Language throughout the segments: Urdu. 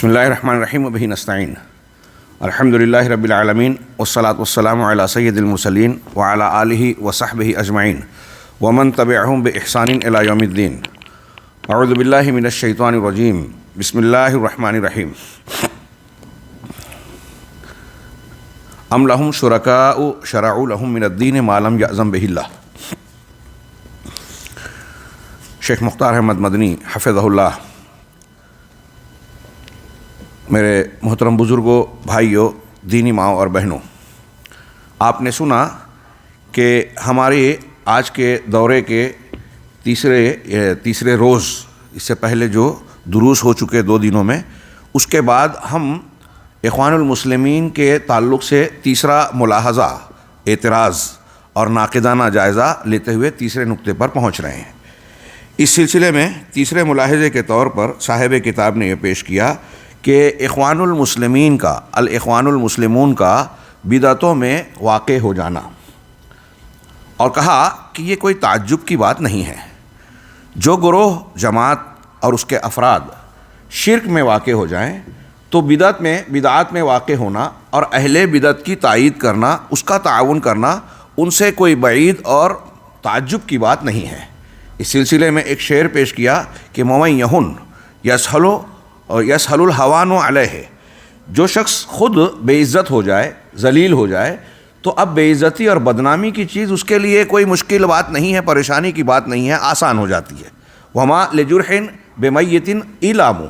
بسم اللہ الرحمن الرحیم وبہ نستعین الحمد للہ رب العالمین والصلاة والسلام علی سید المرسلین وعلی آلہ وصحبہ اجمعین ومن تبعہم بإحسان الی یوم الدین اعوذ باللہ من الشیطان الرجیم بسم اللہ الرحمن الرحیم ام لہم شرکاء شرعوا لہم من الدین ما لم یأذن بہ اللہ۔ شیخ مختار احمد مدنی حفظہ اللہ۔ میرے محترم بزرگوں، بھائیوں، دینی ماؤں اور بہنوں، آپ نے سنا کہ ہمارے آج کے دورے کے تیسرے روز، اس سے پہلے جو دروس ہو چکے 2 دنوں میں، اس کے بعد ہم اخوان المسلمین کے تعلق سے تیسرا ملاحظہ، اعتراض اور ناقدانہ جائزہ لیتے ہوئے تیسرے نقطے پر پہنچ رہے ہیں۔ اس سلسلے میں تیسرے ملاحظے کے طور پر صاحب کتاب نے یہ پیش کیا کہ اخوان المسلمون کا بدعتوں میں واقع ہو جانا، اور کہا کہ یہ کوئی تعجب کی بات نہیں ہے۔ جو گروہ، جماعت اور اس کے افراد شرک میں واقع ہو جائیں تو بدعات میں واقع ہونا اور اہل بدعت کی تائید کرنا، اس کا تعاون کرنا، ان سے کوئی بعید اور تعجب کی بات نہیں ہے۔ اس سلسلے میں ایک شعر پیش کیا کہ مَوَن یَہُن یسہل الہوان علیہ، جو شخص خود بے عزت ہو جائے، ذلیل ہو جائے، تو اب بے عزتی اور بدنامی کی چیز اس کے لیے کوئی مشکل بات نہیں ہے، پریشانی کی بات نہیں ہے، آسان ہو جاتی ہے۔ وما لجرح بمیت ایلام،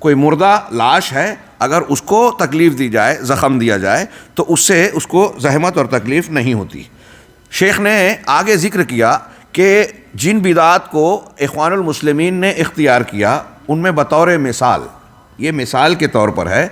کوئی مردہ لاش ہے، اگر اس کو تکلیف دی جائے، زخم دیا جائے تو اس سے اس کو زحمت اور تکلیف نہیں ہوتی۔ شیخ نے آگے ذکر کیا کہ جن بدعات کو اخوان المسلمین نے اختیار کیا، ان میں بطور مثال، یہ مثال کے طور پر ہے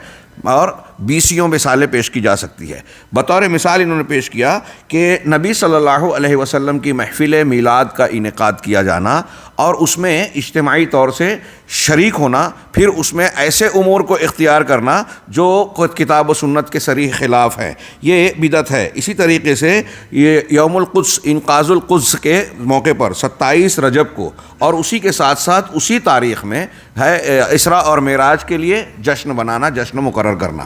اور 20 مثالیں پیش کی جا سکتی ہے۔ بطور مثال انہوں نے پیش کیا کہ نبی صلی اللہ علیہ وسلم کی محفل میلاد کا انعقاد کیا جانا اور اس میں اجتماعی طور سے شریک ہونا، پھر اس میں ایسے امور کو اختیار کرنا جو کتاب و سنت کے صریح خلاف ہیں، یہ بدعت ہے۔ اسی طریقے سے یہ یوم القدس، انقاذ القدس کے موقع پر 27 رجب کو، اور اسی کے ساتھ ساتھ اسی تاریخ میں ہے اسراء اور معراج کے لیے جشن بنانا، جشن مقرر کرنا،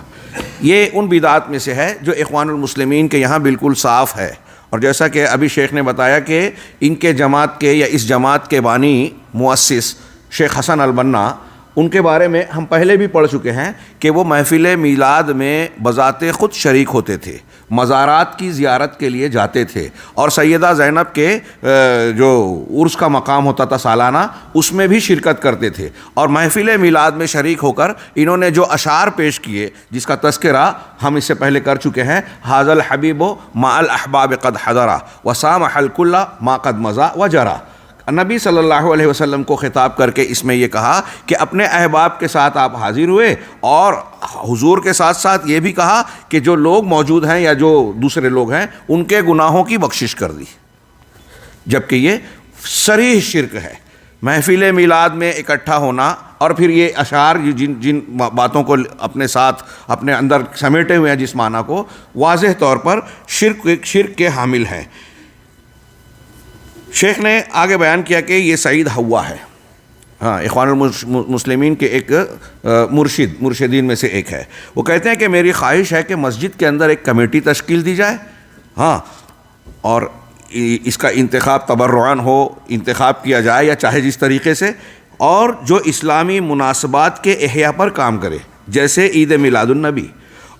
یہ ان بدعات میں سے ہے جو اخوان المسلمین کے یہاں بالکل صاف ہے۔ اور جیسا کہ ابھی شیخ نے بتایا کہ ان کے جماعت کے یا اس جماعت کے بانی مؤسس شیخ حسن البنا، ان کے بارے میں ہم پہلے بھی پڑھ چکے ہیں کہ وہ محفل میلاد میں بذات خود شریک ہوتے تھے، مزارات کی زیارت کے لیے جاتے تھے، اور سیدہ زینب کے جو عرس کا مقام ہوتا تھا سالانہ، اس میں بھی شرکت کرتے تھے، اور محفل میلاد میں شریک ہو کر انہوں نے جو اشعار پیش کیے، جس کا تذکرہ ہم اس سے پہلے کر چکے ہیں، ھذا الحبیب مع الاحباب قد حضرا وسامح الکل ما قد مضى وجرا، نبی صلی اللہ علیہ وسلم کو خطاب کر کے اس میں یہ کہا کہ اپنے احباب کے ساتھ آپ حاضر ہوئے، اور حضور کے ساتھ ساتھ یہ بھی کہا کہ جو لوگ موجود ہیں یا جو دوسرے لوگ ہیں ان کے گناہوں کی بخشش کر دی، جبکہ یہ صریح شرک ہے۔ محفل میلاد میں اکٹھا ہونا اور پھر یہ اشعار جن باتوں کو اپنے ساتھ اپنے اندر سمیٹے ہوئے ہیں، جس معنی کو واضح طور پر شرک کے حامل ہیں۔ شیخ نے آگے بیان کیا کہ یہ سعید حوا ہے، ہاں، اخوان المسلمین کے ایک مرشدین میں سے ایک ہے۔ وہ کہتے ہیں کہ میری خواہش ہے کہ مسجد کے اندر ایک کمیٹی تشکیل دی جائے، ہاں، اور اس کا انتخاب تبرعاً ہو، انتخاب کیا جائے یا چاہے جس طریقے سے، اور جو اسلامی مناسبات کے احیاء پر کام کرے، جیسے عید میلاد النبی،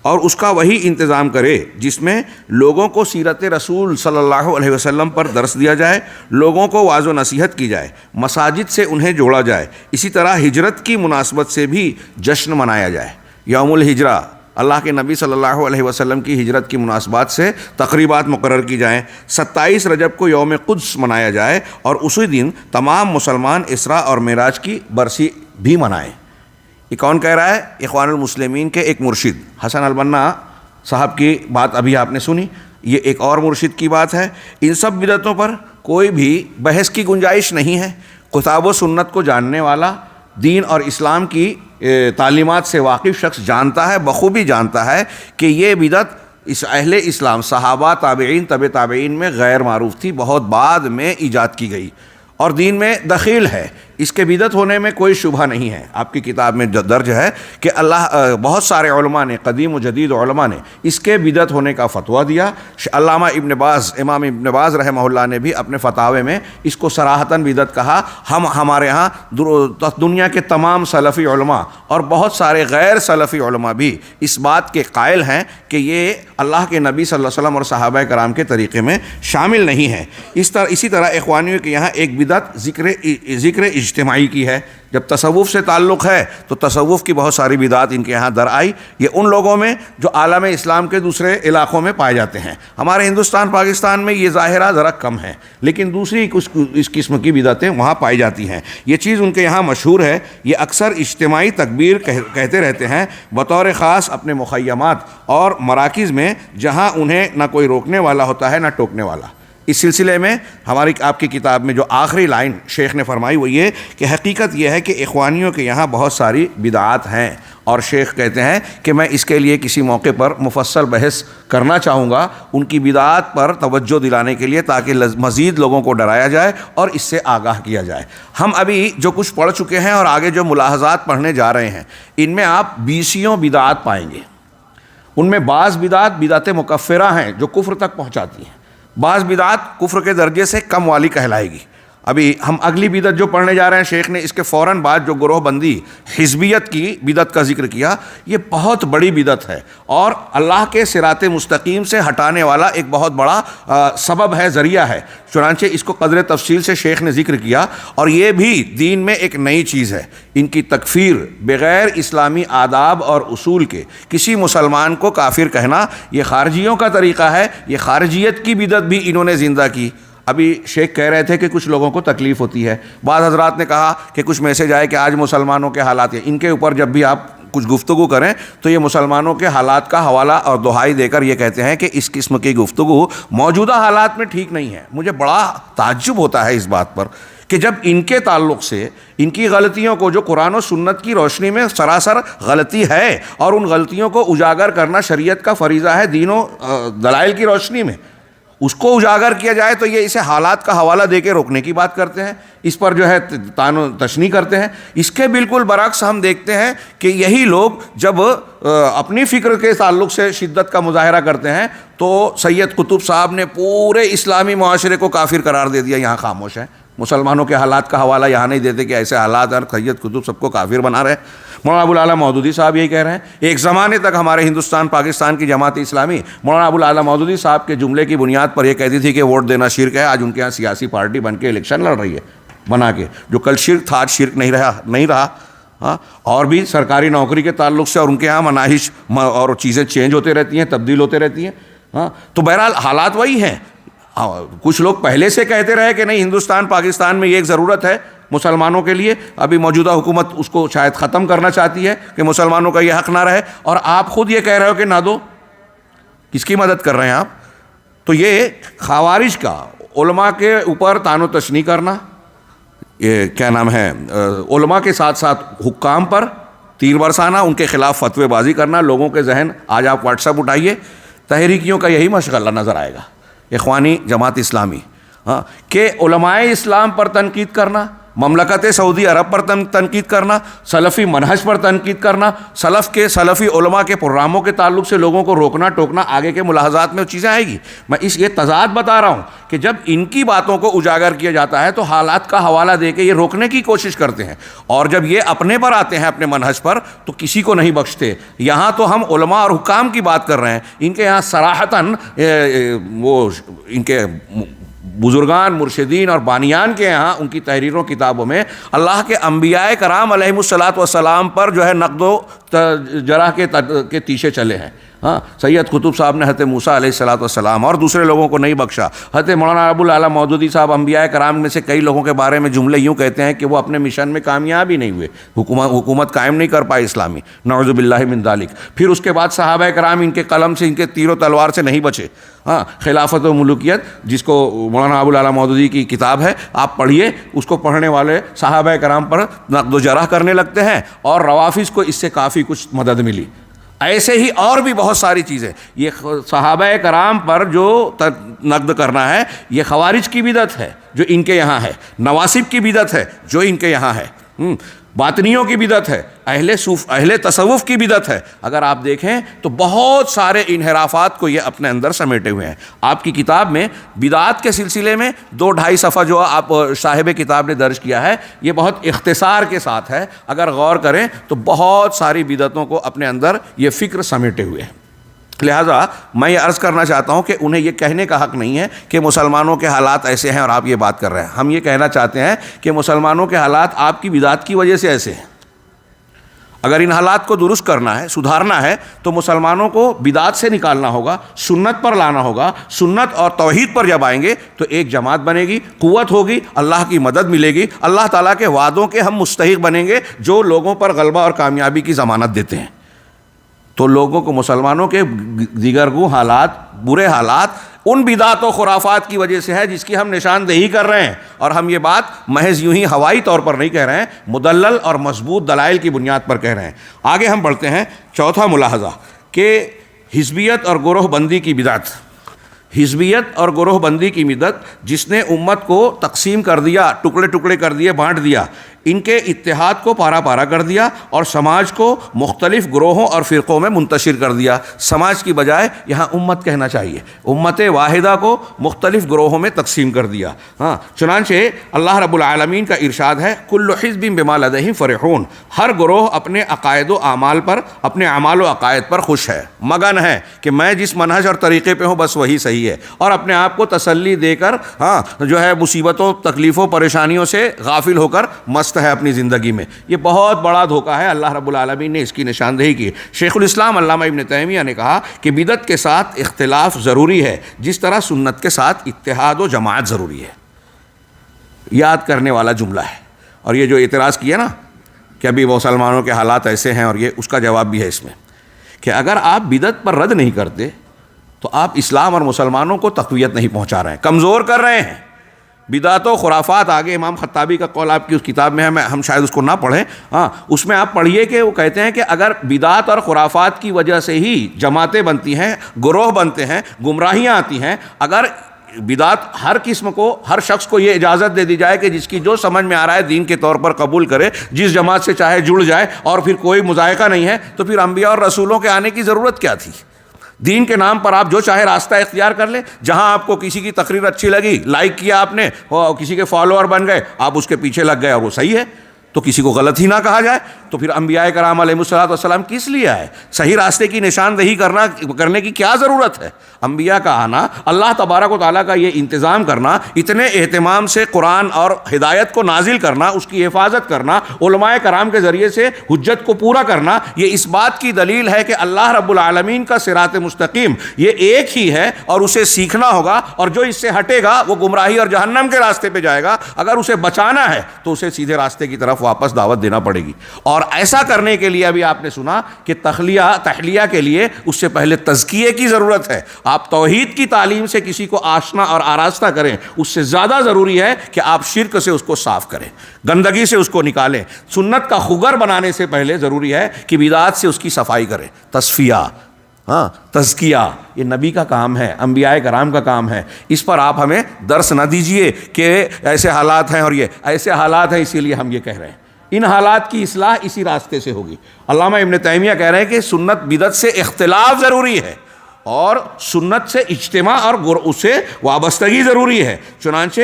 اور اس کا وہی انتظام کرے جس میں لوگوں کو سیرت رسول صلی اللہ علیہ وسلم پر درس دیا جائے، لوگوں کو واعظ و نصیحت کی جائے، مساجد سے انہیں جوڑا جائے، اسی طرح ہجرت کی مناسبت سے بھی جشن منایا جائے، یوم الہجرہ، اللہ کے نبی صلی اللہ علیہ وسلم کی ہجرت کی مناسبات سے تقریبات مقرر کی جائیں، 27 رجب کو یوم قدس منایا جائے، اور اسی دن تمام مسلمان اسراء اور معراج کی برسی بھی منائیں۔ یہ کون کہہ رہا ہے؟ اخوان المسلمین کے ایک مرشد حسن البنا صاحب کی بات ابھی آپ نے سنی، یہ ایک اور مرشد کی بات ہے۔ ان سب بدعتوں پر کوئی بھی بحث کی گنجائش نہیں ہے۔ کتاب و سنت کو جاننے والا، دین اور اسلام کی تعلیمات سے واقف شخص جانتا ہے، بخوبی جانتا ہے کہ یہ بدعت اس اہل اسلام، صحابہ، تابعین، تبع تابعین میں غیر معروف تھی، بہت بعد میں ایجاد کی گئی اور دین میں دخیل ہے۔ اس کے بدعت ہونے میں کوئی شبہ نہیں ہے. آپ کی کتاب میں درج ہے کہ بہت سارے علماء نے، قدیم و جدید علماء نے اس کے بدعت ہونے کا فتویٰ دیا. علامہ ابن باز، امام ابن باز رحمہ اللہ نے بھی اپنے فتاوے میں اس کو صراحتاً بدعت کہا. ہمارے ہاں دنیا کے تمام سلفی علماء اور بہت سارے غیر سلفی علماء بھی اس بات کے قائل ہیں کہ یہ اللہ کے نبی صلی اللہ علیہ وسلم اور صحابہ کرام کے طریقے میں شامل نہیں ہے. اسی طرح اخوانیوں کے یہاں ایک بدعت ذکر اجتماعی کی ہے. جب تصوف سے تعلق ہے تو تصوف کی بہت ساری بدعات ان کے یہاں در آئی. یہ ان لوگوں میں جو عالم اسلام کے دوسرے علاقوں میں پائے جاتے ہیں. ہمارے ہندوستان پاکستان میں یہ ظاہرہ ذرا کم ہے، لیکن دوسری اس قسم کی بدعتیں وہاں پائی جاتی ہیں. یہ چیز ان کے یہاں مشہور ہے. یہ اکثر اجتماعی تکبیر کہتے رہتے ہیں بطور خاص اپنے مخیمات اور مراکز میں، جہاں انہیں نہ کوئی روکنے والا ہوتا ہے نہ ٹوکنے والا. اس سلسلے میں آپ کی کتاب میں جو آخری لائن شیخ نے فرمائی وہ یہ کہ حقیقت یہ ہے کہ اخوانیوں کے یہاں بہت ساری بدعات ہیں، اور شیخ کہتے ہیں کہ میں اس کے لیے کسی موقع پر مفصل بحث کرنا چاہوں گا ان کی بدعات پر توجہ دلانے کے لیے، تاکہ مزید لوگوں کو ڈرایا جائے اور اس سے آگاہ کیا جائے. ہم ابھی جو کچھ پڑھ چکے ہیں اور آگے جو ملاحظات پڑھنے جا رہے ہیں، ان میں آپ 20 بدعات پائیں گے. ان میں بعض بدعت مکفرہ ہیں جو کفر تک پہنچاتی ہیں، بعض بدعات کفر کے درجے سے کم والی کہلائے گی. ابھی ہم اگلی بدعت جو پڑھنے جا رہے ہیں، شیخ نے اس کے فوراً بعد جو گروہ بندی حزبیت کی بدعت کا ذکر کیا، یہ بہت بڑی بدعت ہے اور اللہ کے صراط مستقیم سے ہٹانے والا ایک بہت بڑا سبب ہے، ذریعہ ہے. چنانچہ اس کو قدر تفصیل سے شیخ نے ذکر کیا. اور یہ بھی دین میں ایک نئی چیز ہے. ان کی تکفیر بغیر اسلامی آداب اور اصول کے کسی مسلمان کو کافر کہنا، یہ خارجیوں کا طریقہ ہے. یہ خارجیت کی بدعت بھی انہوں نے زندہ کی. ابھی شیخ کہہ رہے تھے کہ کچھ لوگوں کو تکلیف ہوتی ہے. بعض حضرات نے کہا کہ کچھ میسج آئے کہ آج مسلمانوں کے حالات ہیں. ان کے اوپر جب بھی آپ کچھ گفتگو کریں تو یہ مسلمانوں کے حالات کا حوالہ اور دہائی دے کر یہ کہتے ہیں کہ اس قسم کی گفتگو موجودہ حالات میں ٹھیک نہیں ہے. مجھے بڑا تعجب ہوتا ہے اس بات پر کہ جب ان کے تعلق سے ان کی غلطیوں کو، جو قرآن و سنت کی روشنی میں سراسر غلطی ہے، اور ان غلطیوں کو اجاگر کرنا شریعت کا فریضہ ہے دین و دلائل کی روشنی میں، اس کو اجاگر کیا جائے تو یہ اسے حالات کا حوالہ دے کے روکنے کی بات کرتے ہیں. اس پر جو ہے تان و تشنیع کرتے ہیں. اس کے بالکل برعکس ہم دیکھتے ہیں کہ یہی لوگ جب اپنی فکر کے تعلق سے شدت کا مظاہرہ کرتے ہیں تو سید قطب صاحب نے پورے اسلامی معاشرے کو کافر قرار دے دیا. یہاں خاموش ہیں. مسلمانوں کے حالات کا حوالہ یہاں نہیں دیتے کہ ایسے حالات اور سید قطب سب کو کافر بنا رہے. مولانا ابوالعالیٰ مودودی صاحب یہی کہہ رہے ہیں. ایک زمانے تک ہمارے ہندوستان پاکستان کی جماعت اسلامی مولانا ابوالعالیٰ مودودی صاحب کے جملے کی بنیاد پر یہ کہتی تھی کہ ووٹ دینا شرک ہے. آج ان کے یہاں سیاسی پارٹی بن کے الیکشن لڑ رہی ہے بنا کے. جو کل شرک تھا آج شرک نہیں رہا. ہاں، اور بھی سرکاری نوکری کے تعلق سے اور ان کے یہاں مناہج اور چیزیں چینج ہوتے رہتی ہیں، تبدیل ہوتے رہتی ہیں. ہاں، تو بہرحال حالات وہی ہیں. کچھ لوگ پہلے سے کہتے رہے کہ نہیں ہندوستان پاکستان میں یہ ایک ضرورت ہے مسلمانوں کے لیے. ابھی موجودہ حکومت اس کو شاید ختم کرنا چاہتی ہے کہ مسلمانوں کا یہ حق نہ رہے، اور آپ خود یہ کہہ رہے ہو کہ نہ دو. کس کی مدد کر رہے ہیں آپ؟ تو یہ خوارج کا علماء کے اوپر تان و تشنیع کرنا، یہ کیا نام ہے، علماء کے ساتھ ساتھ حکام پر تیر برسانا، ان کے خلاف فتوی بازی کرنا. لوگوں کے ذہن، آج آپ واٹس ایپ اٹھائیے، تحریکیوں کا یہی مشغلہ نظر آئے گا. اخوانی جماعت اسلامی کہ علماء اسلام پر تنقید کرنا، مملکت سعودی عرب پر تنقید کرنا، سلفی منہج پر تنقید کرنا، سلفی علماء کے پروگراموں کے تعلق سے لوگوں کو روکنا ٹوکنا. آگے کے ملاحظات میں وہ چیزیں آئے گی. میں یہ تضاد بتا رہا ہوں کہ جب ان کی باتوں کو اجاگر کیا جاتا ہے تو حالات کا حوالہ دے کے یہ روکنے کی کوشش کرتے ہیں، اور جب یہ اپنے پر آتے ہیں اپنے منہج پر تو کسی کو نہیں بخشتے. یہاں تو ہم علماء اور حکام کی بات کر رہے ہیں. ان کے یہاں صراحتاً وہ ان کے بزرگان مرشدین اور بانیان کے یہاں ان کی تحریروں کتابوں میں اللہ کے انبیاء کرام علیہم الصلاۃ والسلام پر جو ہے نقد و جرح کے تیشے چلے ہیں. ہاں، سید قطب صاحب نے حضرت موسیٰ علیہ الصلاۃ والسلام اور دوسرے لوگوں کو نہیں بخشا. حضرت مولانا ابوالعالیٰ مودودی صاحب انبیاء کرام میں سے کئی لوگوں کے بارے میں جملے یوں کہتے ہیں کہ وہ اپنے مشن میں کامیاب ہی نہیں ہوئے، حکومت قائم نہیں کر پائے اسلامی، نعوذ باللہ من ذالک. پھر اس کے بعد صحابہ کرام ان کے قلم سے، ان کے تیر و تلوار سے نہیں بچے. ہاں، خلافت و ملوکیت جس کو مولانا ابوالعالیٰ مودودی کی کتاب ہے آپ پڑھیے، اس کو پڑھنے والے صحابہ کرام پر نقد و جرح کرنے لگتے ہیں، اور روافض کو اس سے کافی کچھ مدد ملی. ایسے ہی اور بھی بہت ساری چیزیں. یہ صحابہ کرام پر جو نقد کرنا ہے، یہ خوارج کی بدعت ہے جو ان کے یہاں ہے، نواسب کی بدعت ہے جو ان کے یہاں ہے، باطنیوں کی بدعت ہے، اہل تصوف کی بدعت ہے۔ اگر آپ دیکھیں تو بہت سارے انحرافات کو یہ اپنے اندر سمیٹے ہوئے ہیں۔ آپ کی کتاب میں بدعات کے سلسلے میں 2-2.5 صفحہ جو آپ صاحب کتاب نے درج کیا ہے، یہ بہت اختصار کے ساتھ ہے، اگر غور کریں تو بہت ساری بدعتوں کو اپنے اندر یہ فکر سمیٹے ہوئے ہیں۔ لہٰذا میں یہ عرض کرنا چاہتا ہوں کہ انہیں یہ کہنے کا حق نہیں ہے کہ مسلمانوں کے حالات ایسے ہیں اور آپ یہ بات کر رہے ہیں۔ ہم یہ کہنا چاہتے ہیں کہ مسلمانوں کے حالات آپ کی بدعت کی وجہ سے ایسے ہیں۔ اگر ان حالات کو درست کرنا ہے، سدھارنا ہے، تو مسلمانوں کو بدعت سے نکالنا ہوگا، سنت پر لانا ہوگا۔ سنت اور توحید پر جب آئیں گے تو ایک جماعت بنے گی، قوت ہوگی، اللہ کی مدد ملے گی، اللہ تعالیٰ کے وعدوں کے ہم مستحق بنیں گے جو لوگوں پر غلبہ اور کامیابی کی ضمانت دیتے ہیں۔ تو لوگوں کو، مسلمانوں کے دیگرگوں حالات، برے حالات ان بدعات و خرافات کی وجہ سے ہے جس کی ہم نشاندہی کر رہے ہیں، اور ہم یہ بات محض یوں ہی ہوائی طور پر نہیں کہہ رہے ہیں، مدلل اور مضبوط دلائل کی بنیاد پر کہہ رہے ہیں۔ آگے ہم بڑھتے ہیں۔ چوتھا ملاحظہ کہ حزبیت اور گروہ بندی کی بدعت، حزبیت اور گروہ بندی کی بدعت جس نے امت کو تقسیم کر دیا، ٹکڑے ٹکڑے کر دیے، بانٹ دیا، ان کے اتحاد کو پارا پارا کر دیا اور سماج کو مختلف گروہوں اور فرقوں میں منتشر کر دیا۔ سماج کی بجائے یہاں امت کہنا چاہیے، امت واحدہ کو مختلف گروہوں میں تقسیم کر دیا۔ چنانچہ اللہ رب العالمین کا ارشاد ہے، کل حزب بما لدیہم فرحون، ہر گروہ اپنے عقائد و اعمال پر، اپنے اعمال و عقائد پر خوش ہے، مگن ہے کہ میں جس منہج اور طریقے پہ ہوں بس وہی صحیح ہے، اور اپنے آپ کو تسلی دے کر جو ہے مصیبتوں، تکلیفوں، پریشانیوں سے غافل ہو کر مست ہے اپنی زندگی میں۔ یہ بہت بڑا دھوکہ ہے، اللہ رب العالمین نے اس کی نشاندہی کی۔ شیخ الاسلام علامہ ابن تیمیہ نے کہا کہ بدعت کے ساتھ اختلاف ضروری ہے جس طرح سنت کے ساتھ اتحاد و جماعت ضروری ہے۔ یاد کرنے والا جملہ ہے۔ اور یہ جو اعتراض کیا نا کہ ابھی مسلمانوں کے حالات ایسے ہیں، اور یہ اس کا جواب بھی ہے اس میں کہ اگر آپ بدعت پر رد نہیں کرتے تو آپ اسلام اور مسلمانوں کو تقویت نہیں پہنچا رہے ہیں، کمزور کر رہے ہیں۔ بدعت و خرافات، آگے امام خطابی کا قول آپ کی اس کتاب میں ہے، ہم شاید اس کو نہ پڑھیں، اس میں آپ پڑھیے کہ وہ کہتے ہیں کہ اگر بدعت اور خرافات کی وجہ سے ہی جماعتیں بنتی ہیں، گروہ بنتے ہیں، گمراہیاں آتی ہیں، اگر بدعت ہر قسم کو، ہر شخص کو یہ اجازت دے دی جائے کہ جس کی جو سمجھ میں آ رہا ہے دین کے طور پر قبول کرے، جس جماعت سے چاہے جڑ جائے، اور پھر کوئی مذائقہ نہیں ہے، تو پھر انبیاء اور رسولوں کے آنے کی ضرورت کیا تھی؟ دین کے نام پر آپ جو چاہے راستہ اختیار کر لیں، جہاں آپ کو کسی کی تقریر اچھی لگی، لائک کیا آپ نے، کسی کے فالوور بن گئے، آپ اس کے پیچھے لگ گئے اور وہ صحیح ہے، تو کسی کو غلط ہی نہ کہا جائے۔ تو پھر انبیاء کرام علیہ الصلوۃ والسلام کس لیے آئے؟ صحیح راستے کی نشاندہی کرنے کی کیا ضرورت ہے؟ انبیاء کا آنا، اللہ تبارک و تعالیٰ کا یہ انتظام کرنا، اتنے اہتمام سے قرآن اور ہدایت کو نازل کرنا، اس کی حفاظت کرنا، علماء کرام کے ذریعے سے حجت کو پورا کرنا، یہ اس بات کی دلیل ہے کہ اللہ رب العالمین کا صراط مستقیم یہ ایک ہی ہے، اور اسے سیکھنا ہوگا، اور جو اس سے ہٹے گا وہ گمراہی اور جہنم کے راستے پہ جائے گا۔ اگر اسے بچانا ہے تو اسے سیدھے راستے کی طرف واپس دعوت دینا پڑے گی، اور ایسا کرنے کے لیے ابھی آپ نے سنا کہ تحلیہ کے لیے اس سے پہلے تزکیے کی ضرورت ہے۔ آپ توحید کی تعلیم سے کسی کو آشنا اور آراستہ کریں، اس سے زیادہ ضروری ہے کہ آپ شرک سے اس کو صاف کریں، گندگی سے اس کو نکالیں۔ سنت کا خگر بنانے سے پہلے ضروری ہے کہ بدعات سے اس کی صفائی کریں، تصفیہ، تزکیہ، یہ نبی کا کام ہے، انبیاء کرام کا کام ہے۔ اس پر آپ ہمیں درس نہ دیجئے کہ ایسے حالات ہیں اور یہ ایسے حالات ہیں اسی لیے ہم یہ کہہ رہے ہیں۔ ان حالات کی اصلاح اسی راستے سے ہوگی۔ علامہ ابن تیمیہ کہہ رہے ہیں کہ سنت بدعت سے اختلاف ضروری ہے، اور سنت سے اجتماع اور اسے وابستگی ضروری ہے۔ چنانچہ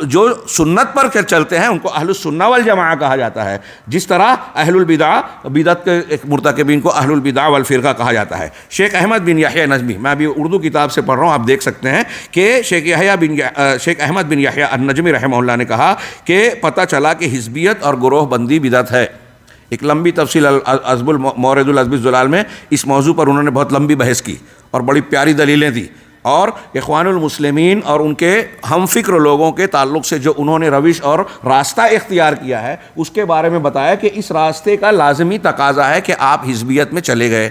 جو سنت پر چلتے ہیں ان کو اہل السنہ والجماعہ کہا جاتا ہے، جس طرح اہل البدع، بدعت کے مرتکبین کو اہل البدع والفرقہ کہا جاتا ہے۔ شیخ احمد بن یحییٰ نجمی، میں ابھی اردو کتاب سے پڑھ رہا ہوں، آپ دیکھ سکتے ہیں کہ شیخ احمد بن یحییٰ النجمی رحمہ اللہ نے کہا کہ پتہ چلا کہ حزبیت اور گروہ بندی بدعت ہے۔ ایک لمبی تفصیل مورد العذب الزلال میں اس موضوع پر انہوں نے بہت لمبی بحث کی اور بڑی پیاری دلیلیں دی، اور اخوان المسلمین اور ان کے ہم فکر لوگوں کے تعلق سے جو انہوں نے روش اور راستہ اختیار کیا ہے اس کے بارے میں بتایا کہ اس راستے کا لازمی تقاضا ہے کہ آپ حزبیت میں چلے گئے،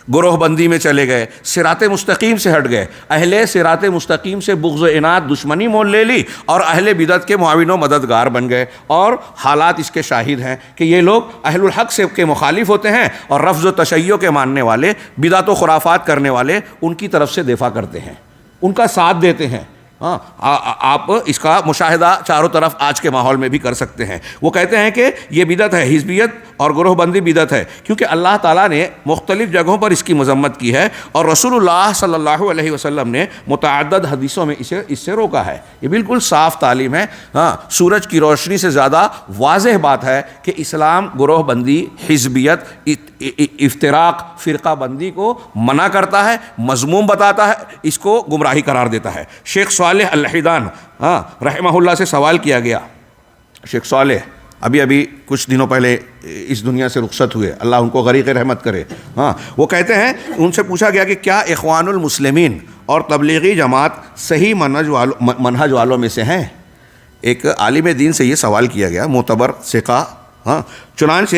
گروہ بندی میں چلے گئے، صراط مستقیم سے ہٹ گئے، اہل صراط مستقیم سے بغض و عناد، دشمنی مول لے لی، اور اہل بدعت کے معاون و مددگار بن گئے۔ اور حالات اس کے شاہد ہیں کہ یہ لوگ اہل الحق سے کے مخالف ہوتے ہیں، اور رفض و تشیع کے ماننے والے، بدعت و خرافات کرنے والے ان کی طرف سے دفاع کرتے ہیں۔ ان کا ساتھ دیتے ہیں. ہاں آپ اس کا مشاہدہ چاروں طرف آج کے ماحول میں بھی کر سکتے ہیں. وہ کہتے ہیں کہ یہ بدعت ہے، حزبیت اور گروہ بندی بدعت ہے، کیونکہ اللہ تعالیٰ نے مختلف جگہوں پر اس کی مذمت کی ہے اور رسول اللہ صلی اللہ علیہ وسلم نے متعدد حدیثوں میں اس سے روکا ہے. یہ بالکل صاف تعلیم ہے. ہاں سورج کی روشنی سے زیادہ واضح بات ہے کہ اسلام گروہ بندی، حزبیت، افتراق، فرقہ بندی کو منع کرتا ہے، مذموم بتاتا ہے، اس کو گمراہی قرار دیتا ہے. شیخ صالح الحیدان رحمہ اللہ سے سوال کیا گیا. شیخ صالح ابھی کچھ دنوں پہلے اس دنیا سے رخصت ہوئے، اللہ ان کو غریق رحمت کرے. وہ کہتے ہیں، ان سے پوچھا گیا کہ کیا اخوان المسلمین اور تبلیغی جماعت صحیح منہج والوں میں سے ہیں؟ ایک عالم دین سے یہ سوال کیا گیا، معتبر ثقہ. چنانچہ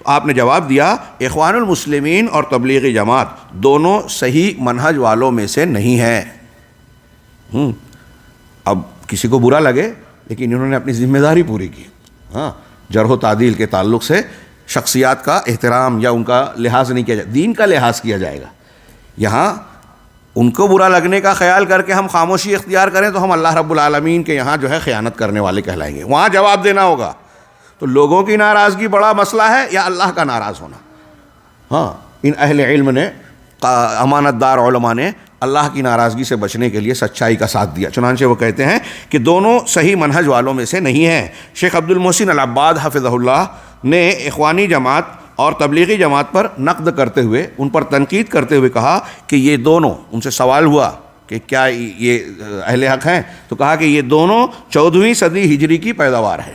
آپ نے جواب دیا، اخوان المسلمین اور تبلیغی جماعت دونوں صحیح منہج والوں میں سے نہیں ہیں. اب کسی کو برا لگے، لیکن انہوں نے اپنی ذمہ داری پوری کی. جرح و تعدیل کے تعلق سے شخصیات کا احترام یا ان کا لحاظ نہیں کیا جائے، دین کا لحاظ کیا جائے گا. یہاں ان کو برا لگنے کا خیال کر کے ہم خاموشی اختیار کریں تو ہم اللہ رب العالمین کے یہاں جو ہے خیانت کرنے والے کہلائیں گے. وہاں جواب دینا ہوگا. تو لوگوں کی ناراضگی بڑا مسئلہ ہے یا اللہ کا ناراض ہونا؟ ان اہل علم نے، امانت دار علماء نے اللہ کی ناراضگی سے بچنے کے لیے سچائی کا ساتھ دیا. چنانچہ وہ کہتے ہیں کہ دونوں صحیح منہج والوں میں سے نہیں ہیں. شیخ عبد المحسن العباد حفظہ اللہ نے اخوانی جماعت اور تبلیغی جماعت پر نقد کرتے ہوئے، ان پر تنقید کرتے ہوئے کہا کہ یہ دونوں، ان سے سوال ہوا کہ کیا یہ اہل حق ہیں، تو کہا کہ یہ دونوں 14ویں صدی ہجری کی پیداوار ہے.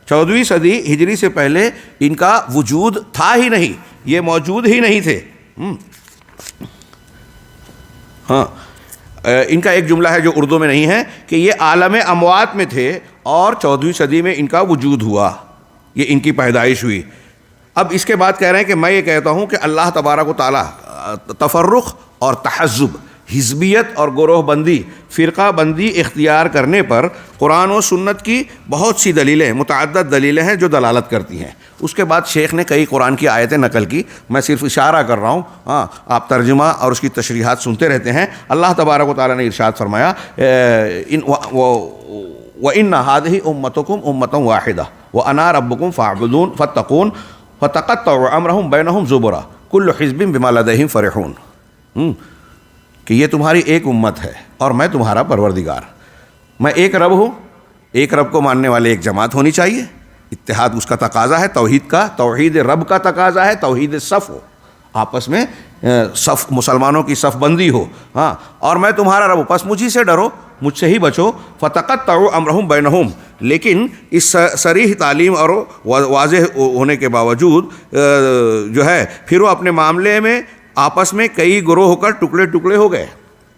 14ویں صدی ہجری سے پہلے ان کا وجود تھا ہی نہیں، یہ موجود ہی نہیں تھے. ان کا ایک جملہ ہے جو اردو میں نہیں ہے کہ یہ عالم اموات میں تھے اور 14ویں صدی میں ان کا وجود ہوا، یہ ان کی پیدائش ہوئی. اب اس کے بعد کہہ رہے ہیں کہ میں یہ کہتا ہوں کہ اللہ تبارک و تعالیٰ تفرق اور تحزب، حزبیت اور گروہ بندی، فرقہ بندی اختیار کرنے پر قرآن و سنت کی بہت سی دلیلیں، متعدد دلیلیں ہیں جو دلالت کرتی ہیں. اس کے بعد شیخ نے کئی قرآن کی آیتیں نقل کی، میں صرف اشارہ کر رہا ہوں. آپ ترجمہ اور اس کی تشریحات سنتے رہتے ہیں. اللہ تبارک و تعالیٰ نے ارشاد فرمایا، وَإِنَّ هَٰذِهِ أُمَّتُكُمْ أُمَّةً وَاحِدَةً وَأَنَا رَبُّكُمْ فَاعْبُدُونِ فَاتَّقُونِ فَتَقَطَّعُوا أَمْرَهُمْ بَيْنَهُمْ زُبُرًا كُلُّ حِزْبٍ بِمَا لَدَيْهِمْ فَرِحُونَ. کہ یہ تمہاری ایک امت ہے اور میں تمہارا پروردگار. میں ایک رب ہوں. ایک رب کو ماننے والے ایک جماعت ہونی چاہیے. اتحاد اس کا تقاضا ہے، توحید رب کا تقاضا ہے، توحید صف ہو، آپس میں صف، مسلمانوں کی صف بندی ہو. اور میں تمہارا رب ہوں، پس مجھی سے ڈرو، مجھ سے ہی بچو. فتقطعوا امرهم بینہم. لیکن اس صریح تعلیم اور واضح ہونے کے باوجود جو ہے پھر وہ اپنے معاملے میں آپس میں کئی گروہ ہو کر ٹکڑے ٹکڑے ہو گئے.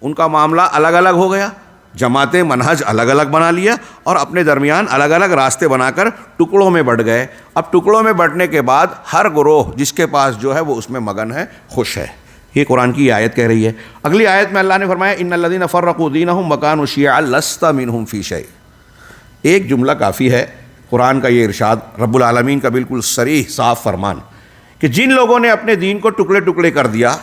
ان کا معاملہ الگ الگ ہو گیا، جماعتیں منہج الگ الگ بنا لیا اور اپنے درمیان الگ الگ راستے بنا کر ٹکڑوں میں بٹ گئے. اب ٹکڑوں میں بٹنے کے بعد ہر گروہ جس کے پاس جو ہے وہ اس میں مگن ہے، خوش ہے. یہ قرآن کی آیت کہہ رہی ہے. اگلی آیت میں اللہ نے فرمایا، ان الذین فرقوا دینہم وکانوا شیعا لست منہم فی شیء. ایک جملہ کافی ہے قرآن کا یہ ارشاد، رب العالمین کا بالکل صریح صاف فرمان کہ جن لوگوں نے اپنے دین کو ٹکڑے ٹکڑے کر دیا،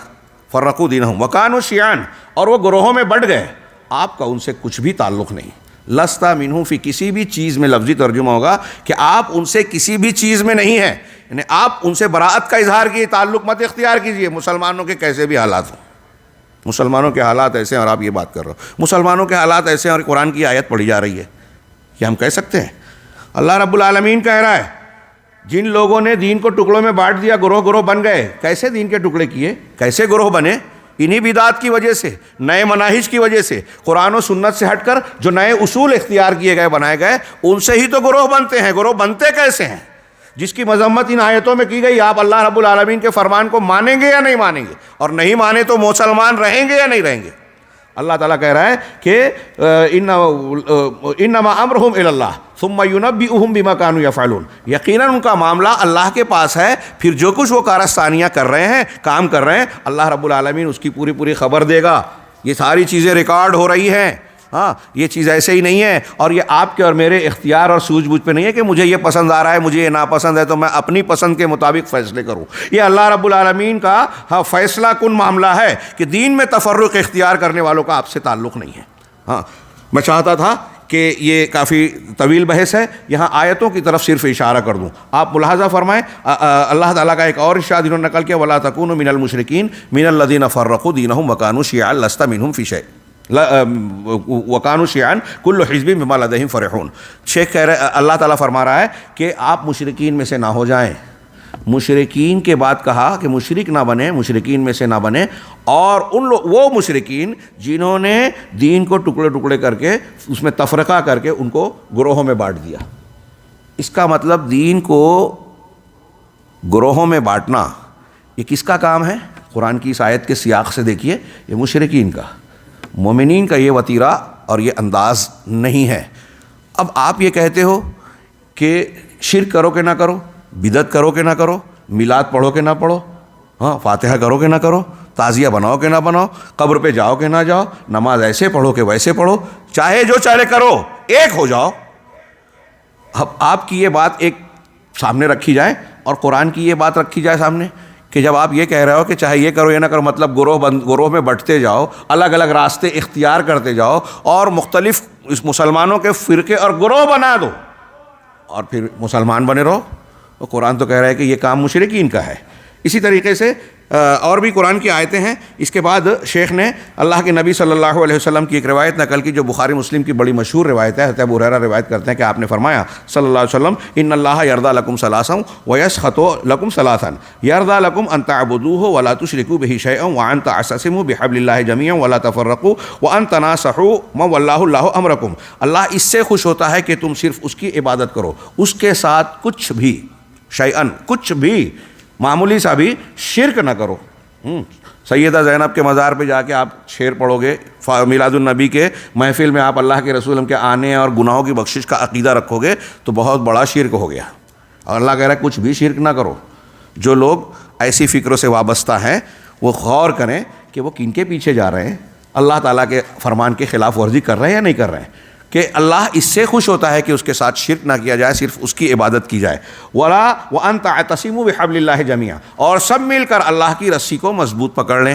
فرقوا دینہم وکانوا شیعا، اور وہ گروہوں میں بٹ گئے، آپ کا ان سے کچھ بھی تعلق نہیں. لست منہم فی، کسی بھی چیز میں لفظی ترجمہ ہوگا کہ آپ ان سے کسی بھی چیز میں نہیں ہیں، یعنی آپ ان سے براءت کا اظہار کیے، تعلق مت اختیار کیجئے. مسلمانوں کے کیسے بھی حالات ہوں، مسلمانوں کے حالات ایسے ہیں اور آپ یہ بات کر رہے ہو، مسلمانوں کے حالات ایسے ہیں اور قرآن کی آیت پڑھی جا رہی ہے، یہ ہم کہہ سکتے ہیں؟ اللہ رب العالمین کہہ رہا ہے جن لوگوں نے دین کو ٹکڑوں میں بانٹ دیا، گروہ گروہ بن گئے. کیسے دین کے ٹکڑے کیے، کیسے گروہ بنے؟ انہی بدعات کی وجہ سے، نئے مناہج کی وجہ سے، قرآن و سنت سے ہٹ کر جو نئے اصول اختیار کیے گئے، بنائے گئے، ان سے ہی تو گروہ بنتے ہیں. گروہ بنتے کیسے ہیں؟ جس کی مذمت ان آیتوں میں کی گئی. آپ اللہ رب العالمین کے فرمان کو مانیں گے یا نہیں مانیں گے؟ اور نہیں مانے تو مسلمان رہیں گے یا نہیں رہیں گے؟ اللہ تعالیٰ کہہ رہا ہے کہ انما امرہم الی اللہ ثم ینبئہم بما کانوا یفعلون. یقیناً ان کا معاملہ اللہ کے پاس ہے، پھر جو کچھ وہ کارستانیاں کر رہے ہیں، کام کر رہے ہیں، اللہ رب العالمین اس کی پوری خبر دے گا. یہ ساری چیزیں ریکارڈ ہو رہی ہیں. ہاں یہ چیز ایسے ہی نہیں ہے، اور یہ آپ کے اور میرے اختیار اور سوجھ بوجھ پہ نہیں ہے کہ مجھے یہ پسند آ رہا ہے مجھے یہ ناپسند ہے تو میں اپنی پسند کے مطابق فیصلے کروں۔ یہ اللہ رب العالمین کا فیصلہ کن معاملہ ہے کہ دین میں تفرق اختیار کرنے والوں کا آپ سے تعلق نہیں ہے۔ ہاں میں چاہتا تھا کہ یہ کافی طویل بحث ہے، یہاں آیتوں کی طرف صرف اشارہ کر دوں۔ آپ ملاحظہ فرمائیں اللہ تعالیٰ کا ایک اور ارشاد انہوں نے نقل کیا، وَلَا تَكُونُوا مِنَ الْمُشْرِكِينَ مِنَ الَّذِينَ فَرَّقُوا دِينَهُمْ وَكَانُوا شِيَعًا لَّسْتَ مِنْهُمْ فِي شَيْءٍ وَكَانُوا شِيَعًا كُلُّ حِزْبٍ بِمَا لَدَيْهِمْ فَرِحُونَ۔ شیخ کہہ رہے اللہ تعالیٰ فرما رہا ہے کہ آپ مشرکین میں سے نہ ہو جائیں۔ مشرکین کے بعد کہا کہ مشرک نہ بنے، مشرکین میں سے نہ بنے، اور وہ مشرکین جنہوں نے دین کو ٹکڑے ٹکڑے کر کے اس میں تفرقہ کر کے ان کو گروہوں میں بانٹ دیا۔ اس کا مطلب دین کو گروہوں میں بانٹنا یہ کس کا کام ہے؟ قرآن کی اس آیت کے سیاق سے دیکھیے، یہ مشرکین کا، مومنین کا یہ وتیرہ اور یہ انداز نہیں ہے۔ اب آپ یہ کہتے ہو کہ شرک کرو کہ نہ کرو، بدعت کرو کہ نہ کرو، میلاد پڑھو کہ نہ پڑھو، ہاں فاتحہ کرو کہ نہ کرو، تعزیہ بناؤ کہ نہ بناؤ، قبر پہ جاؤ کہ نہ جاؤ، نماز ایسے پڑھو کہ ویسے پڑھو، چاہے جو چاہے کرو، ایک ہو جاؤ۔ اب آپ کی یہ بات ایک سامنے رکھی جائے اور قرآن کی یہ بات رکھی جائے سامنے کہ جب آپ یہ کہہ رہے ہو کہ چاہے یہ کرو یہ نہ کرو، مطلب گروہ میں بٹتے جاؤ، الگ الگ راستے اختیار کرتے جاؤ اور مختلف اس مسلمانوں کے فرقے اور گروہ بنا دو اور پھر مسلمان بنے رہو۔ تو قرآن تو کہہ رہا ہے کہ یہ کام مشرکین کا ہے۔ اسی طریقے سے اور بھی قرآن کی آیتیں ہیں۔ اس کے بعد شیخ نے اللہ کے نبی صلی اللہ علیہ وسلم کی ایک روایت نقل کی جو بخاری مسلم کی بڑی مشہور روایت ہے۔ حضرت ابو ہریرہ روایت کرتے ہیں کہ آپ نے فرمایا صلی اللہ علیہ وسلم ان اللہ یرضی لکم ثلاثا ویسخط لکم ثلاثا، یرضی لکم ان تعبدوہ ولا تشرکوا بہ شیئا وان تعتصموا بحبل اللہ جميعا ولا تفرقوا وان تناصحوا ما واللہ اللہ امرکم۔ اللہ اس سے خوش ہوتا ہے کہ تم صرف اس کی عبادت کرو، اس کے ساتھ کچھ بھی شیئن کچھ بھی معمولی سا بھی شرک نہ کرو۔ سیدہ زینب کے مزار پہ جا کے آپ شعر پڑھو گے، میلاد النبی کے محفل میں آپ اللہ کے رسول کے آنے اور گناہوں کی بخشش کا عقیدہ رکھو گے تو بہت بڑا شرک ہو گیا۔ اور اللہ کہہ رہا ہے کچھ بھی شرک نہ کرو۔ جو لوگ ایسی فکروں سے وابستہ ہیں وہ غور کریں کہ وہ کن کے پیچھے جا رہے ہیں، اللہ تعالیٰ کے فرمان کے خلاف ورزی کر رہے ہیں یا نہیں کر رہے ہیں، کہ اللہ اس سے خوش ہوتا ہے کہ اس کے ساتھ شرک نہ کیا جائے، صرف اس کی عبادت کی جائے۔ وَأَن تَعْتَصِمُوا بِحَبْلِ اللَّهِ جَمِيعًا، اور سب مل کر اللہ کی رسی کو مضبوط پکڑ لیں،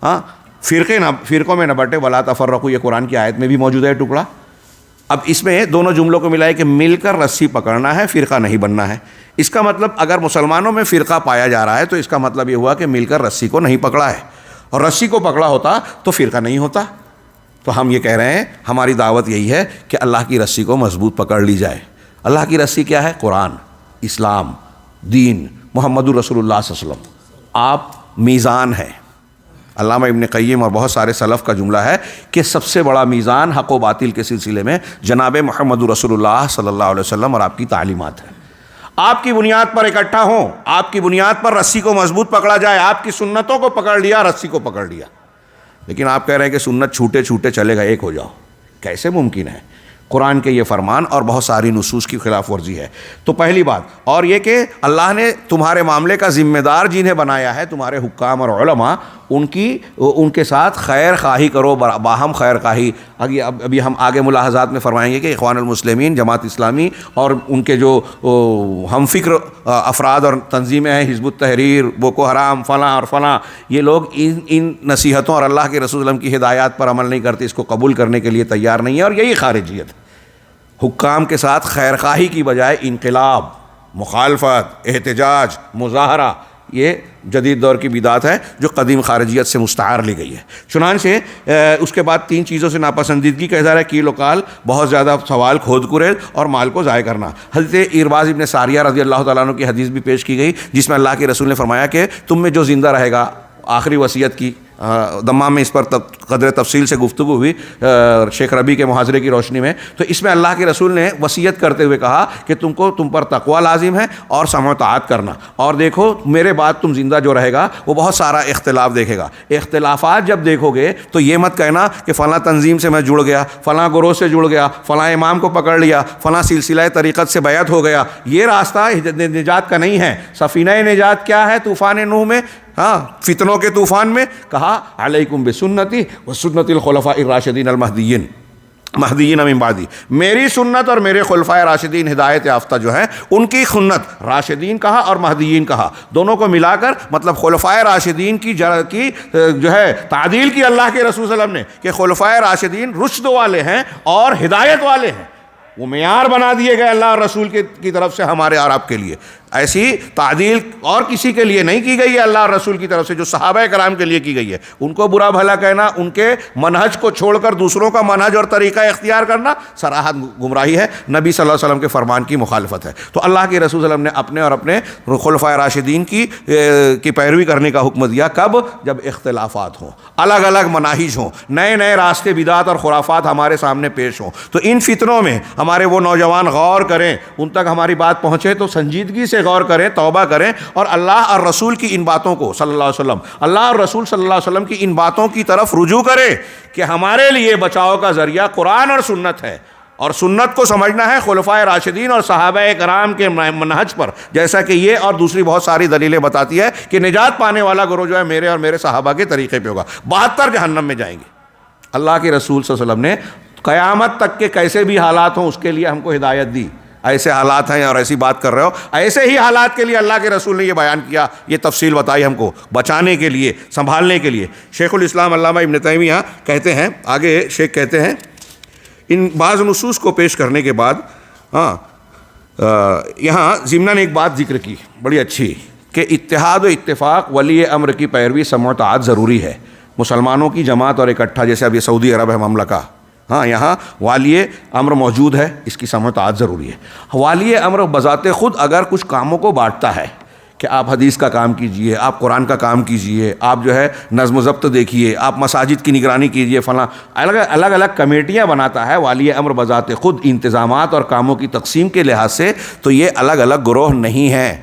ہاں فرقوں میں نہ بٹے۔ وَلَا تَفَرَّقُوا، یہ قرآن کی آیت میں بھی موجود ہے ٹکڑا۔ اب اس میں دونوں جملوں کو ملائے کہ مل کر رسی پکڑنا ہے، فرقہ نہیں بننا ہے۔ اس کا مطلب اگر مسلمانوں میں فرقہ پایا جا رہا ہے تو اس کا مطلب یہ ہوا کہ مل کر رسی کو نہیں پکڑا ہے، اور رسی کو پکڑا ہوتا تو فرقہ نہیں ہوتا۔ تو ہم یہ کہہ رہے ہیں ہماری دعوت یہی ہے کہ اللہ کی رسی کو مضبوط پکڑ لی جائے۔ اللہ کی رسی کیا ہے؟ قرآن، اسلام، دین، محمد الرسول اللہ صلی اللہ علیہ وسلم۔ آپ میزان ہیں۔ علامہ ابن قیم اور بہت سارے سلف کا جملہ ہے کہ سب سے بڑا میزان حق و باطل کے سلسلے میں جناب محمد الرسول اللہ صلی اللہ علیہ وسلم اور آپ کی تعلیمات ہیں۔ آپ کی بنیاد پر اکٹھا ہوں، آپ کی بنیاد پر رسی کو مضبوط پکڑا جائے، آپ کی سنتوں کو پکڑ لیا، رسی کو پکڑ لیا۔ لیکن آپ کہہ رہے ہیں کہ سنت چھوٹے چھوٹے چلے گا، ایک ہو جاؤ، کیسے ممکن ہے؟ قرآن کے یہ فرمان اور بہت ساری نصوص کی خلاف ورزی ہے۔ تو پہلی بات اور یہ کہ اللہ نے تمہارے معاملے کا ذمہ دار جنہیں بنایا ہے، تمہارے حکام اور علماء، ان کے ساتھ خیر خواہی کرو، باہم خیر خواہی۔ ابھی ہم آگے ملاحظات میں فرمائیں گے کہ اخوان المسلمین، جماعت اسلامی اور ان کے جو ہم فکر افراد اور تنظیمیں ہیں، حزب التحریر، بوکو حرام، فلاں اور فلاں، یہ لوگ ان نصیحتوں اور اللہ کے رسول کی ہدایات پر عمل نہیں کرتے، اس کو قبول کرنے کے لیے تیار نہیں ہے، اور یہی خارجیت ہے۔ حکام کے ساتھ خیر خواہی کی بجائے انقلاب، مخالفت، احتجاج، مظاہرہ، یہ جدید دور کی بدعت ہے جو قدیم خارجیت سے مستعار لی گئی ہے۔ چنانچہ اس کے بعد 3 چیزوں سے ناپسندیدگی کا اظہار ہے: کیل و کال، بہت زیادہ سوال، کھود کرید، اور مال کو ضائع کرنا۔ حضرت ارباز ابن ساریہ رضی اللہ تعالیٰ عنہ کی حدیث بھی پیش کی گئی جس میں اللہ کے رسول نے فرمایا کہ تم میں جو زندہ رہے گا، آخری وصیت کی دمام میں اس پر قدر تفصیل سے گفتگو ہوئی شیخ ربیع کے محاضرے کی روشنی میں، تو اس میں اللہ کے رسول نے وصیت کرتے ہوئے کہا کہ تم پر تقوی لازم ہے اور سمع و طاعت کرنا، اور دیکھو میرے بعد تم زندہ جو رہے گا وہ بہت سارا اختلاف دیکھے گا۔ اختلافات جب دیکھو گے تو یہ مت کہنا کہ فلاں تنظیم سے میں جڑ گیا، فلاں گروہ سے جڑ گیا، فلاں امام کو پکڑ لیا، فلاں سلسلہ طریقت سے بیعت ہو گیا۔ یہ راستہ نجات کا نہیں ہے۔ سفینہ نجات کیا ہے؟ طوفان نوح میں، فتنوں کے طوفان میں کہا علیکم بسنتی و سنت الخلفاء الراشدین المہدیین، مہدیین من بعدی، میری سنت اور میرے خلفائے راشدین ہدایت یافتہ جو ہیں ان کی سنت، راشدین کہا اور مہدیین کہا، دونوں کو ملا کر مطلب خلفائے راشدین کی جو ہے تعدیل کی اللہ کے رسول صلی اللہ علیہ وسلم نے کہ خلفائے راشدین رشد والے ہیں اور ہدایت والے ہیں، وہ معیار بنا دیے گئے اللہ اور رسول کی طرف سے ہمارے اور آپ کے لیے۔ ایسی تعدیل اور کسی کے لیے نہیں کی گئی ہے اللہ اور رسول کی طرف سے، جو صحابہ کرام کے لیے کی گئی ہے۔ ان کو برا بھلا کہنا، ان کے منہج کو چھوڑ کر دوسروں کا منہج اور طریقہ اختیار کرنا صراحت گمراہی ہے، نبی صلی اللہ علیہ وسلم کے فرمان کی مخالفت ہے۔ تو اللہ کے رسول صلی اللہ علیہ وسلم نے اپنے اور اپنے خلفائے راشدین کی پیروی کرنے کا حکم دیا۔ کب؟ جب اختلافات ہوں، الگ الگ مناہج ہوں، نئے نئے راستے بدعت اور خرافات ہمارے سامنے پیش ہوں، تو ان فتنوں میں ہمارے وہ نوجوان غور کریں، ان تک ہماری بات پہنچے تو سنجیدگی سے غور کریں، توبہ کریں، اور اللہ اور رسول کی ان باتوں کو صلی اللہ علیہ وسلم، اللہ اور رسول صلی اللہ علیہ وسلم کی ان باتوں کی طرف رجوع کریں کہ ہمارے لیے بچاؤ کا ذریعہ قرآن اور سنت ہے، اور سنت کو سمجھنا ہے خلفائے راشدین اور صحابہ کرام کے منہج پر، جیسا کہ یہ اور دوسری بہت ساری دلیلیں بتاتی ہے کہ نجات پانے والا گروہ جو ہے میرے اور میرے صحابہ کے طریقے پہ ہوگا، 72 جہنم میں جائیں گے۔ اللہ کے رسول صلی اللہ علیہ وسلم نے قیامت تک کے کیسے بھی حالات ہوں اس کے لیے ہم کو ہدایت دی، ایسے حالات ہیں اور ایسی بات کر رہے ہو، ایسے ہی حالات کے لیے اللہ کے رسول نے یہ بیان کیا، یہ تفصیل بتائی ہم کو بچانے کے لیے، سنبھالنے کے لیے۔ شیخ الاسلام علامہ ابن تیمیہ کہتے ہیں، آگے شیخ کہتے ہیں، ان بعض نصوص کو پیش کرنے کے بعد یہاں ضمناً ایک بات ذکر کی بڑی اچھی کہ اتحاد و اتفاق ولی امر کی پیروی سمع و طاعت ضروری ہے۔ مسلمانوں کی جماعت اور اکٹھا، جیسے اب یہ سعودی عرب ہے مملکہ، یہاں والی امر موجود ہے، اس کی سمع و طاعت ضروری ہے۔ والی امر بذات خود اگر کچھ کاموں کو بانٹتا ہے کہ آپ حدیث کا کام کیجئے، آپ قرآن کا کام کیجئے، آپ جو ہے نظم و ضبط دیکھیے، آپ مساجد کی نگرانی کیجئے، فلاں الگ الگ کمیٹیاں بناتا ہے والی امر بذات خود انتظامات اور کاموں کی تقسیم کے لحاظ سے، تو یہ الگ الگ گروہ نہیں ہیں،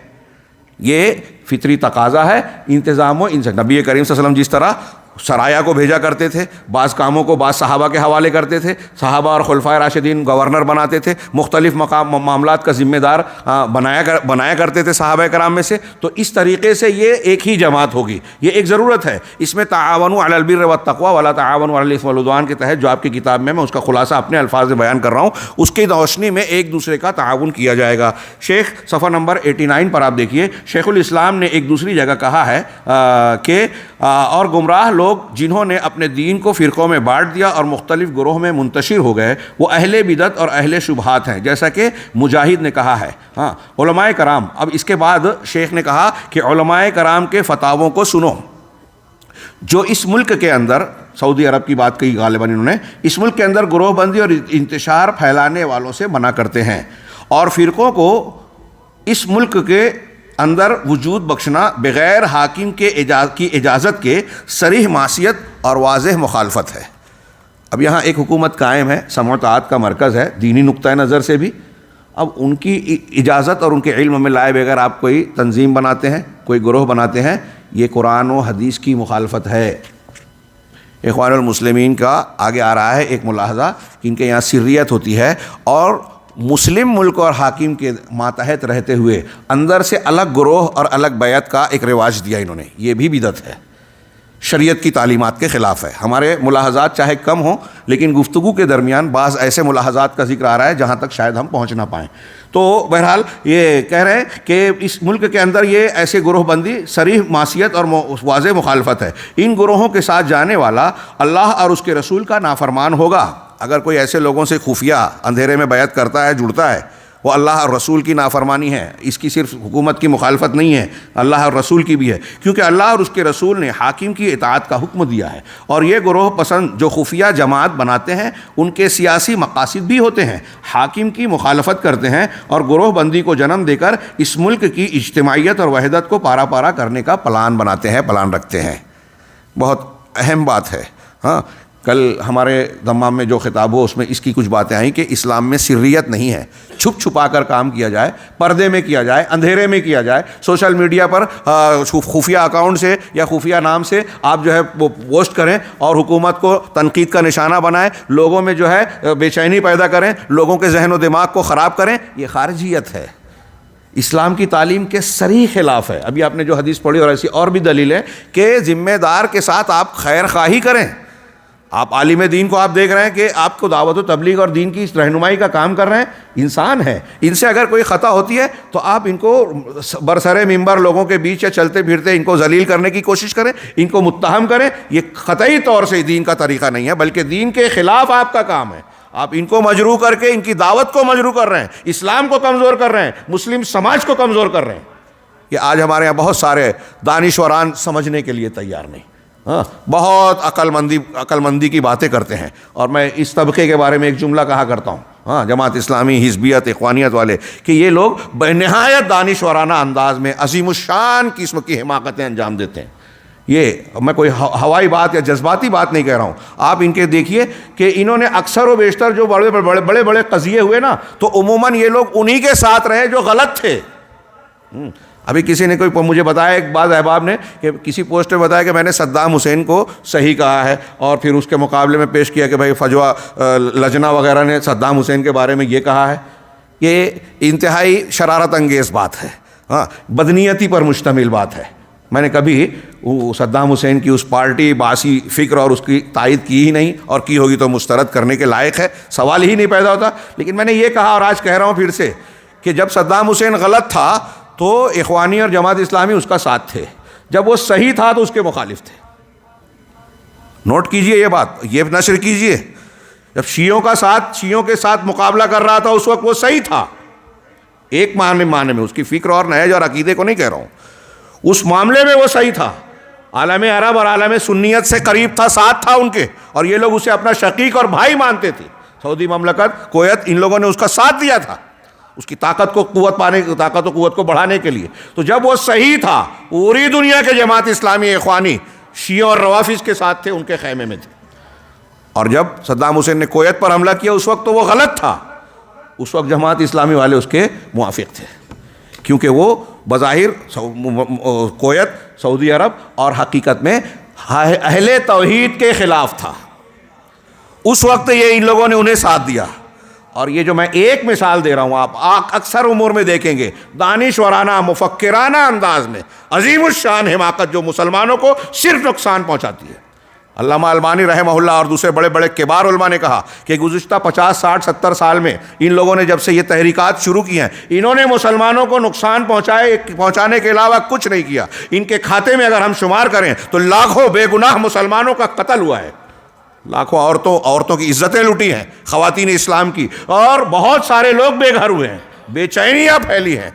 یہ فطری تقاضا ہے انتظام و نبی کریم صلی اللہ علیہ وسلم جس طرح سرایا کو بھیجا کرتے تھے، بعض کاموں کو بعض صحابہ کے حوالے کرتے تھے، صحابہ اور خلفائے راشدین گورنر بناتے تھے، مختلف معاملات کا ذمہ دار بنایا کرتے تھے صحابہ کرام میں سے، تو اس طریقے سے یہ ایک ہی جماعت ہوگی، یہ ایک ضرورت ہے۔ اس میں تعاونوا علی البر والتقوی ولا تعاونوا علی الاثم والعدوان کے تحت جو آپ کی کتاب میں اس کا خلاصہ اپنے الفاظ میں بیان کر رہا ہوں، اس کی روشنی میں ایک دوسرے کا تعاون کیا جائے گا۔ شیخ صفحہ نمبر 89 پر آپ دیکھیے، شیخ الاسلام نے ایک دوسری جگہ کہا ہے کہ اور گمراہ لوگ جنہوں نے اپنے دین کو فرقوں میں بانٹ دیا اور مختلف گروہ میں منتشر ہو گئے، وہ اہل بدعت اور اہل شبہات ہیں، جیسا کہ مجاہد نے کہا ہے۔ علماء کرام، اب اس کے بعد شیخ نے کہا کہ علماء کرام کے فتاووں کو سنو، جو اس ملک کے اندر، سعودی عرب کی بات کہی غالباً انہوں نے، اس ملک کے اندر گروہ بندی اور انتشار پھیلانے والوں سے منع کرتے ہیں، اور فرقوں کو اس ملک کے اندر وجود بخشنا بغیر حاکم کی اجازت کے صریح معصیت اور واضح مخالفت ہے۔ اب یہاں ایک حکومت قائم ہے، سمع و طاعت کا مرکز ہے دینی نقطہ نظر سے بھی، اب ان کی اجازت اور ان کے علم میں لائے بغیر آپ کوئی تنظیم بناتے ہیں، کوئی گروہ بناتے ہیں، یہ قرآن و حدیث کی مخالفت ہے۔ اخوان المسلمین کا آگے آ رہا ہے ایک ملاحظہ کہ ان کے یہاں سریت ہوتی ہے، اور مسلم ملک اور حاکم کے ماتحت رہتے ہوئے اندر سے الگ گروہ اور الگ بیعت کا ایک رواج دیا انہوں نے، یہ بھی بدعت ہے، شریعت کی تعلیمات کے خلاف ہے۔ ہمارے ملاحظات چاہے کم ہوں لیکن گفتگو کے درمیان بعض ایسے ملاحظات کا ذکر آ رہا ہے جہاں تک شاید ہم پہنچ نہ پائیں۔ تو بہرحال یہ کہہ رہے ہیں کہ اس ملک کے اندر یہ ایسے گروہ بندی صریح معصیت اور واضح مخالفت ہے، ان گروہوں کے ساتھ جانے والا اللہ اور اس کے رسول کا نافرمان ہوگا۔ اگر کوئی ایسے لوگوں سے خفیہ اندھیرے میں بیعت کرتا ہے، جڑتا ہے، وہ اللہ اور رسول کی نافرمانی ہے، اس کی صرف حکومت کی مخالفت نہیں ہے، اللہ اور رسول کی بھی ہے، کیونکہ اللہ اور اس کے رسول نے حاکم کی اطاعت کا حکم دیا ہے، اور یہ گروہ پسند جو خفیہ جماعت بناتے ہیں ان کے سیاسی مقاصد بھی ہوتے ہیں، حاکم کی مخالفت کرتے ہیں اور گروہ بندی کو جنم دے کر اس ملک کی اجتماعیت اور وحدت کو پارا پارا کرنے کا پلان بناتے ہیں، پلان رکھتے ہیں۔ بہت اہم بات ہے۔ کل ہمارے دمام میں جو خطاب ہو اس میں اس کی کچھ باتیں آئیں کہ اسلام میں سریت نہیں ہے، چھپ چھپا کر کام کیا جائے، پردے میں کیا جائے، اندھیرے میں کیا جائے، سوشل میڈیا پر خفیہ اکاؤنٹ سے یا خفیہ نام سے آپ جو ہے وہ پوسٹ کریں اور حکومت کو تنقید کا نشانہ بنائیں، لوگوں میں جو ہے بے چینی پیدا کریں، لوگوں کے ذہن و دماغ کو خراب کریں، یہ خارجیت ہے، اسلام کی تعلیم کے صریح خلاف ہے۔ ابھی آپ نے جو حدیث پڑھی اور ایسی اور بھی دلیل ہے کہ ذمہ دار کے ساتھ آپ خیر خواہی کریں، آپ عالم دین کو آپ دیکھ رہے ہیں کہ آپ کو دعوت و تبلیغ اور دین کی رہنمائی کا کام کر رہے ہیں، انسان ہیں، ان سے اگر کوئی خطا ہوتی ہے تو آپ ان کو برسر ممبر لوگوں کے بیچ یا چلتے پھرتے ان کو ذلیل کرنے کی کوشش کریں، ان کو متہم کریں، یہ قطعی طور سے دین کا طریقہ نہیں ہے، بلکہ دین کے خلاف آپ کا کام ہے۔ آپ ان کو مجروح کر کے ان کی دعوت کو مجروح کر رہے ہیں، اسلام کو کمزور کر رہے ہیں، مسلم سماج کو کمزور کر رہے ہیں۔ یہ آج ہمارے یہاں بہت سارے دانشوران سمجھنے کے لیے تیار نہیں، بہت عقل مندی کی باتیں کرتے ہیں۔ اور میں اس طبقے کے بارے میں ایک جملہ کہا کرتا ہوں، جماعت اسلامی، حزبیت، اخوانیت والے، کہ یہ لوگ بنہایت دانشورانہ انداز میں عظیم الشان قسم کی حماقتیں انجام دیتے ہیں۔ یہ میں کوئی ہوائی بات یا جذباتی بات نہیں کہہ رہا ہوں، آپ ان کے دیکھیے کہ انہوں نے اکثر و بیشتر جو بڑے بڑے قضیے ہوئے نا، تو عموماً یہ لوگ انہی کے ساتھ رہے جو غلط تھے۔ ابھی کسی نے کوئی مجھے بتایا، ایک بعض احباب نے کہ کسی پوسٹ میں بتایا کہ میں نے صدام حسین کو صحیح کہا ہے، اور پھر اس کے مقابلے میں پیش کیا کہ بھائی فجوہ لجنا وغیرہ نے صدام حسین کے بارے میں یہ کہا ہے۔ یہ انتہائی شرارت انگیز بات ہے، بدنیتی پر مشتمل بات ہے۔ میں نے کبھی صدام حسین کی اس پارٹی باسی فکر اور اس کی تائید کی ہی نہیں، اور کی ہوگی تو مسترد کرنے کے لائق ہے، سوال ہی نہیں پیدا ہوتا۔ لیکن میں نے یہ کہا اور آج کہہ رہا ہوں پھر سے کہ جب صدام حسین غلط تھا تو اخوانی اور جماعت اسلامی اس کا ساتھ تھے، جب وہ صحیح تھا تو اس کے مخالف تھے۔ نوٹ کیجئے یہ بات، یہ نشر کیجئے۔ جب شیعوں کے ساتھ مقابلہ کر رہا تھا اس وقت وہ صحیح تھا، ایک معنی میں، اس کی فکر اور نہج اور عقیدے کو نہیں کہہ رہا ہوں، اس معاملے میں وہ صحیح تھا، عالم عرب اور عالم سنیت سے قریب تھا، ساتھ تھا ان کے، اور یہ لوگ اسے اپنا شقیق اور بھائی مانتے تھے۔ سعودی مملکت، کویت، ان لوگوں نے اس کا ساتھ دیا تھا، اس کی طاقت و قوت کو بڑھانے کے لیے۔ تو جب وہ صحیح تھا، پوری دنیا کے جماعت اسلامی اخوانی شیعہ اور روافض کے ساتھ تھے، ان کے خیمے میں تھے۔ اور جب صدام حسین نے کویت پر حملہ کیا اس وقت تو وہ غلط تھا، اس وقت جماعت اسلامی والے اس کے موافق تھے، کیونکہ وہ بظاہر کویت، سعودی عرب، اور حقیقت میں اہل توحید کے خلاف تھا۔ اس وقت یہ ان لوگوں نے انہیں ساتھ دیا۔ اور یہ جو میں ایک مثال دے رہا ہوں، آپ اکثر امور میں دیکھیں گے دانشورانہ مفکرانہ انداز میں عظیم الشان حماقت جو مسلمانوں کو صرف نقصان پہنچاتی ہے۔ علامہ البانی رحمہ اللہ اور دوسرے بڑے بڑے کبار علماء نے کہا کہ گزشتہ 50 60 70 سال میں ان لوگوں نے جب سے یہ تحریکات شروع کی ہیں، انہوں نے مسلمانوں کو نقصان پہنچانے کے علاوہ کچھ نہیں کیا۔ ان کے کھاتے میں اگر ہم شمار کریں تو لاکھوں بے گناہ مسلمانوں کا قتل ہوا ہے، لاکھوں عورتوں کی عزتیں لوٹی ہیں، خواتین اسلام کی، اور بہت سارے لوگ بے گھر ہوئے ہیں، بے چینیاں پھیلی ہیں۔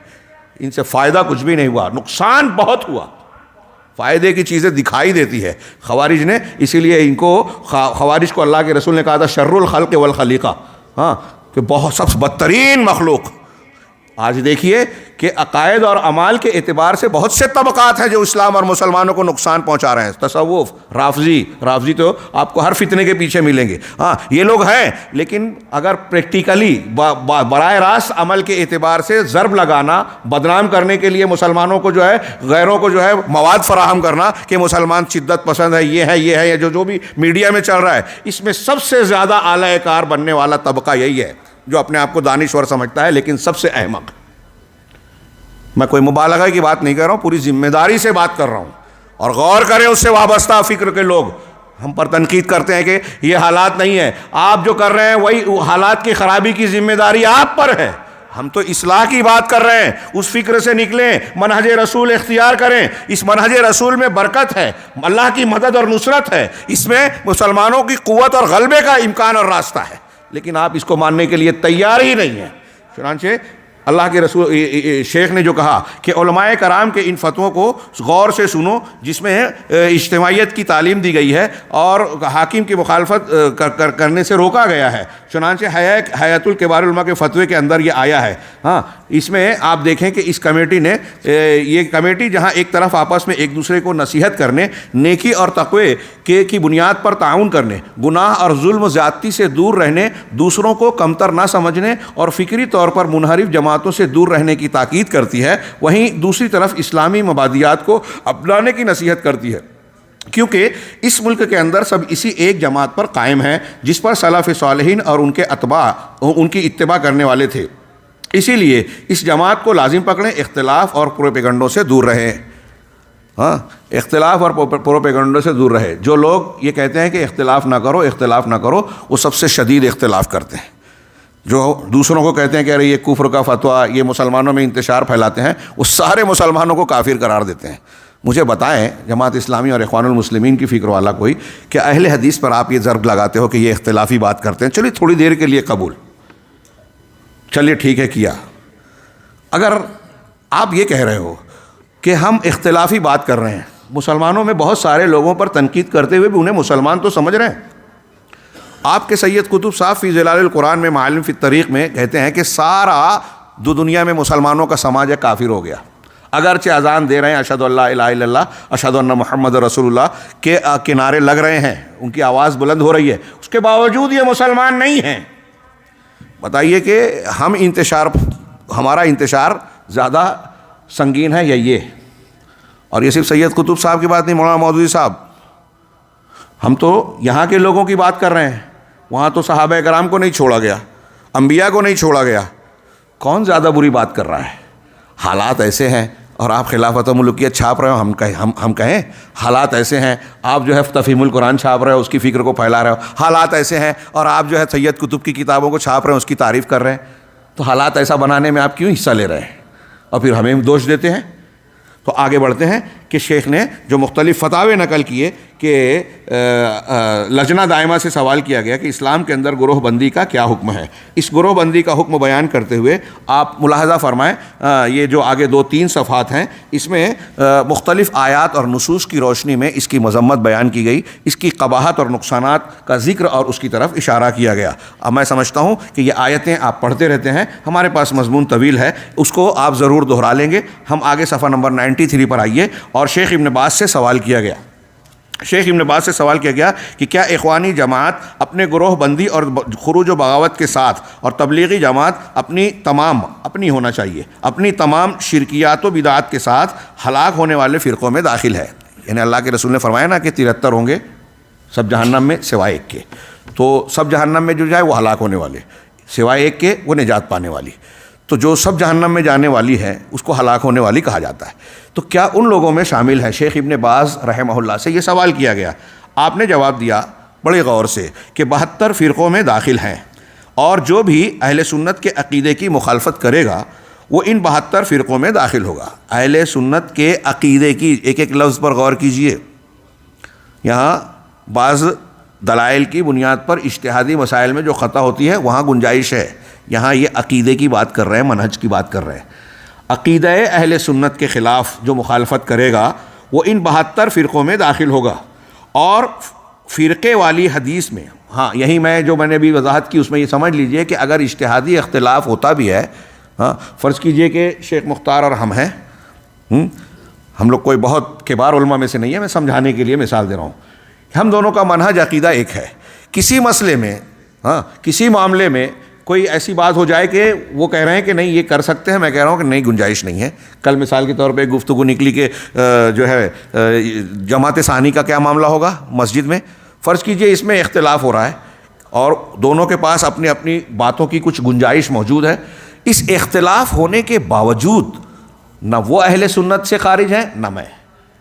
ان سے فائدہ کچھ بھی نہیں ہوا، نقصان بہت ہوا۔ فائدے کی چیزیں دکھائی دیتی ہے۔ خوارج نے، اسی لیے ان کو، خوارج کو اللہ کے رسول نے کہا تھا شر الخلق والخلیقہ، کہ بہت سب سے بدترین مخلوق۔ آج دیکھیے کہ عقائد اور اعمال کے اعتبار سے بہت سے طبقات ہیں جو اسلام اور مسلمانوں کو نقصان پہنچا رہے ہیں۔ تصوف، رافضی تو آپ کو ہر فتنے کے پیچھے ملیں گے، یہ لوگ ہیں، لیکن اگر پریکٹیکلی براہ راست عمل کے اعتبار سے ضرب لگانا، بدنام کرنے کے لیے مسلمانوں کو جو ہے، غیروں کو جو ہے مواد فراہم کرنا کہ مسلمان شدت پسند ہے، یہ ہے جو بھی میڈیا میں چل رہا ہے، اس میں سب سے زیادہ اعلی کار بننے والا طبقہ یہی ہے جو اپنے آپ کو دانشور سمجھتا ہے، لیکن سب سے احمق۔ میں کوئی مبالغہ کی بات نہیں کر رہا ہوں، پوری ذمہ داری سے بات کر رہا ہوں۔ اور غور کریں اس سے وابستہ فکر کے لوگ ہم پر تنقید کرتے ہیں کہ یہ حالات نہیں ہے، آپ جو کر رہے ہیں وہی حالات کی خرابی کی ذمہ داری آپ پر ہے۔ ہم تو اصلاح کی بات کر رہے ہیں، اس فکر سے نکلیں، منہج رسول اختیار کریں، اس منہج رسول میں برکت ہے، اللہ کی مدد اور نصرت ہے، اس میں مسلمانوں کی قوت اور غلبے کا امکان اور راستہ ہے، لیکن آپ اس کو ماننے کے لیے تیار ہی نہیں ہیں۔ چنانچہ اللہ کے رسول شیخ نے جو کہا کہ علماء کرام کے ان فتووں کو غور سے سنو، جس میں اجتماعیت کی تعلیم دی گئی ہے اور حاکم کی مخالفت کرنے سے روکا گیا ہے۔ چنانچہ حیات الکبار علماء کے فتوے کے اندر یہ آیا ہے۔ اس میں آپ دیکھیں کہ اس کمیٹی نے، یہ کمیٹی جہاں ایک طرف آپس میں ایک دوسرے کو نصیحت کرنے، نیکی اور تقوی کی بنیاد پر تعاون کرنے، گناہ اور ظلم و زیادتی سے دور رہنے، دوسروں کو کمتر نہ سمجھنے اور فکری طور پر منحرف جماعتوں سے دور رہنے کی تاکید کرتی ہے، وہیں دوسری طرف اسلامی مبادیات کو اپنانے کی نصیحت کرتی ہے، کیونکہ اس ملک کے اندر سب اسی ایک جماعت پر قائم ہیں جس پر سلف صالحین اور ان کے اتباع ان کی اتباع کرنے والے تھے۔ اسی لیے اس جماعت کو لازم پکڑیں، اختلاف اور پروپیگنڈوں سے دور رہیں۔ ہاں اختلاف اور پروپیگنڈا سے دور رہے. جو لوگ یہ کہتے ہیں کہ اختلاف نہ کرو اختلاف نہ کرو، وہ سب سے شدید اختلاف کرتے ہیں. جو دوسروں کو کہتے ہیں کہ ارے یہ کفر کا فتویٰ، یہ مسلمانوں میں انتشار پھیلاتے ہیں، وہ سارے مسلمانوں کو کافر قرار دیتے ہیں. مجھے بتائیں جماعت اسلامی اور اخوان المسلمین کی فکر والا کوئی کہ اہل حدیث پر آپ یہ ضرب لگاتے ہو کہ یہ اختلافی بات کرتے ہیں. چلیے تھوڑی دیر کے لیے قبول، چلیے ٹھیک ہے کیا. اگر آپ یہ کہہ رہے ہو کہ ہم اختلافی بات کر رہے ہیں، مسلمانوں میں بہت سارے لوگوں پر تنقید کرتے ہوئے بھی انہیں مسلمان تو سمجھ رہے ہیں. آپ کے سید قطب صاحب فی ظلال القرآن میں معالم فی الطریق میں کہتے ہیں کہ سارا دنیا میں مسلمانوں کا سماج کافر ہو گیا. اگرچہ اذان دے رہے ہیں اشہد ان لا الہ الا اللہ اشہد ان محمد رسول اللہ کے کنارے لگ رہے ہیں، ان کی آواز بلند ہو رہی ہے، اس کے باوجود یہ مسلمان نہیں ہیں. بتائیے کہ ہمارا انتشار زیادہ سنگین ہے یا یہ؟ اور یہ صرف سید قطب صاحب کی بات نہیں، مولانا مودودی صاحب، ہم تو یہاں کے لوگوں کی بات کر رہے ہیں. وہاں تو صحابہ کرام کو نہیں چھوڑا گیا، انبیاء کو نہیں چھوڑا گیا. کون زیادہ بری بات کر رہا ہے؟ حالات ایسے ہیں اور آپ خلافت ملکیت چھاپ رہے ہو. ہم کہیں حالات ایسے ہیں، آپ جو ہے تفہیم القرآن چھاپ رہے ہو، اس کی فکر کو پھیلا رہے ہو. حالات ایسے ہیں اور آپ جو ہے سید قطب کی کتابوں کو چھاپ رہے ہیں، اس کی تعریف کر رہے ہیں. تو حالات ایسا بنانے میں آپ کیوں حصہ لے رہے ہیں اور پھر ہمیں دوش دیتے ہیں؟ تو آگے بڑھتے ہیں کہ شیخ نے جو مختلف فتاوے نقل کیے کہ لجنہ دائمہ سے سوال کیا گیا کہ اسلام کے اندر گروہ بندی کا کیا حکم ہے. اس گروہ بندی کا حکم بیان کرتے ہوئے آپ ملاحظہ فرمائیں، یہ جو آگے 2-3 صفحات ہیں، اس میں مختلف آیات اور نصوص کی روشنی میں اس کی مذمت بیان کی گئی، اس کی قباحت اور نقصانات کا ذکر اور اس کی طرف اشارہ کیا گیا. اب میں سمجھتا ہوں کہ یہ آیتیں آپ پڑھتے رہتے ہیں، ہمارے پاس مضمون طویل ہے، اس کو آپ ضرور دہرا لیں گے. ہم آگے صفحہ نمبر 93 پر آئیے. اور شیخ ابن باز سے سوال کیا گیا. شیخ ابن باز سے سوال کیا گیا کہ کیا اخوانی جماعت اپنے گروہ بندی اور خروج و بغاوت کے ساتھ اور تبلیغی جماعت اپنی ہونا چاہیے اپنی تمام شرکیات و بدعات کے ساتھ ہلاک ہونے والے فرقوں میں داخل ہے؟ یعنی اللہ کے رسول نے فرمایا نا کہ 73 ہوں گے سب جہنم میں سوائے ایک کے. تو سب جہنم میں جو جائے وہ ہلاک ہونے والے، سوائے ایک کے وہ نجات پانے والی. تو جو سب جہنم میں جانے والی ہے اس کو ہلاک ہونے والی کہا جاتا ہے. تو کیا ان لوگوں میں شامل ہے؟ شیخ ابن باز رحمہ اللہ سے یہ سوال کیا گیا. آپ نے جواب دیا بڑے غور سے کہ 72 فرقوں میں داخل ہیں، اور جو بھی اہل سنت کے عقیدے کی مخالفت کرے گا وہ ان 72 فرقوں میں داخل ہوگا. اہل سنت کے عقیدے کی، ایک لفظ پر غور کیجئے. یہاں بعض دلائل کی بنیاد پر اجتہادی مسائل میں جو خطا ہوتی ہے وہاں گنجائش ہے. یہاں یہ عقیدے کی بات کر رہے ہیں، منہج کی بات کر رہے ہیں. عقیدہ اہل سنت کے خلاف جو مخالفت کرے گا وہ ان 72 فرقوں میں داخل ہوگا. اور فرقے والی حدیث میں، ہاں یہی میں نے بھی وضاحت کی، اس میں یہ سمجھ لیجئے کہ اگر اجتہادی اختلاف ہوتا بھی ہے، ہاں فرض کیجئے کہ شیخ مختار اور ہم ہیں، ہم لوگ کوئی بہت کبار علماء میں سے نہیں ہے، میں سمجھانے کے لیے مثال دے رہا ہوں. ہم دونوں کا منہج عقیدہ ایک ہے. کسی مسئلے میں، کسی معاملے میں کوئی ایسی بات ہو جائے کہ وہ کہہ رہے ہیں کہ نہیں یہ کر سکتے ہیں، میں کہہ رہا ہوں کہ نہیں گنجائش نہیں ہے. کل مثال کے طور پہ گفتگو نکلی کہ جو ہے جماعت ثانی کا کیا معاملہ ہوگا مسجد میں. فرض کیجئے اس میں اختلاف ہو رہا ہے اور دونوں کے پاس اپنی اپنی باتوں کی کچھ گنجائش موجود ہے. اس اختلاف ہونے کے باوجود نہ وہ اہل سنت سے خارج ہیں نہ میں.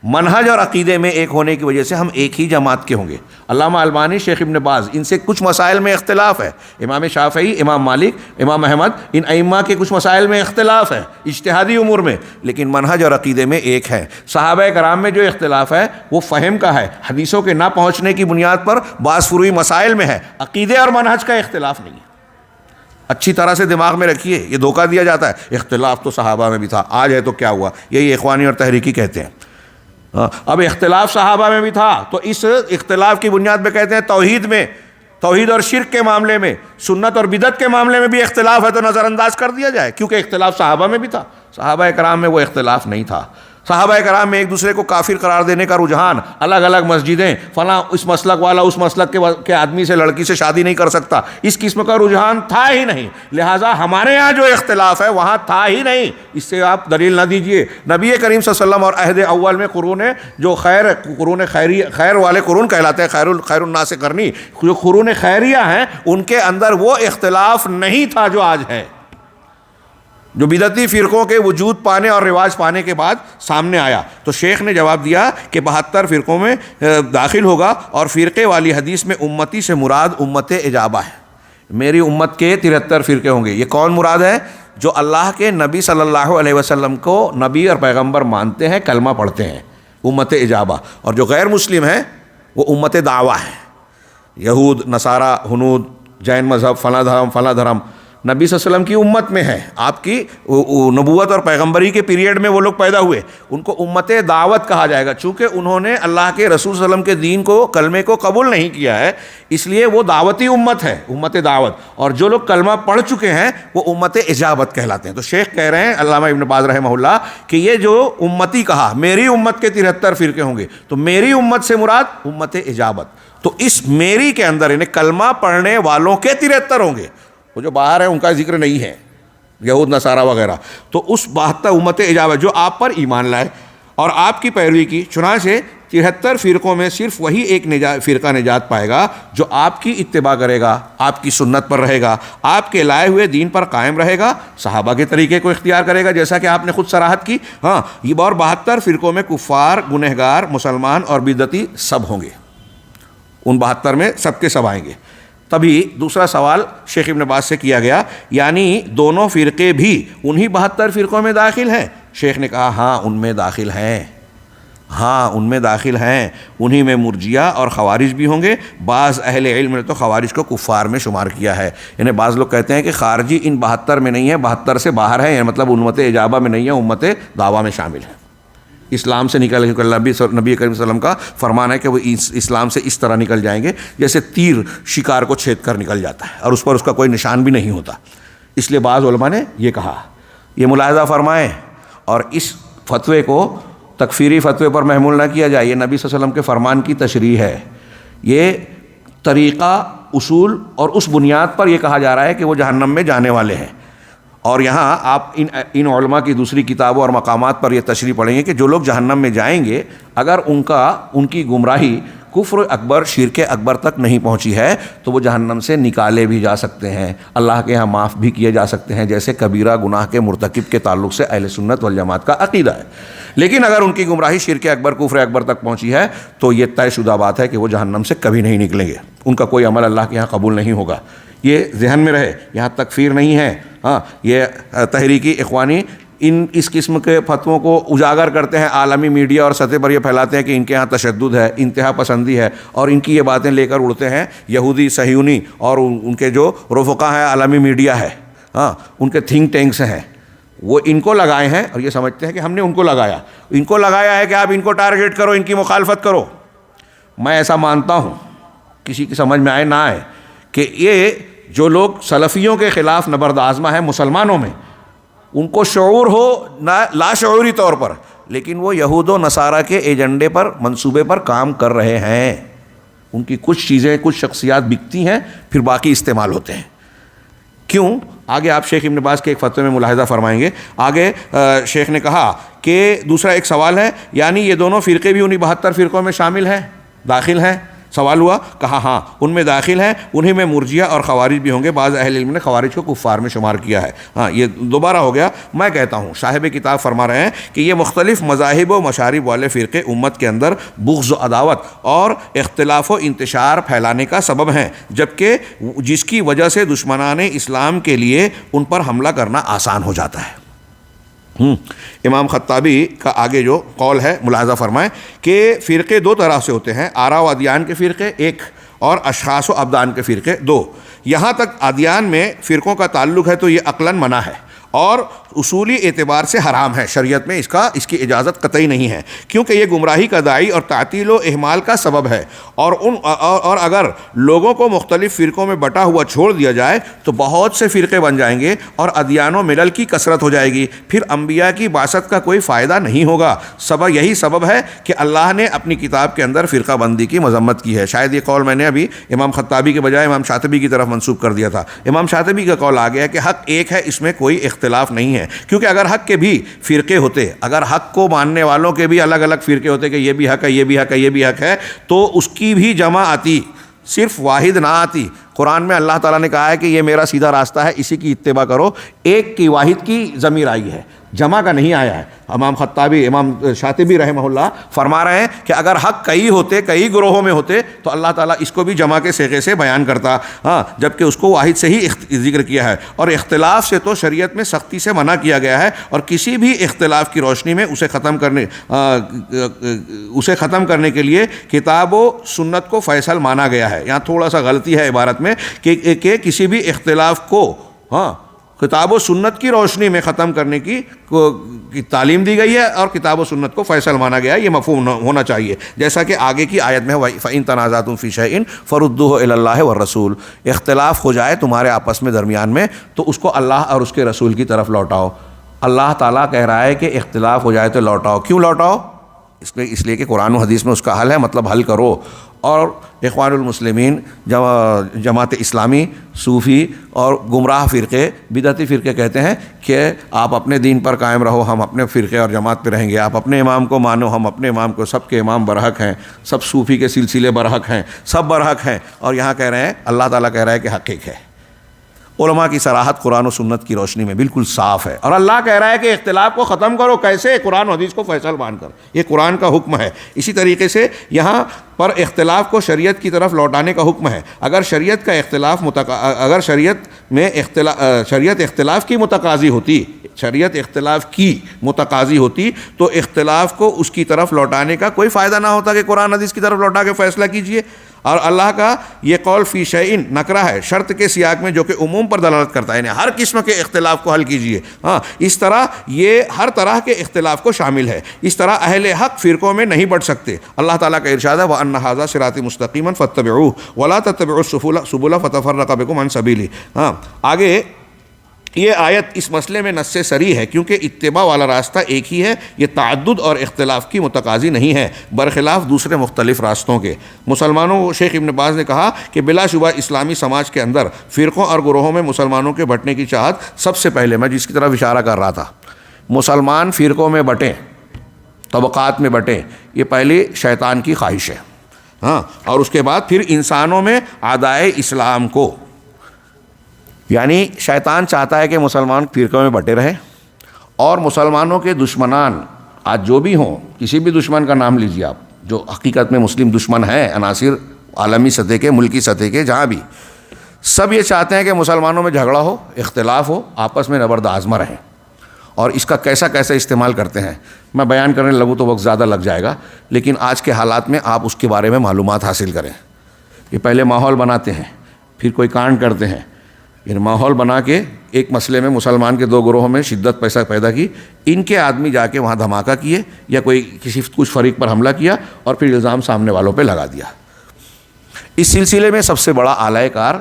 منہج اور عقیدے میں ایک ہونے کی وجہ سے ہم ایک ہی جماعت کے ہوں گے. علامہ البانی، شیخ ابن باز، ان سے کچھ مسائل میں اختلاف ہے. امام شافعی، امام مالک، امام احمد، ان ائمہ کے کچھ مسائل میں اختلاف ہے اجتہادی امور میں، لیکن منہج اور عقیدے میں ایک ہے. صحابہ کرام میں جو اختلاف ہے وہ فہم کا ہے، حدیثوں کے نہ پہنچنے کی بنیاد پر بعض فروعی مسائل میں ہے. عقیدے اور منہج کا اختلاف نہیں ہے. اچھی طرح سے دماغ میں رکھیے، یہ دھوکہ دیا جاتا ہے اختلاف تو صحابہ میں بھی تھا، آج ہے تو کیا ہوا. یہی اخوانی اور تحریکی کہتے ہیں. اب اختلاف صحابہ میں بھی تھا تو اس اختلاف کی بنیاد پہ کہتے ہیں توحید میں، توحید اور شرک کے معاملے میں، سنت اور بدعت کے معاملے میں بھی اختلاف ہے تو نظر انداز کر دیا جائے، کیونکہ اختلاف صحابہ میں بھی تھا. صحابہ کرام میں وہ اختلاف نہیں تھا. صحابہ کرام میں ایک دوسرے کو کافر قرار دینے کا رجحان، الگ الگ مسجدیں، فلاں اس مسلک والا اس مسلک کے آدمی سے، لڑکی سے شادی نہیں کر سکتا، اس قسم کا رجحان تھا ہی نہیں. لہٰذا ہمارے ہاں جو اختلاف ہے وہاں تھا ہی نہیں. اس سے آپ دلیل نہ دیجئے. نبی کریم صلی اللہ علیہ وسلم اور عہد اول میں قرون جو خیر والے قرون کہلاتے ہیں، خیر الناس قرنی، جو قرون خیریہ ہیں ان کے اندر وہ اختلاف نہیں تھا جو آج ہے. جو بدعتی فرقوں کے وجود پانے اور رواج پانے کے بعد سامنے آیا. تو شیخ نے جواب دیا کہ 72 فرقوں میں داخل ہوگا, اور فرقے والی حدیث میں امتی سے مراد امت اجابہ ہے. میری امت کے 73 فرقے ہوں گے. یہ کون مراد ہے؟ جو اللہ کے نبی صلی اللہ علیہ وسلم کو نبی اور پیغمبر مانتے ہیں, کلمہ پڑھتے ہیں, امت اجابہ. اور جو غیر مسلم ہیں وہ امت دعویٰ ہے. یہود, نصارہ, ہنود, جین مذہب, فلاں دھرم نبی صلی اللہ علیہ وسلم کی امت میں ہے. آپ کی نبوت اور پیغمبری کے پیریڈ میں وہ لوگ پیدا ہوئے, ان کو امت دعوت کہا جائے گا. چونکہ انہوں نے اللہ کے رسول صلی اللہ علیہ وسلم کے دین کو, کلمے کو قبول نہیں کیا ہے, اس لیے وہ دعوتی امت ہے, امت دعوت. اور جو لوگ کلمہ پڑھ چکے ہیں وہ امت اجابت کہلاتے ہیں. تو شیخ کہہ رہے ہیں علامہ ابن باز رحمہ اللہ کہ یہ جو امتی کہا, میری امت کے 73 فرقے ہوں گے, تو میری امت سے مراد امت اجابت. تو اس میری کے اندر یعنی کلمہ پڑھنے والوں کے 73 ہوں گے. وہ جو باہر ہیں ان کا ذکر نہیں ہے, یہود نصارہ وغیرہ. تو اس 72 امت اجابت جو آپ پر ایمان لائے اور آپ کی پیروی کی, چنانچہ 73 فرقوں میں صرف وہی ایک فرقہ نجات پائے گا جو آپ کی اتباع کرے گا, آپ کی سنت پر رہے گا, آپ کے لائے ہوئے دین پر قائم رہے گا, صحابہ کے طریقے کو اختیار کرے گا, جیسا کہ آپ نے خود صراحت کی. ہاں, یہ اور 72 فرقوں میں کفار, گنہگار, مسلمان اور بدعتی سب ہوں گے. ان 72 میں سب کے سب آئیں گے. تبھی دوسرا سوال شیخ ابن باز سے کیا گیا, یعنی دونوں فرقے بھی انہی 72 فرقوں میں داخل ہیں؟ شیخ نے کہا ہاں ان میں داخل ہیں, ہاں ان میں داخل ہیں. انہی میں مرجیہ اور خوارج بھی ہوں گے. بعض اہل علم نے تو خوارج کو کفار میں شمار کیا ہے. یعنی بعض لوگ کہتے ہیں کہ خارجی ان 72 میں نہیں ہے, 72 سے باہر ہے, مطلب امت اجابہ میں نہیں ہے, امت دعویٰ میں شامل ہے. اسلام سے نکل, کیونکہ نبی کریم صلی اللہ علیہ وسلم کا فرمان ہے کہ وہ اسلام سے اس طرح نکل جائیں گے جیسے تیر شکار کو چھید کر نکل جاتا ہے اور اس پر اس کا کوئی نشان بھی نہیں ہوتا. اس لیے بعض علماء نے یہ کہا, یہ ملاحظہ فرمائیں, اور اس فتوے کو تکفیری فتوے پر محمول نہ کیا جائے. یہ نبی صلی اللہ علیہ وسلم کے فرمان کی تشریح ہے. یہ طریقہ, اصول اور اس بنیاد پر یہ کہا جا رہا ہے کہ وہ جہنم میں جانے والے ہیں. اور یہاں آپ ان علماء کی دوسری کتابوں اور مقامات پر یہ تشریح پڑھیں گے کہ جو لوگ جہنم میں جائیں گے, اگر ان کی گمراہی کفر اکبر, شرک اکبر تک نہیں پہنچی ہے تو وہ جہنم سے نکالے بھی جا سکتے ہیں, اللہ کے ہاں معاف بھی کیے جا سکتے ہیں, جیسے کبیرہ گناہ کے مرتکب کے تعلق سے اہل سنت والجماعت کا عقیدہ ہے. لیکن اگر ان کی گمراہی شرک اکبر, کفر اکبر تک پہنچی ہے تو یہ طے شدہ بات ہے کہ وہ جہنم سے کبھی نہیں نکلیں گے, ان کا کوئی عمل اللہ کے ہاں قبول نہیں ہوگا. یہ ذہن میں رہے. یہاں تکفیر نہیں ہے. ہاں, یہ تحریکی اخوانی اس قسم کے فتووں کو اجاگر کرتے ہیں, عالمی میڈیا اور سطح پر یہ پھیلاتے ہیں کہ ان کے ہاں تشدد ہے, انتہا پسندی ہے, اور ان کی یہ باتیں لے کر اڑتے ہیں یہودی, صہیونی اور ان کے جو رفقا ہیں, عالمی میڈیا ہے, ہاں ان کے تھنک ٹینکس ہیں, وہ ان کو لگائے ہیں اور یہ سمجھتے ہیں کہ ہم نے ان کو لگایا ہے کہ آپ ان کو ٹارگیٹ کرو, ان کی مخالفت کرو. میں ایسا مانتا ہوں, کسی کی سمجھ میں آئے نہ آئے, کہ یہ جو لوگ سلفیوں کے خلاف نبرد آزمہ ہیں مسلمانوں میں, ان کو شعور ہو نہ لا شعوری طور پر, لیکن وہ یہود و نصارہ کے ایجنڈے پر, منصوبے پر کام کر رہے ہیں. ان کی کچھ چیزیں, کچھ شخصیات بکتی ہیں, پھر باقی استعمال ہوتے ہیں. کیوں؟ آگے آپ شیخ ابن باز کے ایک فتوے میں ملاحظہ فرمائیں گے. آگے شیخ نے کہا کہ دوسرا ایک سوال ہے, یعنی یہ دونوں فرقے بھی انہی 72 فرقوں میں شامل ہیں, داخل ہیں؟ سوال ہوا. کہا ہاں ان میں داخل ہیں, انہی میں مرجیہ اور خوارج بھی ہوں گے. بعض اہل علم نے خوارج کو کفار میں شمار کیا ہے. ہاں, یہ دوبارہ ہو گیا. میں کہتا ہوں صاحب کتاب فرما رہے ہیں کہ یہ مختلف مذاہب و مشارب والے فرقے امت کے اندر بغض و عداوت اور اختلاف و انتشار پھیلانے کا سبب ہیں, جبکہ جس کی وجہ سے دشمنان اسلام کے لیے ان پر حملہ کرنا آسان ہو جاتا ہے. امام خطابی کا آگے جو قول ہے ملاحظہ فرمائیں کہ فرقے دو طرح سے ہوتے ہیں, آراء و ادیان کے فرقے ایک, اور اشخاص و ابدان کے فرقے دو. یہاں تک ادیان میں فرقوں کا تعلق ہے تو یہ عقلاً منع ہے اور اصولی اعتبار سے حرام ہے. شریعت میں اس کی اجازت قطعی نہیں ہے, کیونکہ یہ گمراہی کا داعی اور تعطیل و اہمال کا سبب ہے. اور اگر لوگوں کو مختلف فرقوں میں بٹا ہوا چھوڑ دیا جائے تو بہت سے فرقے بن جائیں گے اور ادیان و ملل کی کثرت ہو جائے گی. پھر انبیاء کی بعثت کا کوئی فائدہ نہیں ہوگا. یہی سبب ہے کہ اللہ نے اپنی کتاب کے اندر فرقہ بندی کی مذمت کی ہے. شاید یہ قول میں نے ابھی امام خطابی کے بجائے امام شاطبی کی طرف منسوب کر دیا تھا. امام شاطبی کا قول آ گیا کہ حق ایک ہے, اس میں کوئی اختلاف نہیں ہے. کیونکہ اگر حق کے بھی فرقے ہوتے, اگر حق کو ماننے والوں کے بھی الگ الگ فرقے ہوتے کہ یہ بھی حق ہے, یہ بھی حق ہے, یہ بھی حق ہے, تو اس کی بھی جمع آتی, صرف واحد نہ آتی. قرآن میں اللہ تعالیٰ نے کہا ہے کہ یہ میرا سیدھا راستہ ہے، اسی کی اتباع کرو، ایک کی واحد کی ضمیر آئی ہے، جمع کا نہیں آیا ہے۔ امام خطابی، امام شاطبی رحمہ اللہ فرما رہے ہیں کہ اگر حق کئی ہوتے، کئی گروہوں میں ہوتے تو اللہ تعالیٰ اس کو بھی جمع کے صیغے سے بیان کرتا، ہاں، جبکہ اس کو واحد سے ہی ذکر کیا ہے۔ اور اختلاف سے تو شریعت میں سختی سے منع کیا گیا ہے، اور کسی بھی اختلاف کی روشنی میں اسے ختم کرنے کے لیے کتاب و سنت کو فیصل مانا گیا ہے۔ یہاں تھوڑا سا غلطی ہے عبارت میں کہ کسی بھی اختلاف کو، ہاں، کتاب و سنت کی روشنی میں ختم کرنے کی تعلیم دی گئی ہے، اور کتاب و سنت کو فیصل مانا گیا ہے، یہ مفہوم ہونا چاہیے، جیسا کہ آگے کی آیت میں فَإِن تَنَازَعْتُمْ فِي شَيْءٍ فَرُدُّوهُ إِلَى اللَّهِ وَالرَّسُولِ، اختلاف ہو جائے تمہارے آپس میں درمیان میں تو اس کو اللہ اور اس کے رسول کی طرف لوٹاؤ۔ اللہ تعالیٰ کہہ رہا ہے کہ اختلاف ہو جائے تو لوٹاؤ۔ کیوں لوٹاؤ؟ اس لیے کہ قرآن و حدیث میں اس کا حل ہے، مطلب حل کرو۔ اور اخوان المسلمین، جماعت اسلامی، صوفی اور گمراہ فرقے، بدعتی فرقے کہتے ہیں کہ آپ اپنے دین پر قائم رہو، ہم اپنے فرقے اور جماعت پہ رہیں گے، آپ اپنے امام کو مانو، ہم اپنے امام کو، سب کے امام برحق ہیں، سب صوفی کے سلسلے برحق ہیں، سب برحق ہیں۔ اور یہاں کہہ رہے ہیں، اللہ تعالیٰ کہہ رہا ہے کہ حق ایک ہے۔ علماء کی صراحت قرآن و سنت کی روشنی میں بالکل صاف ہے، اور اللہ کہہ رہا ہے کہ اختلاف کو ختم کرو۔ کیسے؟ قرآن و حدیث کو فیصل مان کر، یہ قرآن کا حکم ہے۔ اسی طریقے سے یہاں پر اختلاف کو شریعت کی طرف لوٹانے کا حکم ہے۔ اگر شریعت اختلاف کی متقاضی ہوتی تو اختلاف کو اس کی طرف لوٹانے کا کوئی فائدہ نہ ہوتا کہ قرآن حدیث کی طرف لوٹا کے فیصلہ کیجئے۔ اور اللہ کا یہ قول فی شیئن نکرہ ہے، شرط کے سیاق میں، جو کہ عموم پر دلالت کرتا ہے، یعنی ہر قسم کے اختلاف کو حل کیجئے۔ ہاں، اس طرح یہ ہر طرح کے اختلاف کو شامل ہے۔ اس طرح اہل حق فرقوں میں نہیں بٹ سکتے۔ اللہ تعالیٰ کا ارشاد ہے وَأَنَّ هَذَا صِرَاطِي مُسْتَقِيمًا فَاتَّبِعُوهُ وَلَا تَتَّبِعُوا السُّبُلَ فَتَفَرَّقَ بِكُمْ عَنْ سَبِيلِهِ۔ ہاں، آگے یہ آیت اس مسئلے میں نص صریح ہے، کیونکہ اتباع والا راستہ ایک ہی ہے، یہ تعدد اور اختلاف کی متقاضی نہیں ہے، برخلاف دوسرے مختلف راستوں کے۔ مسلمانوں، شیخ ابن باز نے کہا کہ بلا شبہ اسلامی سماج کے اندر فرقوں اور گروہوں میں مسلمانوں کے بٹنے کی چاہت سب سے پہلے، میں جس کی طرف اشارہ کر رہا تھا، مسلمان فرقوں میں بٹیں، طبقات میں بٹیں، یہ پہلی شیطان کی خواہش ہے، ہاں، اور اس کے بعد پھر انسانوں میں اعدائے اسلام کو، یعنی شیطان چاہتا ہے کہ مسلمان فرقوں میں بٹے رہیں، اور مسلمانوں کے دشمنان آج جو بھی ہوں، کسی بھی دشمن کا نام لیجیے آپ، جو حقیقت میں مسلم دشمن ہیں، عناصر عالمی سطح کے، ملکی سطح کے، جہاں بھی، سب یہ چاہتے ہیں کہ مسلمانوں میں جھگڑا ہو، اختلاف ہو، آپس میں نبرد آزما رہیں، اور اس کا کیسا استعمال کرتے ہیں میں بیان کرنے لگوں تو وقت زیادہ لگ جائے گا، لیکن آج کے حالات میں آپ اس کے بارے میں معلومات حاصل کریں۔ یہ پہلے ماحول بناتے ہیں، پھر کوئی کانڈ کرتے ہیں، یہ ماحول بنا کے ایک مسئلے میں مسلمان کے دو گروہوں میں شدت پیدا کی، ان کے آدمی جا کے وہاں دھماکہ کیے، یا کوئی کچھ فریق پر حملہ کیا، اور پھر الزام سامنے والوں پہ لگا دیا۔ اس سلسلے میں سب سے بڑا اعلی کار،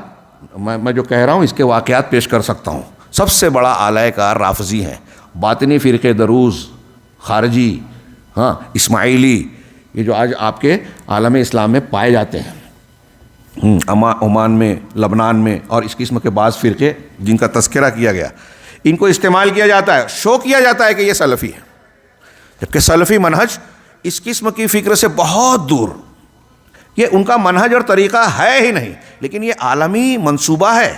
میں جو کہہ رہا ہوں اس کے واقعات پیش کر سکتا ہوں، سب سے بڑا اعلی کار رافضی ہیں، باطنی فرقے دروز، خارجی، ہاں، اسماعیلی، یہ جو آج آپ کے عالم اسلام میں پائے جاتے ہیں، عمان میں، لبنان میں، اور اس قسم کے بعض فرقے جن کا تذکرہ کیا گیا، ان کو استعمال کیا جاتا ہے، شو کیا جاتا ہے کہ یہ سلفی ہے، جبکہ سلفی منہج اس قسم کی فکر سے بہت دور، یہ ان کا منہج اور طریقہ ہے ہی نہیں، لیکن یہ عالمی منصوبہ ہے،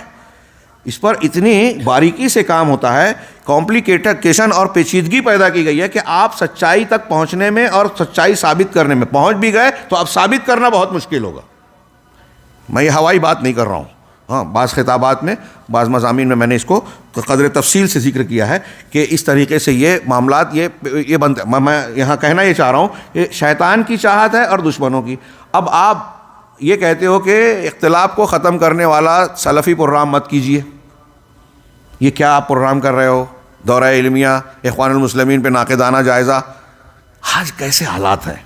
اس پر اتنی باریکی سے کام ہوتا ہے، کمپلیکیشن اور پیچیدگی پیدا کی گئی ہے کہ آپ سچائی تک پہنچنے میں اور سچائی ثابت کرنے میں، پہنچ بھی گئے تو اب ثابت کرنا بہت مشکل ہوگا۔ میں یہ ہوائی بات نہیں کر رہا ہوں، ہاں، بعض خطابات میں، بعض مضامین میں نے اس کو قدر تفصیل سے ذکر کیا ہے کہ اس طریقے سے یہ معاملات یہ میں یہاں کہنا یہ چاہ رہا ہوں کہ شیطان کی چاہت ہے اور دشمنوں کی۔ اب آپ یہ کہتے ہو کہ اختلاف کو ختم کرنے والا سلفی پروگرام مت کیجیے، یہ کیا آپ پروگرام کر رہے ہو؟ دورہ علمیہ، اخوان المسلمین پہ ناقدانہ جائزہ۔ آج کیسے حالات ہیں،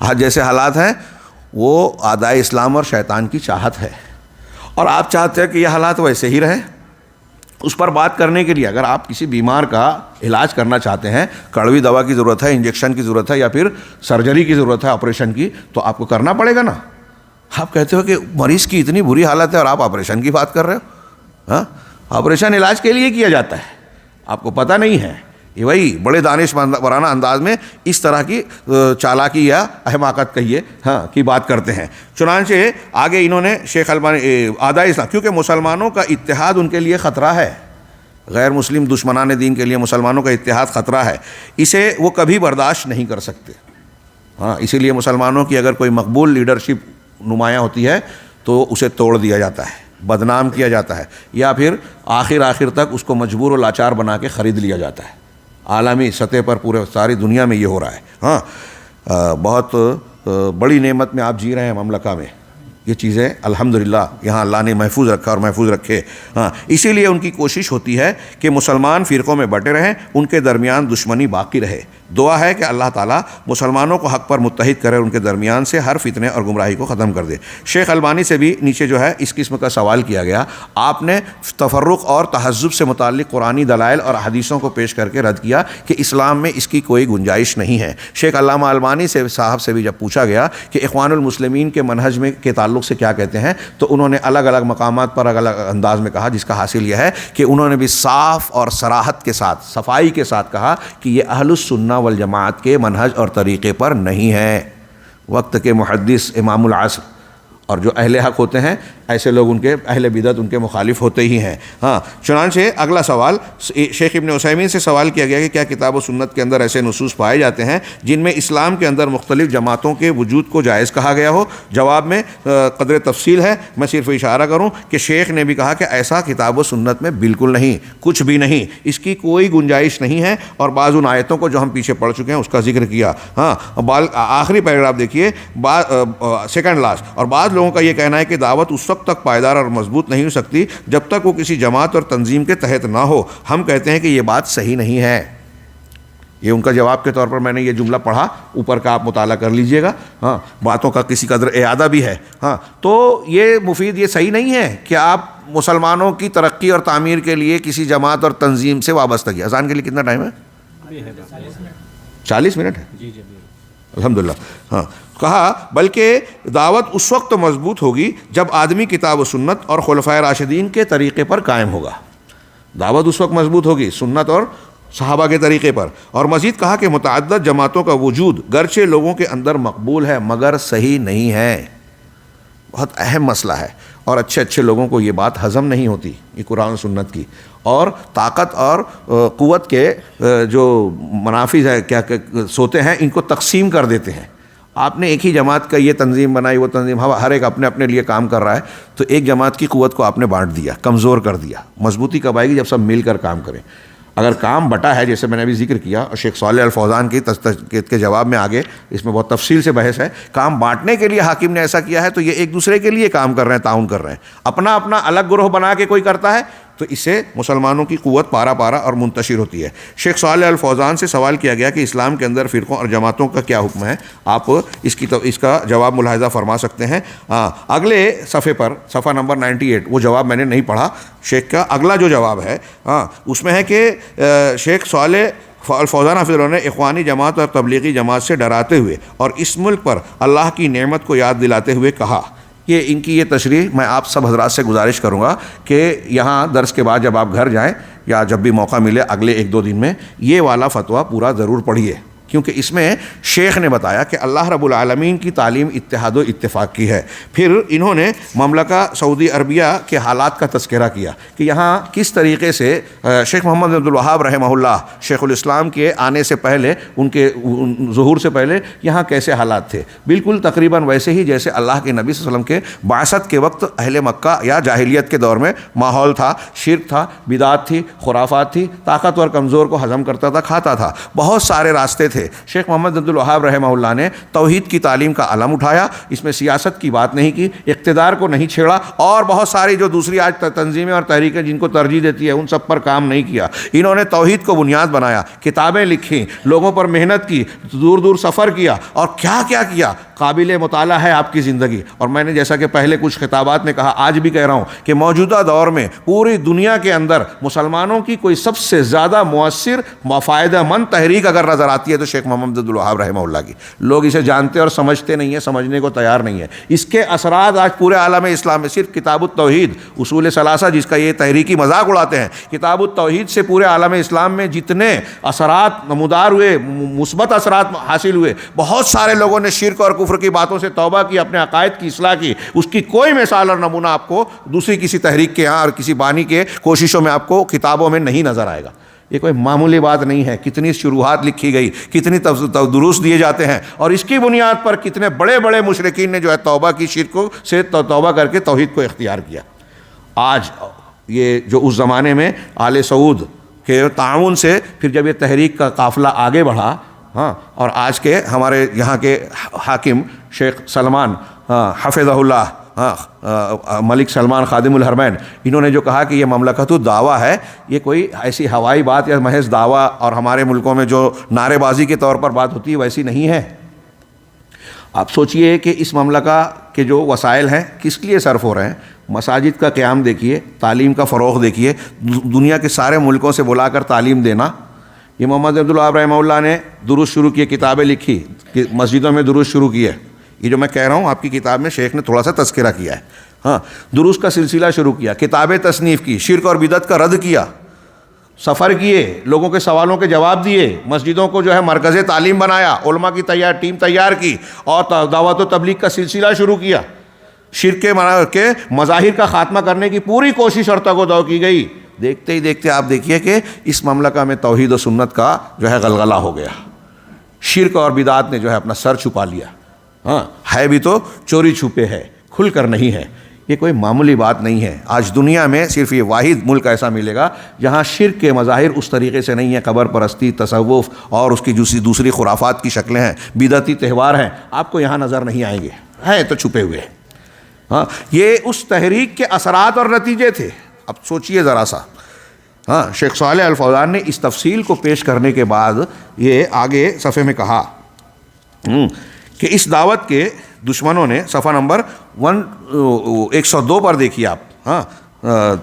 آج جیسے حالات ہیں وہ اعدائے اسلام اور شیطان کی چاہت ہے، اور آپ چاہتے ہیں کہ یہ حالات ویسے ہی رہیں۔ اس پر بات کرنے کے لیے اگر آپ کسی بیمار کا علاج کرنا چاہتے ہیں، کڑوی دوا کی ضرورت ہے، انجیکشن کی ضرورت ہے، یا پھر سرجری کی ضرورت ہے، آپریشن کی، تو آپ کو کرنا پڑے گا نا۔ آپ کہتے ہو کہ مریض کی اتنی بری حالت ہے اور آپ آپریشن کی بات کر رہے ہو، ہاں، آپریشن علاج کے لیے کیا جاتا ہے، آپ کو پتہ نہیں ہے، یہ وہی بڑے دانش ورانہ انداز میں اس طرح کی چالاکی یا حماقت کہیے کی بات کرتے ہیں۔ چنانچہ آگے انہوں نے شیخ البانی اعداء اسلام، کیونکہ مسلمانوں کا اتحاد ان کے لیے خطرہ ہے، غیر مسلم دشمنان دین کے لیے مسلمانوں کا اتحاد خطرہ ہے، اسے وہ کبھی برداشت نہیں کر سکتے۔ اسی لیے مسلمانوں کی اگر کوئی مقبول لیڈرشپ نمایاں ہوتی ہے تو اسے توڑ دیا جاتا ہے، بدنام کیا جاتا ہے، یا پھر آخر تک اس کو مجبور و لاچار بنا کے خرید لیا جاتا ہے۔ عالمی سطح پر پورے ساری دنیا میں یہ ہو رہا ہے۔ بہت بڑی نعمت میں آپ جی رہے ہیں مملکہ میں، یہ چیزیں الحمدللہ یہاں اللہ نے محفوظ رکھا اور محفوظ رکھے۔ اسی لیے ان کی کوشش ہوتی ہے کہ مسلمان فرقوں میں بٹے رہیں، ان کے درمیان دشمنی باقی رہے۔ دعا ہے کہ اللہ تعالیٰ مسلمانوں کو حق پر متحد کرے، ان کے درمیان سے ہر فتنے اور گمراہی کو ختم کر دے۔ شیخ البانی سے بھی نیچے جو ہے اس قسم کا سوال کیا گیا، آپ نے تفرق اور تہذب سے متعلق قرآنی دلائل اور حدیثوں کو پیش کر کے رد کیا کہ اسلام میں اس کی کوئی گنجائش نہیں ہے۔ شیخ علامہ البانی سے صاحب سے بھی جب پوچھا گیا کہ اخوان المسلمین کے منہج میں کے تعلق سے کیا کہتے ہیں، تو انہوں نے الگ الگ مقامات پر الگ الگ انداز میں کہا، جس کا حاصل یہ ہے کہ انہوں نے بھی صاف اور صراحت کے ساتھ، صفائی کے ساتھ کہا کہ یہ اہل السنہ والجماعت کے منہج اور طریقے پر نہیں ہے۔ وقت کے محدث امام العصر اور جو اہل حق ہوتے ہیں، ایسے لوگ ان کے اہل بدعت ان کے مخالف ہوتے ہی ہیں۔ چنانچہ اگلا سوال شیخ ابن عثیمین سے سوال کیا گیا کہ کیا کتاب و سنت کے اندر ایسے نصوص پائے جاتے ہیں جن میں اسلام کے اندر مختلف جماعتوں کے وجود کو جائز کہا گیا ہو؟ جواب میں قدر تفصیل ہے، میں صرف اشارہ کروں کہ شیخ نے بھی کہا کہ ایسا کتاب و سنت میں بالکل نہیں، کچھ بھی نہیں، اس کی کوئی گنجائش نہیں ہے، اور بعض ان آیتوں کو جو ہم پیچھے پڑھ چکے ہیں اس کا ذکر کیا۔ آخری پیراگراف دیکھیے، سیکنڈ لاسٹ، اور بعض لوگوں کا یہ کہنا ہے کہ دعوت اس وقت تک پائیدار اور مضبوط نہیں ہو سکتی جب تک وہ کسی جماعت اور تنظیم کے تحت نہ ہو۔ ہم کہتے ہیں کہ یہ بات صحیح نہیں ہے۔ یہ ان کا جواب کے طور پر میں نے یہ جملہ پڑھا، اوپر کا آپ مطالعہ کر لیجئے گا، باتوں کا کسی قدر اعادہ بھی ہے۔ تو یہ مفید، یہ صحیح نہیں ہے کہ آپ مسلمانوں کی ترقی اور تعمیر کے لیے کسی جماعت اور تنظیم سے وابستگی۔ اذان کے لیے کتنا ٹائم ہے؟ 40 منٹ ہے؟ جی الحمدللہ۔ کہا بلکہ دعوت اس وقت مضبوط ہوگی جب آدمی کتاب و سنت اور خلفائے راشدین کے طریقے پر قائم ہوگا۔ دعوت اس وقت مضبوط ہوگی سنت اور صحابہ کے طریقے پر۔ اور مزید کہا کہ متعدد جماعتوں کا وجود گرچہ لوگوں کے اندر مقبول ہے مگر صحیح نہیں ہے۔ بہت اہم مسئلہ ہے، اور اچھے لوگوں کو یہ بات ہضم نہیں ہوتی، یہ قرآن و سنت کی، اور طاقت اور قوت کے جو منافذ ہے کیا سوتے ہیں، ان کو تقسیم کر دیتے ہیں۔ آپ نے ایک ہی جماعت کا یہ تنظیم بنائی، وہ تنظیم، ہر ایک اپنے اپنے لیے کام کر رہا ہے، تو ایک جماعت کی قوت کو آپ نے بانٹ دیا، کمزور کر دیا۔ مضبوطی کب آئے گی؟ جب سب مل کر کام کریں۔ اگر کام بٹا ہے، جیسے میں نے ابھی ذکر کیا، اور شیخ صالح الفوزان کی کے جواب میں آگے اس میں بہت تفصیل سے بحث ہے، کام بانٹنے کے لیے حاکم نے ایسا کیا ہے تو یہ ایک دوسرے کے لیے کام کر رہے ہیں، تعاون کر رہے ہیں۔ اپنا اپنا الگ گروہ بنا کے کوئی کرتا ہے تو اس سے مسلمانوں کی قوت پارا پارا اور منتشر ہوتی ہے۔ شیخ صالح الفوزان سے سوال کیا گیا کہ اسلام کے اندر فرقوں اور جماعتوں کا کیا حکم ہے؟ آپ اس کا جواب ملاحظہ فرما سکتے ہیں اگلے صفحے پر، صفحہ نمبر 98۔ وہ جواب میں نے نہیں پڑھا شیخ کا، اگلا جو جواب ہے اس میں ہے کہ شیخ صالح الفوزان حفظ اللہ نے اخوانی جماعت اور تبلیغی جماعت سے ڈراتے ہوئے اور اس ملک پر اللہ کی نعمت کو یاد دلاتے ہوئے کہا، ان کی یہ تشریح میں آپ سب حضرات سے گزارش کروں گا کہ یہاں درس کے بعد جب آپ گھر جائیں یا جب بھی موقع ملے اگلے 1-2 دن میں، یہ والا فتویٰ پورا ضرور پڑھیے، کیونکہ اس میں شیخ نے بتایا کہ اللہ رب العالمین کی تعلیم اتحاد و اتفاق کی ہے۔ پھر انہوں نے مملکہ سعودی عربیہ کے حالات کا تذکرہ کیا کہ یہاں کس طریقے سے شیخ محمد بن عبد الوہاب رحمہ اللہ، شیخ الاسلام کے آنے سے پہلے، ان کے ظہور سے پہلے یہاں کیسے حالات تھے، بالکل تقریباً ویسے ہی جیسے اللہ کے نبی صلی اللہ علیہ وسلم کے بعثت کے وقت اہل مکہ یا جاہلیت کے دور میں ماحول تھا، شرک تھا، بدعت تھی، خرافات تھی، طاقتور کمزور کو ہضم کرتا تھا، کھاتا تھا، بہت سارے راستے تھے۔ شیخ محمد عبد الوہاب رحمہ اللہ نے توحید کی تعلیم کا علم اٹھایا، اس میں سیاست کی بات نہیں کی، اقتدار کو نہیں چھیڑا، اور بہت ساری جو دوسری آج تنظیمیں اور تحریکیں جن کو ترجیح دیتی ہے ان سب پر کام نہیں کیا۔ انہوں نے توحید کو بنیاد بنایا، کتابیں لکھی، لوگوں پر محنت کی، دور دور سفر کیا، اور کیا کیا قابل مطالعہ ہے آپ کی زندگی. اور میں نے جیسا کہ پہلے کچھ خطابات میں کہا, آج بھی کہہ رہا ہوں کہ موجودہ دور میں پوری دنیا کے اندر مسلمانوں کی کوئی سب سے زیادہ مؤثر فائدہ مند تحریک اگر نظر آتی ہے تو شیخ محمد عبد الوہاب رحمہ اللہ کی. لوگ اسے جانتے اور سمجھتے نہیں ہیں, سمجھنے کو تیار نہیں ہے. اس کے اثرات آج پورے عالم اسلام میں, صرف کتاب التوحید اصول ثلاثہ جس کا یہ تحریکی مذاق اڑاتے ہیں, کتاب التوحید سے پورے عالم اسلام میں جتنے اثرات نمودار ہوئے, مثبت اثرات حاصل ہوئے, بہت سارے لوگوں نے شرک اور کفر کی باتوں سے توبہ کی, اپنے عقائد کی اصلاح کی. اس کی کوئی مثال اور نمونہ آپ کو دوسری کسی تحریک کے یہاں اور کسی بانی کے کوششوں میں آپ کو کتابوں میں نہیں نظر آئے گا. یہ کوئی معمولی بات نہیں ہے. کتنی شروحات لکھی گئی, کتنی دروس دیے جاتے ہیں, اور اس کی بنیاد پر کتنے بڑے بڑے مشرکین نے جو ہے توبہ کی, شرک سے توبہ کر کے توحید کو اختیار کیا. آج یہ جو اس زمانے میں آل سعود کے تعاون سے پھر جب یہ تحریک کا قافلہ آگے بڑھا, ہاں, اور آج کے ہمارے یہاں کے حاکم شیخ سلمان حفظہ اللہ, ملک سلمان خادم الحرمین, انہوں نے جو کہا کہ یہ مملکت الدعویٰ ہے, یہ کوئی ایسی ہوائی بات یا محض دعویٰ اور ہمارے ملکوں میں جو نعرے بازی کے طور پر بات ہوتی ہے ویسی نہیں ہے. آپ سوچئے کہ اس مملکت کے جو وسائل ہیں کس لیے صرف ہو رہے ہیں. مساجد کا قیام دیکھیے, تعلیم کا فروغ دیکھیے, دنیا کے سارے ملکوں سے بلا کر تعلیم دینا. یہ محمد عبد الوہاب رحمہ اللہ نے دروس شروع کیے, کتابیں لکھی, مسجدوں میں دروس شروع کیے. یہ جو میں کہہ رہا ہوں آپ کی کتاب میں شیخ نے تھوڑا سا تذکرہ کیا ہے. ہاں, دروس کا سلسلہ شروع کیا, کتابیں تصنیف کی, شرک اور بدعت کا رد کیا, سفر کیے, لوگوں کے سوالوں کے جواب دیے, مسجدوں کو جو ہے مرکز تعلیم بنایا, علماء کی ٹیم تیار کی, اور دعوت و تبلیغ کا سلسلہ شروع کیا. شرک کے مظاہر کا خاتمہ کرنے کی پوری کوشش اور تگ و دو کی گئی. دیکھتے ہی دیکھتے آپ دیکھیے کہ اس مملکت میں توحید و سنت کا جو ہے غلغلہ ہو گیا. شرک اور بدعت نے جو ہے اپنا سر چھپا لیا. ہاں, ہے بھی تو چوری چھپے ہے, کھل کر نہیں ہے. یہ کوئی معمولی بات نہیں ہے. آج دنیا میں صرف یہ واحد ملک ایسا ملے گا جہاں شرک کے مظاہر اس طریقے سے نہیں ہیں. قبر پرستی, تصوف اور اس کی دوسری خرافات کی شکلیں ہیں, بدعتی تہوار ہیں, آپ کو یہاں نظر نہیں آئیں گے, ہیں تو چھپے ہوئے. ہاں, یہ اس تحریک کے اثرات اور نتیجے تھے. اب سوچئے ذرا سا. ہاں, شیخ صالح الفوزان نے اس تفصیل کو پیش کرنے کے بعد یہ آگے صفحے میں کہا کہ اس دعوت کے دشمنوں نے, صفحہ نمبر 102 پر دیکھیے آپ. ہاں,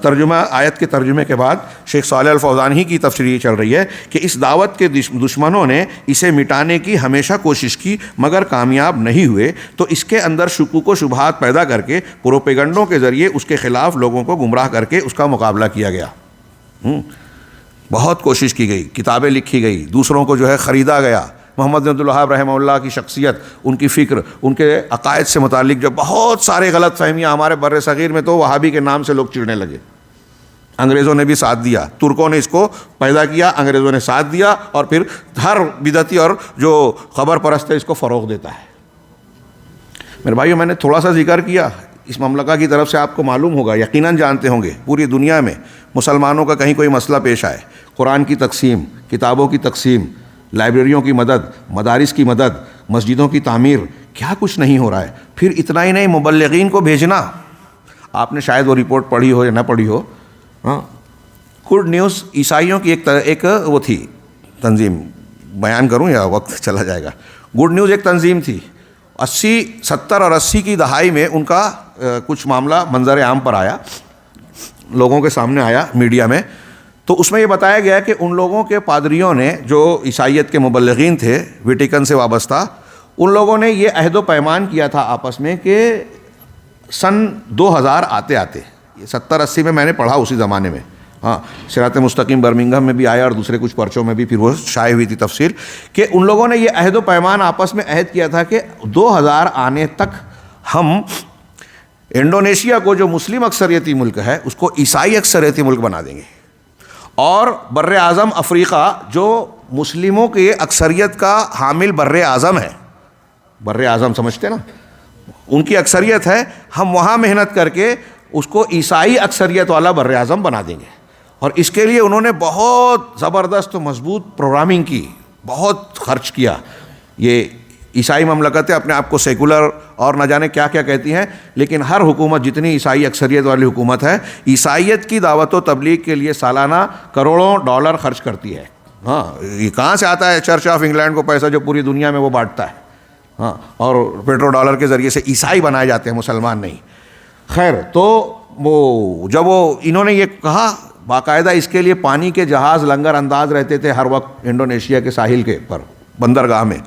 ترجمہ آیت کے ترجمے کے بعد شیخ صالح الفوزان ہی کی تفسیر چل رہی ہے کہ اس دعوت کے دشمنوں نے اسے مٹانے کی ہمیشہ کوشش کی مگر کامیاب نہیں ہوئے, تو اس کے اندر شکوک و شبہات پیدا کر کے پروپیگنڈوں کے ذریعے اس کے خلاف لوگوں کو گمراہ کر کے اس کا مقابلہ کیا گیا. بہت کوشش کی گئی, کتابیں لکھی گئی, دوسروں کو جو ہے خریدا گیا. محمد عبد الوہاب رحمہ اللہ کی شخصیت, ان کی فکر, ان کے عقائد سے متعلق جو بہت سارے غلط فہمیاں ہمارے بر صغیر میں تو وہابی کے نام سے لوگ چڑھنے لگے. انگریزوں نے بھی ساتھ دیا, ترکوں نے اس کو پیدا کیا, انگریزوں نے ساتھ دیا, اور پھر ہر بدعتی اور جو خبر پرست ہے اس کو فروغ دیتا ہے. میرے بھائیو, میں نے تھوڑا سا ذکر کیا, اس مملکت کی طرف سے آپ کو معلوم ہوگا, یقیناً جانتے ہوں گے, پوری دنیا میں مسلمانوں کا کہیں کوئی مسئلہ پیش آئے, قرآن کی تقسیم, کتابوں کی تقسیم, لائبریریوں کی مدد, مدارس کی مدد, مسجدوں کی تعمیر, کیا کچھ نہیں ہو رہا ہے. پھر اتنا ہی نہیں, مبلغین کو بھیجنا. آپ نے شاید وہ رپورٹ پڑھی ہو یا نہ پڑھی ہو. ہاں, گڈ نیوز عیسائیوں کی ایک وہ تھی تنظیم, بیان کروں یا وقت چلا جائے گا. گڈ نیوز ایک تنظیم تھی, 70 اور 80 کی دہائی میں ان کا کچھ معاملہ منظر عام پر آیا, لوگوں کے سامنے آیا میڈیا میں. تو اس میں یہ بتایا گیا کہ ان لوگوں کے پادریوں نے جو عیسائیت کے مبلغین تھے ویٹیکن سے وابستہ, ان لوگوں نے یہ عہد و پیمان کیا تھا آپس میں کہ سن 2000 آتے آتے, یہ 70-80 میں میں نے پڑھا اسی زمانے میں. ہاں, صراط مستقیم برمنگھم میں بھی آیا اور دوسرے کچھ پرچوں میں بھی پھر وہ شائع ہوئی تھی تفسیر, کہ ان لوگوں نے یہ عہد و پیمان آپس میں عہد کیا تھا کہ 2000 آنے تک ہم انڈونیشیا کو جو مسلم اکثریتی ملک ہے اس کو عیسائی اکثریتی ملک بنا دیں گے, اور بر اعظم افریقہ جو مسلموں کی اکثریت کا حامل بر اعظم ہے, بر اعظم سمجھتے نا, ان کی اکثریت ہے, ہم وہاں محنت کر کے اس کو عیسائی اکثریت والا بر اعظم بنا دیں گے. اور اس کے لیے انہوں نے بہت زبردست و مضبوط پروگرامنگ کی, بہت خرچ کیا. یہ عیسائی مملکتیں اپنے آپ کو سیکولر اور نہ جانے کیا کیا کہتی ہیں, لیکن ہر حکومت جتنی عیسائی اکثریت والی حکومت ہے, عیسائیت کی دعوت و تبلیغ کے لیے سالانہ کروڑوں ڈالر خرچ کرتی ہے. ہاں, یہ کہاں سے آتا ہے چرچ آف انگلینڈ کو پیسہ جو پوری دنیا میں وہ بانٹتا ہے؟ ہاں، اور پیٹرو ڈالر کے ذریعے سے عیسائی بنائے جاتے ہیں، مسلمان نہیں. خیر، تو وہ جب انہوں نے یہ کہا، باقاعدہ اس کے لیے پانی کے جہاز لنگر انداز رہتے تھے ہر وقت انڈونیشیا کے ساحل کے پر بندرگاہ میں،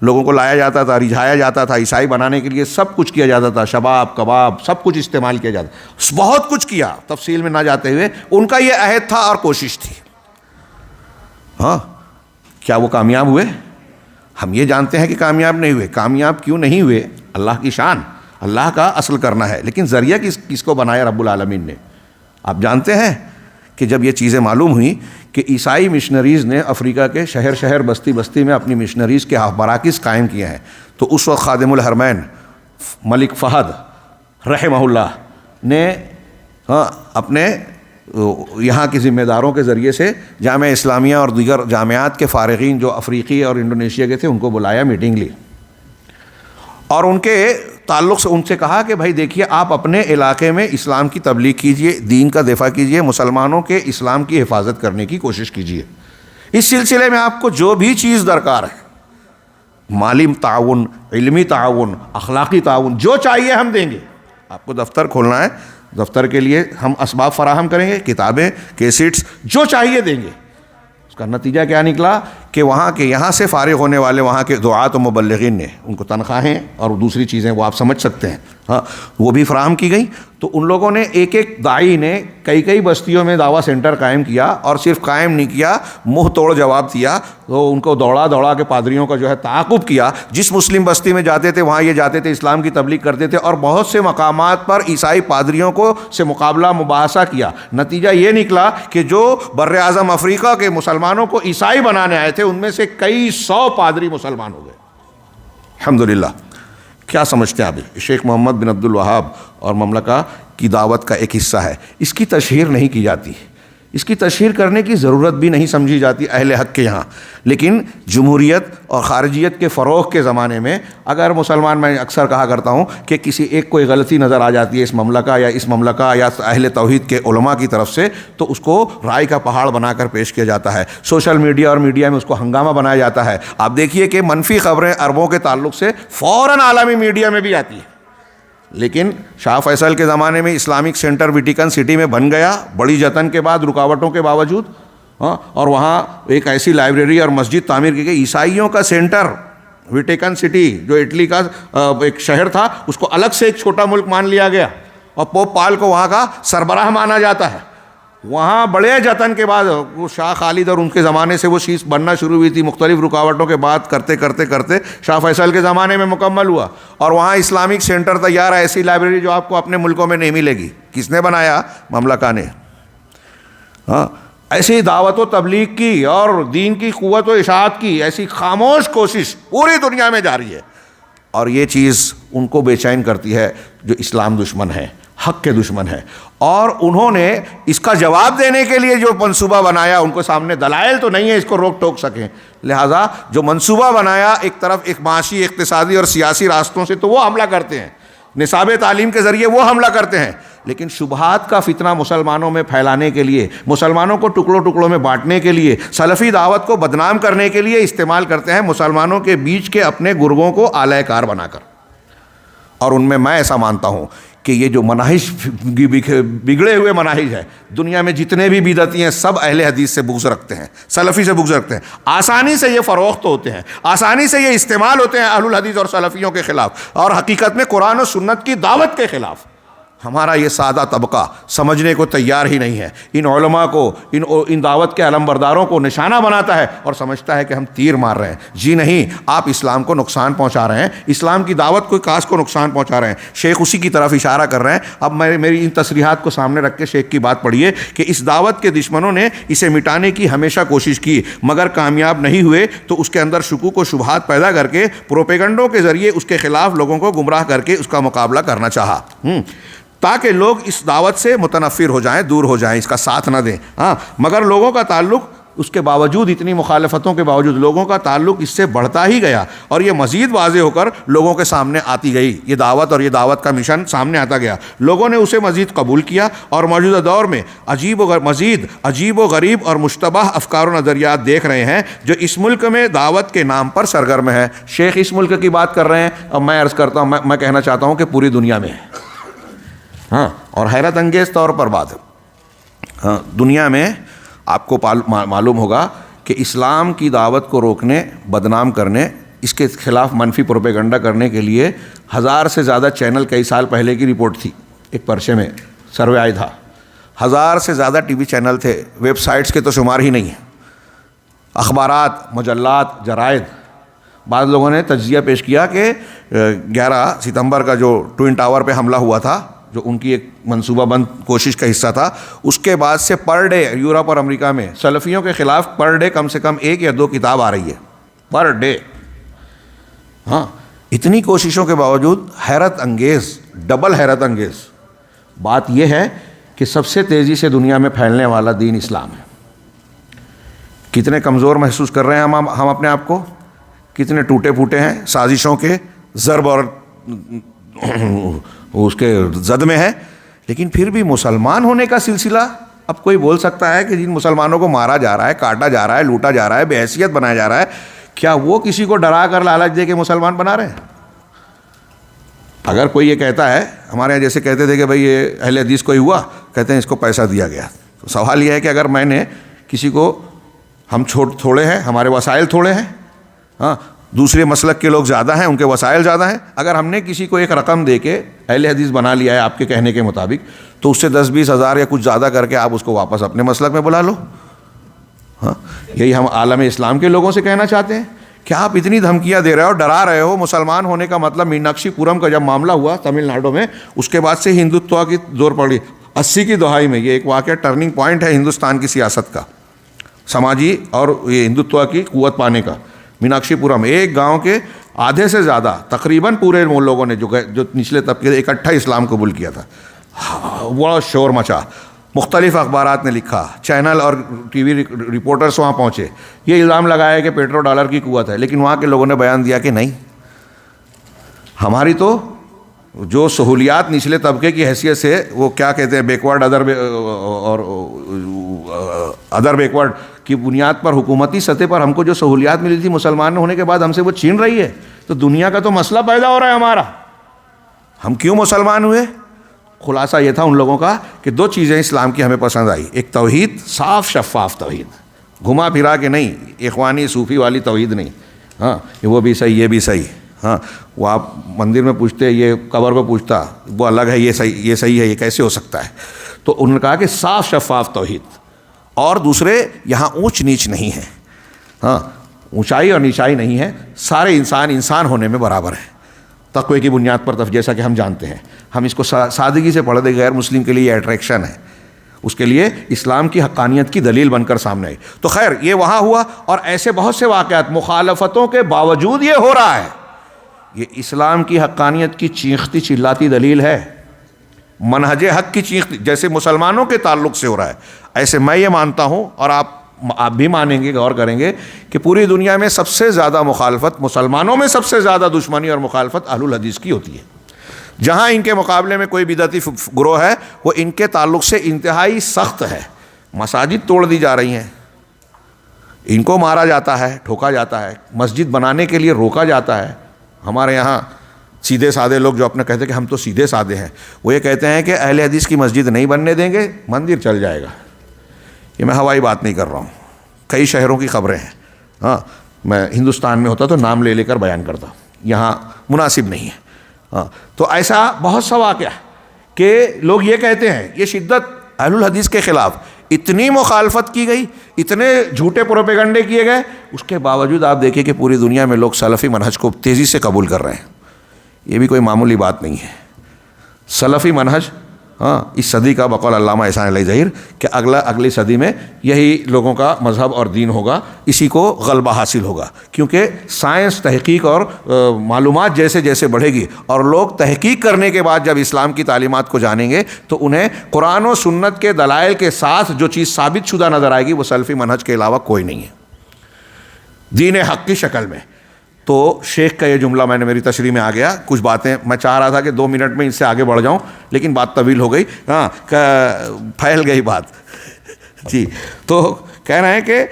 لوگوں کو لایا جاتا تھا، رجھایا جاتا تھا، عیسائی بنانے کے لیے سب کچھ کیا جاتا تھا، شباب کباب سب کچھ استعمال کیا جاتا، بہت کچھ کیا، تفصیل میں نہ جاتے ہوئے. ان کا یہ عہد تھا اور کوشش تھی. ہاں، کیا وہ کامیاب ہوئے؟ ہم یہ جانتے ہیں کہ کامیاب نہیں ہوئے. کامیاب کیوں نہیں ہوئے؟ اللہ کی شان، اللہ کا اصل کرنا ہے. لیکن ذریعہ کس کو بنایا رب العالمین نے؟ آپ جانتے ہیں کہ جب یہ چیزیں معلوم ہوئیں کہ عیسائی مشنریز نے افریقہ کے شہر شہر بستی بستی میں اپنی مشنریز کے مراکز قائم کیے ہیں، تو اس وقت خادم الحرمین ملک فہد رحمہ اللہ نے اپنے یہاں کے ذمہ داروں کے ذریعے سے جامعہ اسلامیہ اور دیگر جامعات کے فارغین جو افریقی اور انڈونیشیا کے تھے ان کو بلایا، میٹنگ لی، اور ان کے تعلق سے ان سے کہا کہ بھائی دیکھیے، آپ اپنے علاقے میں اسلام کی تبلیغ کیجئے، دین کا دفاع کیجئے، مسلمانوں کے اسلام کی حفاظت کرنے کی کوشش کیجئے. اس سلسلے میں آپ کو جو بھی چیز درکار ہے، مالی تعاون، علمی تعاون، اخلاقی تعاون، جو چاہیے ہم دیں گے. آپ کو دفتر کھولنا ہے، دفتر کے لیے ہم اسباب فراہم کریں گے، کتابیں، کیسٹس، جو چاہیے دیں گے. اس کا نتیجہ کیا نکلا کہ وہاں کے یہاں سے فارغ ہونے والے وہاں کے دعات و مبلغین نے ان کو تنخواہیں اور دوسری چیزیں وہ آپ سمجھ سکتے ہیں، ہاں، وہ بھی فراہم کی گئی. تو ان لوگوں نے ایک ایک داعی نے کئی بستیوں میں دعویٰ سینٹر قائم کیا، اور صرف قائم نہیں کیا، منہ توڑ جواب دیا. تو ان کو دوڑا کے پادریوں کا جو ہے تعاقب کیا. جس مسلم بستی میں جاتے تھے وہاں یہ جاتے تھے، اسلام کی تبلیغ کرتے تھے، اور بہت سے مقامات پر عیسائی پادریوں کو سے مقابلہ مباحثہ کیا. نتیجہ یہ نکلا کہ جو بر اعظم افریقہ کے مسلمانوں کو عیسائی بنانے آئے تھے ان میں سے کئی 100 پادری مسلمان ہو گئے. الحمدللہ. کیا سمجھتے ہیں آپ؟ شیخ محمد بن عبد الوہاب اور مملکہ کی دعوت کا ایک حصہ ہے. اس کی تشہیر نہیں کی جاتی، اس کی تشہیر کرنے کی ضرورت بھی نہیں سمجھی جاتی اہل حق کے یہاں. لیکن جمہوریت اور خارجیت کے فروغ کے زمانے میں اگر مسلمان، میں اکثر کہا کرتا ہوں کہ کسی ایک کوئی غلطی نظر آ جاتی ہے اس مملکہ یا اہل توحید کے علماء کی طرف سے، تو اس کو رائے کا پہاڑ بنا کر پیش کیا جاتا ہے. سوشل میڈیا اور میڈیا میں اس کو ہنگامہ بنایا جاتا ہے. آپ دیکھیے کہ منفی خبریں عربوں کے تعلق سے فوراً عالمی میڈیا میں بھی آتی ہیں. لیکن شاہ فیصل کے زمانے میں اسلامک سینٹر ویٹیکن سٹی میں بن گیا، بڑی جتن کے بعد، رکاوٹوں کے باوجود، اور وہاں ایک ایسی لائبریری اور مسجد تعمیر کی گئی. عیسائیوں کا سینٹر ویٹیکن سٹی جو اٹلی کا ایک شہر تھا، اس کو الگ سے ایک چھوٹا ملک مان لیا گیا، اور پوپ پال کو وہاں کا سربراہ مانا جاتا ہے. وہاں بڑے جتن کے بعد وہ شاہ خالد اور ان کے زمانے سے وہ چیز بننا شروع ہوئی تھی، مختلف رکاوٹوں کے بعد کرتے شاہ فیصل کے زمانے میں مکمل ہوا، اور وہاں اسلامک سینٹر تیار ہے. ایسی لائبریری جو آپ کو اپنے ملکوں میں نہیں ملے گی. کس نے بنایا؟ مملکہ نے. ہاں، ایسی دعوت و تبلیغ کی اور دین کی قوت و اشاعت کی ایسی خاموش کوشش پوری دنیا میں جاری ہے، اور یہ چیز ان کو بے چین کرتی ہے جو اسلام دشمن ہے، حق کے دشمن ہے. اور انہوں نے اس کا جواب دینے کے لیے جو منصوبہ بنایا، ان کو سامنے دلائل تو نہیں ہے اس کو روک ٹوک سکیں، لہٰذا جو منصوبہ بنایا ایک طرف ایک معاشی، اقتصادی اور سیاسی راستوں سے تو وہ حملہ کرتے ہیں، نصاب تعلیم کے ذریعے وہ حملہ کرتے ہیں، لیکن شبہات کا فتنہ مسلمانوں میں پھیلانے کے لیے، مسلمانوں کو ٹکڑوں ٹکڑوں میں بانٹنے کے لیے، سلفی دعوت کو بدنام کرنے کے لیے استعمال کرتے ہیں مسلمانوں کے بیچ کے اپنے گرگوں کو آلہ کار بنا کر. اور ان میں ایسا مانتا ہوں کہ یہ جو مناہج بگڑے ہوئے مناہج ہے، دنیا میں جتنے بھی بدعتی ہیں سب اہل حدیث سے بغض رکھتے ہیں، سلفی سے بغض رکھتے ہیں. آسانی سے یہ فروخت ہوتے ہیں، آسانی سے یہ استعمال ہوتے ہیں اہل الحدیث اور سلفیوں کے خلاف، اور حقیقت میں قرآن و سنت کی دعوت کے خلاف. ہمارا یہ سادہ طبقہ سمجھنے کو تیار ہی نہیں ہے. ان علماء کو، ان دعوت کے علم برداروں کو نشانہ بناتا ہے اور سمجھتا ہے کہ ہم تیر مار رہے ہیں. جی نہیں، آپ اسلام کو نقصان پہنچا رہے ہیں، اسلام کی دعوت کو، کاس کو نقصان پہنچا رہے ہیں. شیخ اسی کی طرف اشارہ کر رہے ہیں. اب میری ان تصریحات کو سامنے رکھ کے شیخ کی بات پڑھیے کہ اس دعوت کے دشمنوں نے اسے مٹانے کی ہمیشہ کوشش کی، مگر کامیاب نہیں ہوئے، تو اس کے اندر شکوک و شبہات پیدا کر کے پروپیگنڈوں کے ذریعے اس کے خلاف لوگوں کو گمراہ کر کے اس کا مقابلہ کرنا چاہا، تاکہ لوگ اس دعوت سے متنفر ہو جائیں، دور ہو جائیں، اس کا ساتھ نہ دیں. ہاں، مگر لوگوں کا تعلق اس کے باوجود اتنی مخالفتوں کے باوجود لوگوں کا تعلق اس سے بڑھتا ہی گیا اور یہ مزید واضح ہو کر لوگوں کے سامنے آتی گئی. یہ دعوت اور یہ دعوت کا مشن سامنے آتا گیا, لوگوں نے اسے مزید قبول کیا اور موجودہ دور میں مزید عجیب و غریب اور مشتبہ افکار و نظریات دیکھ رہے ہیں جو اس ملک میں دعوت کے نام پر سرگرم ہے. شیخ اس ملک کی بات کر رہے ہیں, اب میں عرض کرتا ہوں, میں کہنا چاہتا ہوں کہ پوری دنیا میں ہے. ہاں, اور حیرت انگیز طور پر بات ہے, ہاں, دنیا میں آپ کو معلوم ہوگا کہ اسلام کی دعوت کو روکنے, بدنام کرنے, اس کے خلاف منفی پروپیگنڈا کرنے کے لیے 1000 سے زیادہ چینل کئی سال پہلے کی رپورٹ تھی, ایک پرچے میں سروے آیا تھا. 1000 سے زیادہ ٹی وی چینل تھے, ویب سائٹس کے تو شمار ہی نہیں ہیں, اخبارات, مجلات, جرائد. بعض لوگوں نے تجزیہ پیش کیا کہ 11 ستمبر کا جو ٹوئن ٹاور پہ حملہ ہوا تھا, جو ان کی ایک منصوبہ بند کوشش کا حصہ تھا, اس کے بعد سے پر ڈے یورپ اور امریکہ میں سلفیوں کے خلاف پر ڈے کم سے کم 1 یا 2 کتاب آ رہی ہے پر ڈے. ہاں, اتنی کوششوں کے باوجود حیرت انگیز, ڈبل حیرت انگیز بات یہ ہے کہ سب سے تیزی سے دنیا میں پھیلنے والا دین اسلام ہے. کتنے کمزور محسوس کر رہے ہیں ہم اپنے آپ کو, کتنے ٹوٹے پھوٹے ہیں, سازشوں کے ضرب اور اس کے زد میں ہے, لیکن پھر بھی مسلمان ہونے کا سلسلہ. اب کوئی بول سکتا ہے کہ جن مسلمانوں کو مارا جا رہا ہے, کاٹا جا رہا ہے, لوٹا جا رہا ہے, بے حیثیت بنایا جا رہا ہے, کیا وہ کسی کو ڈرا کر لالچ دے کے مسلمان بنا رہے ہیں؟ اگر کوئی یہ کہتا ہے, ہمارے یہاں جیسے کہتے تھے کہ بھئی یہ اہل حدیث کو ہی ہوا, کہتے ہیں اس کو پیسہ دیا گیا, تو سوال یہ ہے کہ اگر میں نے کسی کو, ہم تھوڑے ہیں, ہمارے وسائل تھوڑے ہیں, ہاں, دوسرے مسلک کے لوگ زیادہ ہیں, ان کے وسائل زیادہ ہیں, اگر ہم نے کسی کو ایک رقم دے کے اہل حدیث بنا لیا ہے آپ کے کہنے کے مطابق, تو اس سے 10-20 ہزار یا کچھ زیادہ کر کے آپ اس کو واپس اپنے مسلک میں بلا لو. ہاں, یہی ہم عالم اسلام کے لوگوں سے کہنا چاہتے ہیں. کیا آپ اتنی دھمکیاں دے رہے ہو, ڈرا رہے ہو؟ مسلمان ہونے کا مطلب, میناکشی پورم کا جب معاملہ ہوا تمل ناڈو میں, اس کے بعد سے ہندوتوا کی زور پڑی. 80 کی دہائی میں یہ ایک واقعہ ٹرننگ پوائنٹ ہے ہندوستان کی سیاست کا, سماجی اور یہ ہندوتوا کی قوت پانے کا. میناکشی پورم, ایک گاؤں کے آدھے سے زیادہ تقریباً پورے لوگوں نے جو نچلے طبقے اکٹھا اسلام قبول کیا تھا. بڑا شور مچا, مختلف اخبارات نے لکھا, چینل اور ٹی وی رپورٹرز وہاں پہنچے, یہ الزام لگایا کہ پیٹرو ڈالر کی قوت ہے, لیکن وہاں کے لوگوں نے بیان دیا کہ نہیں, ہماری تو جو سہولیات نچلے طبقے کی حیثیت سے, وہ کیا کہتے ہیں, بیکورڈ ادر بیکورڈ کی بنیاد پر حکومتی سطح پر ہم کو جو سہولیات ملی تھی مسلمان ہونے کے بعد, ہم سے وہ چھین رہی ہے. تو دنیا کا تو مسئلہ پیدا ہو رہا ہے ہمارا, ہم کیوں مسلمان ہوئے؟ خلاصہ یہ تھا ان لوگوں کا کہ 2 چیزیں اسلام کی ہمیں پسند آئی. ایک توحید, صاف شفاف توحید, گھما پھرا کے نہیں, اخوانی صوفی والی توحید نہیں, ہاں وہ بھی صحیح یہ بھی صحیح, ہاں وہ آپ مندر میں پوچھتے, یہ قبر پہ پوچھتا, وہ الگ ہے, یہ صحیح ہے, یہ کیسے ہو سکتا ہے؟ تو انہوں نے کہا کہ صاف شفاف توحید, اور دوسرے یہاں اونچ نیچ نہیں ہے, ہاں اونچائی اور نیچائی نہیں ہے, سارے انسان ہونے میں برابر ہیں تقوی کی بنیاد پر, جیسا کہ ہم جانتے ہیں. ہم اس کو سادگی سے پڑھ دیں, غیر مسلم کے لیے اٹریکشن ہے, اس کے لیے اسلام کی حقانیت کی دلیل بن کر سامنے آئی. تو خیر یہ وہاں ہوا, اور ایسے بہت سے واقعات مخالفتوں کے باوجود یہ ہو رہا ہے. یہ اسلام کی حقانیت کی چیختی چلاتی دلیل ہے, منہج حق کی چیختی, جیسے مسلمانوں کے تعلق سے ہو رہا ہے, ایسے میں یہ مانتا ہوں, اور آپ بھی مانیں گے, غور کریں گے, کہ پوری دنیا میں سب سے زیادہ مخالفت, مسلمانوں میں سب سے زیادہ دشمنی اور مخالفت اہل الحدیث کی ہوتی ہے. جہاں ان کے مقابلے میں کوئی بدعتی گروہ ہے, وہ ان کے تعلق سے انتہائی سخت ہے. مساجد توڑ دی جا رہی ہیں, ان کو مارا جاتا ہے, ٹھوکا جاتا ہے, مسجد بنانے کے لیے روکا جاتا ہے. ہمارے یہاں سیدھے سادے لوگ جو اپنے کہتے ہیں کہ ہم تو سیدھے سادے ہیں, وہ یہ کہتے ہیں کہ اہل حدیث کی مسجد نہیں بننے دیں گے, مندر چل جائے گا. یہ میں ہوائی بات نہیں کر رہا ہوں, کئی شہروں کی خبریں ہیں. ہاں, میں ہندوستان میں ہوتا تو نام لے کر بیان کرتا, یہاں مناسب نہیں ہے. ہاں, تو ایسا بہت سا واقعہ کہ لوگ یہ کہتے ہیں, یہ شدت اہل الحدیث کے خلاف اتنی مخالفت کی گئی, اتنے جھوٹے پروپیگنڈے کیے گئے, اس کے باوجود آپ دیکھیں کہ پوری دنیا میں لوگ سلفی منہج کو تیزی سے قبول کر رہے ہیں. یہ بھی کوئی معمولی بات نہیں ہے. سلفی منہج ہاں اس صدی کا بقول علامہ احسان علیہ ظہیر کہ اگلی صدی میں یہی لوگوں کا مذہب اور دین ہوگا، اسی کو غلبہ حاصل ہوگا، کیونکہ سائنس، تحقیق اور معلومات جیسے جیسے بڑھے گی اور لوگ تحقیق کرنے کے بعد جب اسلام کی تعلیمات کو جانیں گے تو انہیں قرآن و سنت کے دلائل کے ساتھ جو چیز ثابت شدہ نظر آئے گی وہ سلفی منہج کے علاوہ کوئی نہیں ہے دین حق کی شکل میں۔ تو شیخ کا یہ جملہ میں نے میری تشریح میں آ گیا، کچھ باتیں میں چاہ رہا تھا کہ 2 منٹ میں اس سے آگے بڑھ جاؤں لیکن بات طویل ہو گئی، پھیل گئی بات جی۔ تو کہہ رہے ہیں کہ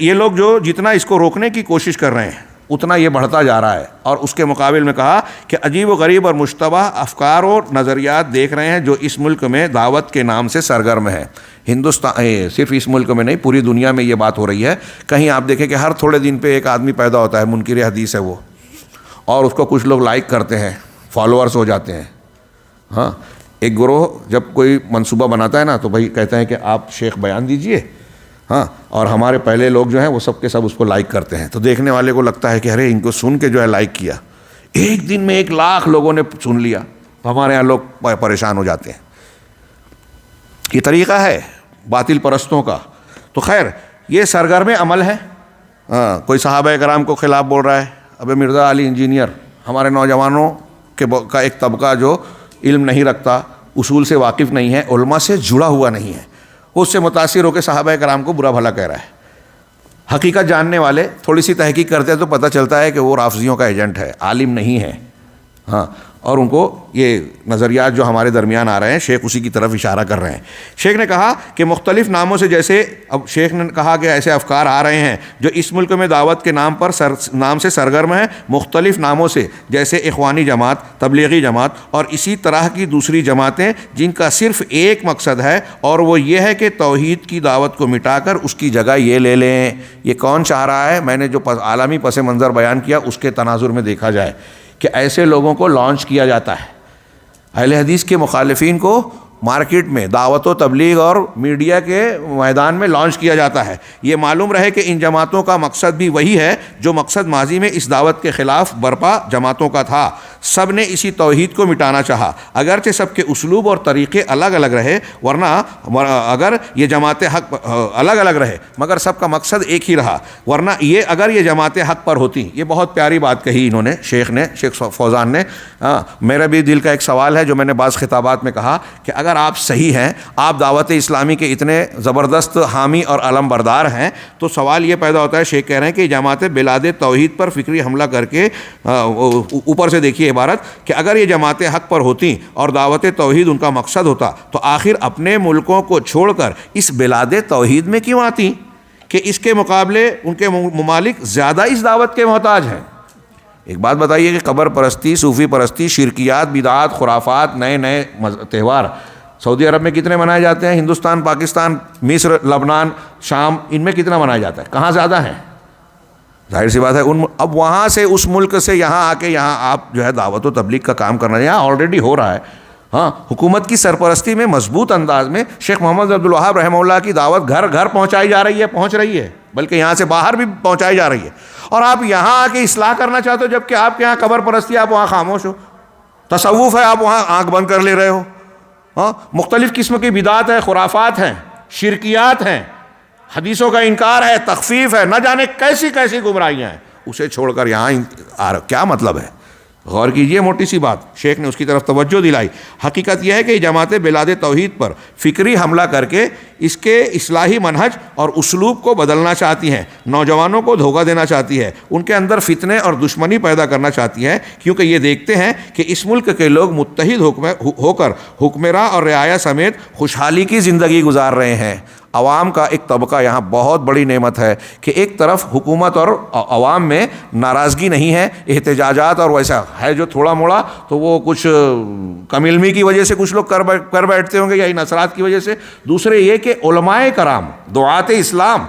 یہ لوگ جو جتنا اس کو روکنے کی کوشش کر رہے ہیں اتنا یہ بڑھتا جا رہا ہے، اور اس کے مقابل میں کہا کہ عجیب و غریب اور مشتبہ افکار اور نظریات دیکھ رہے ہیں جو اس ملک میں دعوت کے نام سے سرگرم ہے۔ ہندوستان صرف اس ملک میں نہیں، پوری دنیا میں یہ بات ہو رہی ہے۔ کہیں آپ دیکھیں کہ ہر تھوڑے دن پہ ایک آدمی پیدا ہوتا ہے، منکر حدیث ہے وہ، اور اس کو کچھ لوگ لائک کرتے ہیں، فالوورز ہو جاتے ہیں۔ ہاں ایک گروہ جب کوئی منصوبہ بناتا ہے نا تو بھائی کہتے ہیں کہ آپ شیخ بیان دیجئے، ہاں، اور ہمارے پہلے لوگ جو ہیں وہ سب کے سب اس کو لائک کرتے ہیں، تو دیکھنے والے کو لگتا ہے کہ ارے ان کو سن کے جو ہے لائک کیا، ایک دن میں 1,00,000 لوگوں نے سن لیا، تو ہمارے یہاں لوگ پریشان ہو جاتے ہیں۔ یہ طریقہ ہے باطل پرستوں کا۔ تو خیر یہ سرگرم عمل ہے۔ کوئی صحابہ کرام کو خلاف بول رہا ہے، اب مرزا علی انجینئر، ہمارے نوجوانوں کا ایک طبقہ جو علم نہیں رکھتا، اصول سے واقف نہیں ہے، علماء سے جڑا ہوا نہیں ہے، وہ اس سے متاثر ہو کے صحابہ کرام کو برا بھلا کہہ رہا ہے۔ حقیقت جاننے والے تھوڑی سی تحقیق کرتے ہیں تو پتہ چلتا ہے کہ وہ رافضیوں کا ایجنٹ ہے، عالم نہیں ہے۔ ہاں، اور ان کو یہ نظریات جو ہمارے درمیان آ رہے ہیں، شیخ اسی کی طرف اشارہ کر رہے ہیں۔ شیخ نے کہا کہ مختلف ناموں سے، جیسے اب شیخ نے کہا کہ ایسے افکار آ رہے ہیں جو اس ملک میں دعوت کے نام سے سرگرم ہیں، مختلف ناموں سے، جیسے اخوانی جماعت، تبلیغی جماعت اور اسی طرح کی دوسری جماعتیں جن کا صرف ایک مقصد ہے اور وہ یہ ہے کہ توحید کی دعوت کو مٹا کر اس کی جگہ یہ لے لیں۔ یہ کون چاہ رہا ہے؟ میں نے جو عالمی پس منظر بیان کیا اس کے تناظر میں دیکھا جائے کہ ایسے لوگوں کو لانچ کیا جاتا ہے، اہل حدیث کے مخالفین کو مارکیٹ میں دعوت و تبلیغ اور میڈیا کے میدان میں لانچ کیا جاتا ہے۔ یہ معلوم رہے کہ ان جماعتوں کا مقصد بھی وہی ہے جو مقصد ماضی میں اس دعوت کے خلاف برپا جماعتوں کا تھا۔ سب نے اسی توحید کو مٹانا چاہا، اگرچہ سب کے اسلوب اور طریقے الگ الگ رہے، ورنہ اگر یہ جماعت حق الگ الگ رہے مگر سب کا مقصد ایک ہی رہا، ورنہ اگر یہ جماعت حق پر ہوتی۔ یہ بہت پیاری بات کہی انہوں نے، شیخ فوزان نے۔ میرا بھی دل کا ایک سوال ہے جو میں نے بعض خطابات میں کہا کہ اگر آپ صحیح ہیں، آپ دعوت اسلامی کے اتنے زبردست حامی اور علم بردار ہیں، تو سوال یہ پیدا ہوتا ہے، شیخ کہہ رہے ہیں کہ جماعت بلاد توحید پر فکری حملہ کر کے، اوپر سے دیکھیے عبارت، کہ اگر یہ جماعتیں حق پر ہوتی اور دعوت توحید ان کا مقصد ہوتا تو آخر اپنے ملکوں کو چھوڑ کر اس بلاد توحید میں کیوں آتی کہ اس کے مقابلے ان کے ممالک زیادہ اس دعوت کے محتاج ہیں۔ ایک بات بتائیے کہ قبر پرستی، صوفی پرستی، شرکیات، بدعات، خرافات، نئے تہوار سعودی عرب میں کتنے منائے جاتے ہیں؟ ہندوستان، پاکستان، مصر، لبنان، شام، ان میں کتنا منایا جاتا ہے؟ کہاں زیادہ ہیں؟ ظاہر سی بات ہے اب وہاں سے، اس ملک سے یہاں آ کے یہاں آپ جو ہے دعوت و تبلیغ کا کام کرنا ہے، یہاں آلریڈی ہو رہا ہے۔ ہاں، حکومت کی سرپرستی میں مضبوط انداز میں شیخ محمد عبد الوہاب رحمہ اللہ کی دعوت گھر گھر پہنچائی جا رہی ہے، پہنچ رہی ہے، بلکہ یہاں سے باہر بھی پہنچائی جا رہی ہے۔ اور آپ یہاں آ کے اصلاح کرنا چاہتے ہو، جبکہ آپ کے یہاں قبر پرستی، آپ وہاں خاموش ہو، تصوف ہے، آپ وہاں آنکھ بند کر لے رہے ہو۔ ہاں، مختلف قسم کی بدعات ہیں، خرافات ہیں، شرکیات ہیں، حدیثوں کا انکار ہے، تخفیف ہے، نہ جانے کیسی کیسی گمراہیاں ہیں، اسے چھوڑ کر یہاں کیا مطلب ہے؟ غور کیجئے، موٹی سی بات شیخ نے اس کی طرف توجہ دلائی۔ حقیقت یہ ہے کہ یہ جماعتیں بلاد توحید پر فکری حملہ کر کے اس کے اصلاحی منہج اور اسلوب کو بدلنا چاہتی ہیں، نوجوانوں کو دھوکہ دینا چاہتی ہے، ان کے اندر فتنے اور دشمنی پیدا کرنا چاہتی ہے، کیونکہ یہ دیکھتے ہیں کہ اس ملک کے لوگ متحد ہو کر حکمراں اور رعایا سمیت خوشحالی کی زندگی گزار رہے ہیں۔ عوام کا ایک طبقہ یہاں بہت بڑی نعمت ہے کہ ایک طرف حکومت اور عوام میں ناراضگی نہیں ہے، احتجاجات اور ویسا ہے جو تھوڑا موڑا تو وہ کچھ کم علمی کی وجہ سے کچھ لوگ کر بیٹھتے ہوں گے یا ان اثرات کی وجہ سے۔ دوسرے یہ کہ علماء کرام، دعات اسلام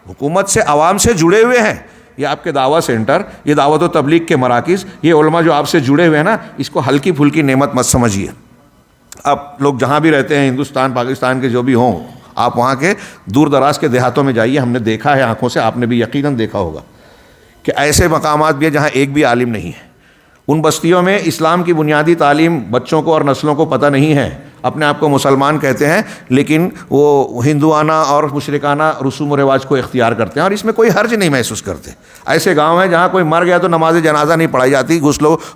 حکومت سے، عوام سے جڑے ہوئے ہیں۔ یہ آپ کے دعویٰ سینٹر، یہ دعوت و تبلیغ کے مراکز، یہ علماء جو آپ سے جڑے ہوئے ہیں نا، اس کو ہلکی پھلکی نعمت مت سمجھیے۔ اب لوگ جہاں بھی رہتے ہیں، ہندوستان، پاکستان کے جو بھی ہوں، آپ وہاں کے دور دراز کے دیہاتوں میں جائیے، ہم نے دیکھا ہے آنکھوں سے، آپ نے بھی یقیناً دیکھا ہوگا کہ ایسے مقامات بھی ہیں جہاں ایک بھی عالم نہیں ہے۔ ان بستیوں میں اسلام کی بنیادی تعلیم بچوں کو اور نسلوں کو پتہ نہیں ہے، اپنے آپ کو مسلمان کہتے ہیں لیکن وہ ہندوانہ اور مشرکانہ رسوم و رواج کو اختیار کرتے ہیں اور اس میں کوئی حرج نہیں محسوس کرتے. ایسے گاؤں ہیں جہاں کوئی مر گیا تو نماز جنازہ نہیں پڑھائی جاتی,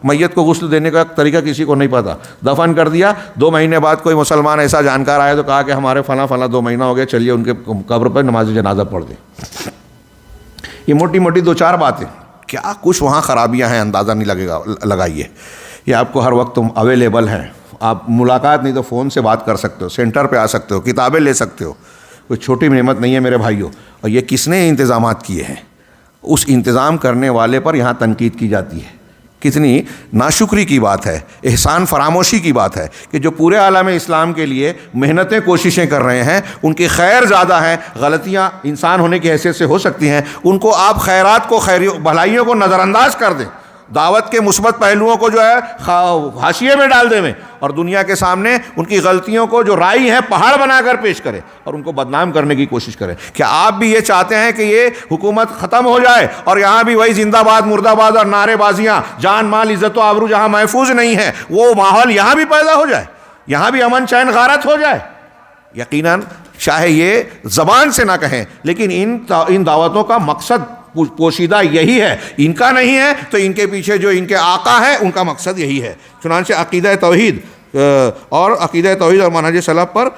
میت کو غسل دینے کا طریقہ کسی کو نہیں پتہ, دفن کر دیا, 2 مہینے بعد کوئی مسلمان ایسا جانکار آیا تو کہا کہ ہمارے فلاں 2 مہینہ ہو گیا, چلیے ان کے قبر پر نماز جنازہ پڑھ دیں. یہ موٹی موٹی 2-4 باتیں, کیا کچھ وہاں خرابیاں ہیں اندازہ نہیں لگائیے. یہ آپ کو ہر وقت اویلیبل ہیں, آپ ملاقات نہیں تو فون سے بات کر سکتے ہو, سینٹر پہ آ سکتے ہو, کتابیں لے سکتے ہو, کوئی چھوٹی نعمت نہیں ہے میرے بھائیوں. اور یہ کس نے انتظامات کیے ہیں؟ اس انتظام کرنے والے پر یہاں تنقید کی جاتی ہے. کتنی ناشکری کی بات ہے, احسان فراموشی کی بات ہے کہ جو پورے عالم اسلام کے لیے محنتیں کوششیں کر رہے ہیں, ان کی خیر زیادہ ہیں, غلطیاں انسان ہونے کی حیثیت سے ہو سکتی ہیں, ان کو آپ خیرات کو بھلائیوں کو نظر انداز کر دیں, دعوت کے مثبت پہلوؤں کو جو ہے حاشیے میں ڈال دیں میں, اور دنیا کے سامنے ان کی غلطیوں کو جو رائی ہیں پہاڑ بنا کر پیش کریں اور ان کو بدنام کرنے کی کوشش کریں. کیا آپ بھی یہ چاہتے ہیں کہ یہ حکومت ختم ہو جائے اور یہاں بھی وہی زندہ باد مردہ باد اور نعرے بازیاں, جان مال عزت و آبرو جہاں محفوظ نہیں ہے وہ ماحول یہاں بھی پیدا ہو جائے, یہاں بھی امن چین غارت ہو جائے؟ یقیناً چاہے یہ زبان سے نہ کہیں لیکن ان دعوتوں کا مقصد پوشیدہ یہی ہے, ان کا نہیں ہے تو ان کے پیچھے جو ان کے آقا ہے ان کا مقصد یہی ہے. چنانچہ عقیدہ توحید اور منہج سلف پر